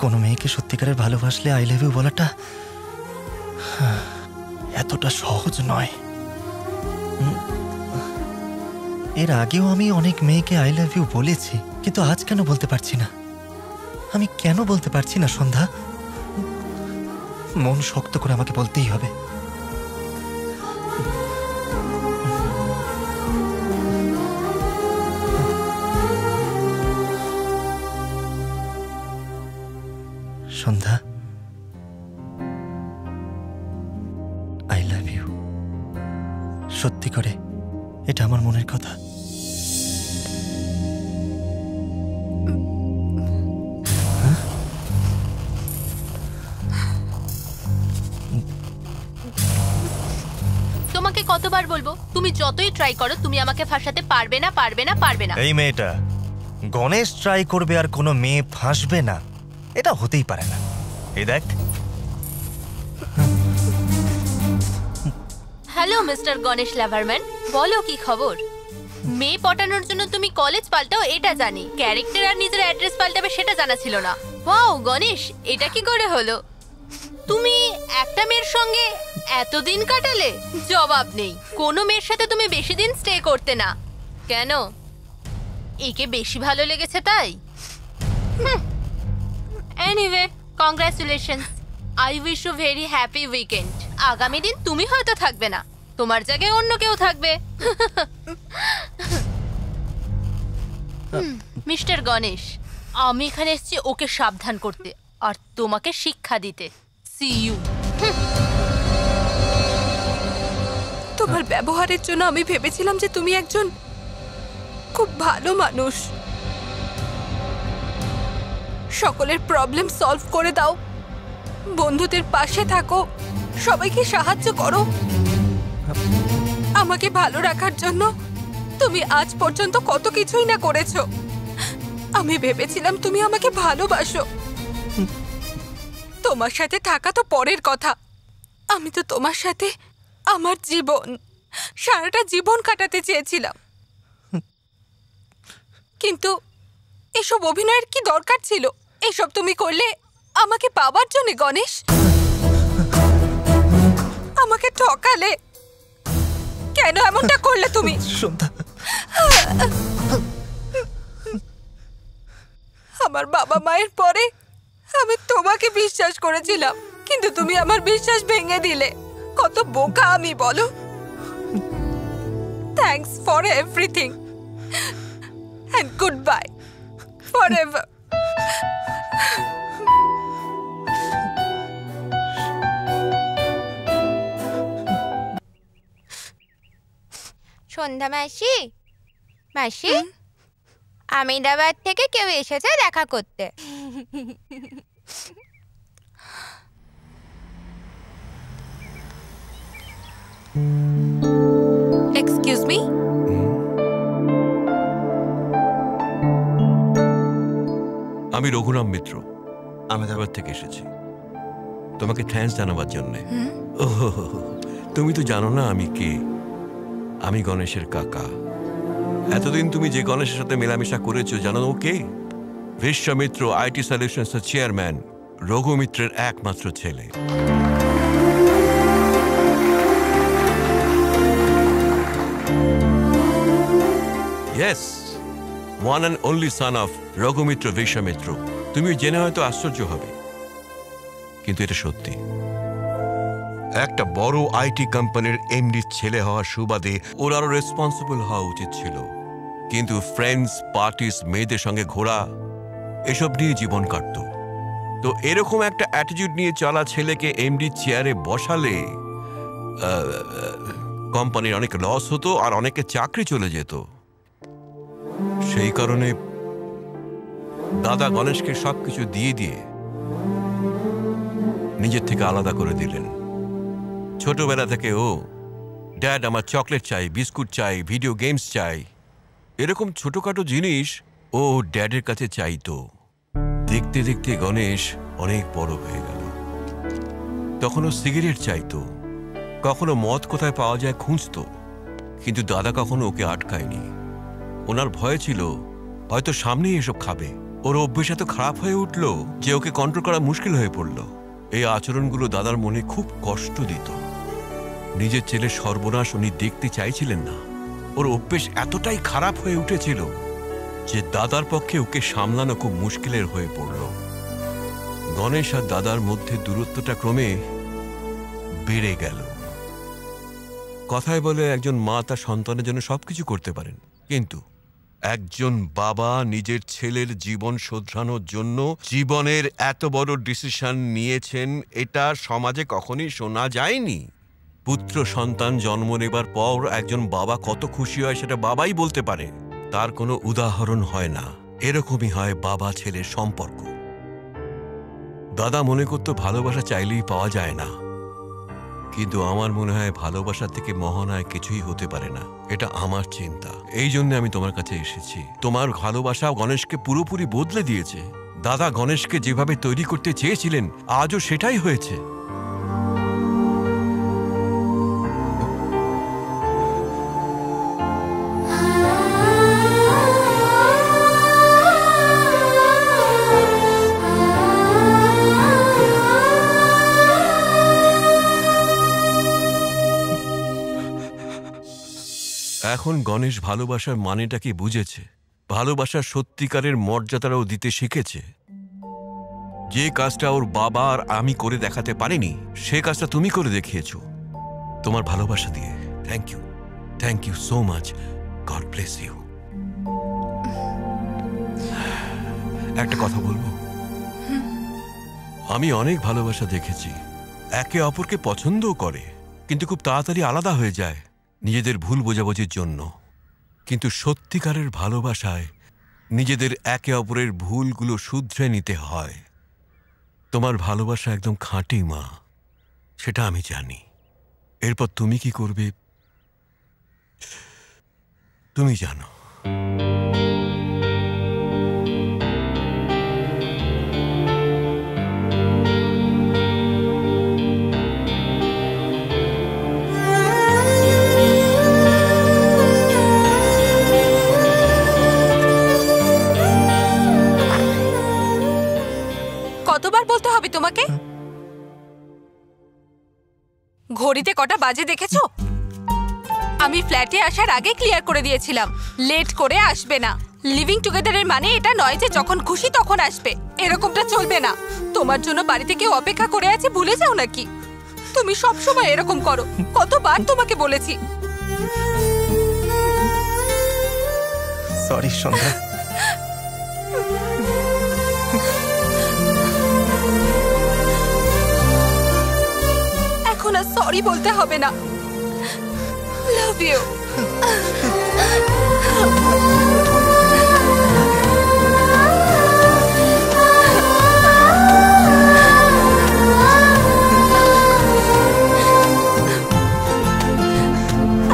কোনো মেয়েকে সত্যিকারের ভালোবাসলে আই লাভ ইউ বলাটা এতটা সহজ নয়। এর আগেও আমি অনেক মেয়েকে আই লাভ ইউ বলেছি, কিন্তু আজ কেন বলতে পারছি না? আমি কেন বলতে পারছি না সন্ধ্যা? মন শক্ত করে আমাকে বলতেই হবে। সন্ধ্যা, আই লাভ ইউ। সত্যি করে, এটা আমার মনের কথা। তোমাকে কতবার বলবো, তুমি যতই ট্রাই করো তুমি আমাকে ফাঁসাতে পারবে না, পারবে না, পারবে না। এই মেয়েটা গণেশ ট্রাই করবে আর কোনো মেয়ে ফাঁসবে না, এটা হতেই পারে না। এই দেখ। হ্যালো মিস্টার গণেশ লাভারম্যান, বলো কি খবর? মেয়ে পটানোর জন্য তুমি কলেজ পাল্টাও এটা জানি, ক্যারেক্টার আর নিজের অ্যাড্রেস পাল্টাবে সেটা জানা ছিল না। ওয়াও গণেশ, এটা কি করে হলো? তুমি একটা মেয়ের সঙ্গে এতদিন কাটালে? জবাব নেই। কোনো মেয়ের সাথে তুমি বেশি দিন স্টে করতে না কেন? একে বেশি ভালো লেগেছে তাই? Anyway, congratulations. I wish you very happy weekend. আগামী দিন তুমি হয়তো থাকবে না, তোমার জায়গায় অন্য কেউ থাকবে। মিস্টার গণেশ, আমি এখানে এসেছি ওকে সাবধান করতে আর তোমাকে শিক্ষা দিতে। See you. তোমার ব্যবহারের জন্য আমি ভেবেছিলাম যে তুমি একজন খুব ভালো মানুষ, সকলের প্রবলেম সলভ করে দাও, বন্ধুদের পাশে থাকো, সবাইকে সাহায্য করো। আমাকে ভালো রাখার জন্য তুমি আজ পর্যন্ত কত কিছুই না করেছো। আমি ভেবেছিলাম তুমি আমাকে ভালোবাসো। তোমার সাথে থাকা তো পরের কথা, আমি তো তোমার সাথে আমার জীবন, সারাটা জীবন কাটাতে চেয়েছিলাম। কিন্তু এসব অভিনয়ের কি দরকার ছিল? এসব তুমি করলে আমাকে পাবার জন্য গণেশ? আমাকে ঠকালে কেন? এমনটা করলে তুমি? আমার বাবা মায়ের পরে আমি তোমাকে বিশ্বাস করেছিলাম, কিন্তু তুমি আমার বিশ্বাস ভেঙে দিলে। কত বোকা আমি বলো। Thanks for everything and goodbye forever. সন্ধ্যা মাসি, মাসি, আমিদাবাদ থেকে কেউ এসেছে দেখা করতে। Excuse me. আমি রঘুরাম মিত্র, আহমেদাবাদ থেকে এসেছি তোমাকে থ্যাঙ্কস জানাবার জন্য। তুমি তো জানো না আমি কে। আমি গণেশের কাকা। এতদিন তুমি যে গণেশের সাথে মেলামেশা করেছো জানো ও কে? বিশ্বামিত্র আইটি সলিউশনস এর চেয়ারম্যান, রঘু মিত্রের একমাত্র ছেলে। Yes, one and only son of Raghumitra Vishwamitra. তুমি জেনে হয়তো আশ্চর্য হবে, কিন্তু এটা সত্যি। একটা বড় আইটি কোম্পানির এমডির ছেলে হওয়ার সুবাদে ওর আরো রেসপন্সিবল হওয়া উচিত ছিল, কিন্তু ফ্রেন্ডস, পার্টিস, মেয়েদের সঙ্গে ঘোরা, এসব নিয়ে জীবন কাটত। তো এরকম একটা অ্যাটিটিউড নিয়ে চলা ছেলেকে এমডি চেয়ারে বসালে কোম্পানির অনেক লস হতো আর অনেকে চাকরি চলে যেত। সেই কারণে দাদা গণেশকে সবকিছু দিয়ে দিয়ে নিজের থেকে আলাদা করে দিলেন। ছোটবেলা থেকে ও, ড্যাড আমার চকলেট চাই, বিস্কুট চাই, ভিডিও গেমস চাই, এরকম ছোটখাটো জিনিস ও ড্যাডের কাছে চাইতো। দেখতে দেখতে গণেশ অনেক বড় হয়ে গেল। তখন ও সিগারেট চাইতো, কখনো মদ কোথায় পাওয়া যায় খুঁজতো, কিন্তু দাদা কখনো ওকে আটকায়নি। ওনার ভয় ছিল হয়তো সামনেই এসব খাবে। ওর অভ্যেস এত খারাপ হয়ে উঠল যে ওকে কন্ট্রোল করা মুশকিল হয়ে পড়ল। এই আচরণগুলো দাদার মনে খুব কষ্ট দিত। নিজের ছেলের সর্বনাশ উনি দেখতে চাইছিলেন না। ওর অভ্যেস এতটাই খারাপ হয়ে উঠেছিল যে দাদার পক্ষে ওকে সামলানো খুব মুশকিলের হয়ে পড়ল। গণেশ আর দাদার মধ্যে দূরত্বটা ক্রমে বেড়ে গেল। কথায় বলে একজন মা তার সন্তানের জন্য সবকিছু করতে পারেন, কিন্তু একজন বাবা নিজের ছেলের জীবন শোধরানোর জন্য জীবনের এত বড় ডিসিশন নিয়েছেন, এটা সমাজে কখনই শোনা যায়নি। পুত্র সন্তান জন্ম নেবার পর একজন বাবা কত খুশি হয় সেটা বাবাই বলতে পারে, তার কোনো উদাহরণ হয় না। এরকমই হয় বাবা ছেলের সম্পর্ক। দাদা মনে করতো ভালোবাসা চাইলেই পাওয়া যায় না, কিন্তু আমার মনে হয় ভালোবাসা থেকে মহানায় কিছুই হতে পারে না। এটা আমার চিন্তা, এই জন্য আমি তোমার কাছে এসেছি। তোমার ভালোবাসা গণেশকে পুরোপুরি বদলে দিয়েছে। দাদা গণেশকে যেভাবে তৈরি করতে চেয়েছিলেন আজও সেটাই হয়েছে। এখন গণেশ ভালোবাসার মানেটা কি বুঝেছে, ভালোবাসার সত্যিকারের মর্যাদাও দিতে শিখেছে। যে কাজটা ওর বাবা আর আমি করে দেখাতে পারিনি, সে কাজটা তুমি করে দেখিয়েছো তোমার ভালোবাসা দিয়ে। Thank you so much. God bless you. একটা কথা বলবো, আমি অনেক ভালোবাসা দেখেছি, একে অপরকে পছন্দও করে, কিন্তু খুব তাড়াতাড়ি আলাদা হয়ে যায় নিজেদের ভুল বোঝাবুঝির জন্য। কিন্তু সত্যিকারের ভালোবাসায় নিজেদের একে অপরের ভুলগুলো শুধরে নিতে হয়। তোমার ভালোবাসা একদম খাঁটি মা, সেটা আমি জানি। এরপর তুমি কি করবে তুমি জানো। কতবার বলতে হবে তোমাকে? ঘড়িতে কটা বাজে দেখেছো? আমি ফ্ল্যাটে আসার আগে ক্লিয়ার করে দিয়েছিলাম লেট করে আসবে না। লিভিং টুগেদারের মানে এটা নয় যে যখন খুশি তখন আসবে, এরকমটা চলবে না। তোমার জন্য বাড়িতে কেউ অপেক্ষা করে আছে ভুলে যাও নাকি? তুমি সব সময় এরকম করো, কতবার তোমাকে বলেছি। সরি সন্ধ্যা। এখন আর সরি বলতে হবে না। Love you.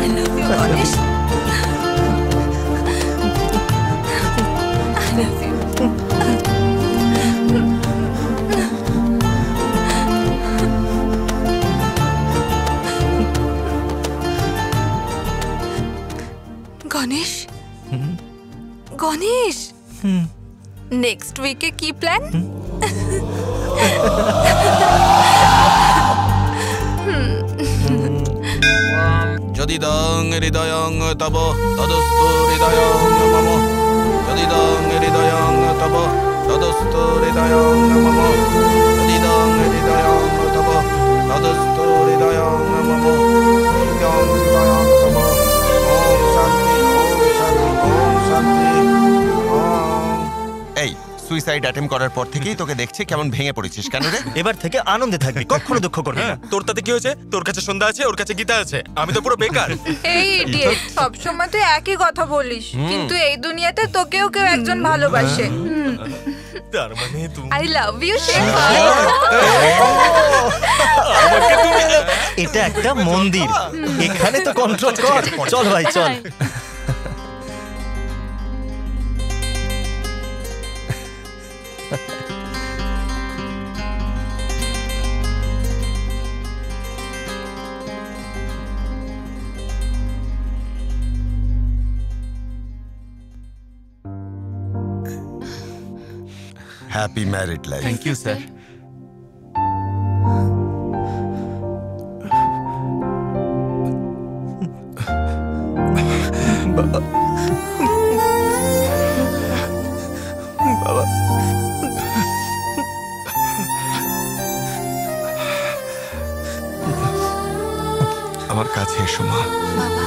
I love you, Ganesh. I love you. Ganesh, Ganesh, next উইকে কি প্ল্যান? যদি দং হৃদয়ং তব তদস্তু হৃদয়ং মম, যদি দং হৃদয়ং তব তদস্তু হৃদয়ং মম, যদি দং হৃদয়ং তব তদস্তু হৃদয়ং মম, হৃদয়ং হৃদয়ং তব। ওম শান্তি, ওম শান্তি, ওম শান্তি। এই সুইসাইড অ্যাটেম্প করার পর থেকেই তোকে দেখছি কেমন ভেঙে পড়েছিস কেন রে? এবার থেকে আনন্দে থাকবি, কখনো দুঃখ করবি না। তোর তাতে কি হয়েছে? তোর কাছে সন্ধ্যা আছে, ওর কাছে গীতা আছে, আমি তো পুরো বেকার। এই ইডিয়েট, সব সময় তুই একই কথা বলিস, কিন্তু এই দুনিয়াতে তোকেও কেউ একজন ভালোবাসে। তার মানে তুমি আই লাভ ইউ শেখা। এটা একটা মন্দির, এখানে তো কন্ট্রোল কর। চল ভাই চল। Happy married life. Thank you sir. বাবা বাবা আমার কাছে এসো মা। বাবা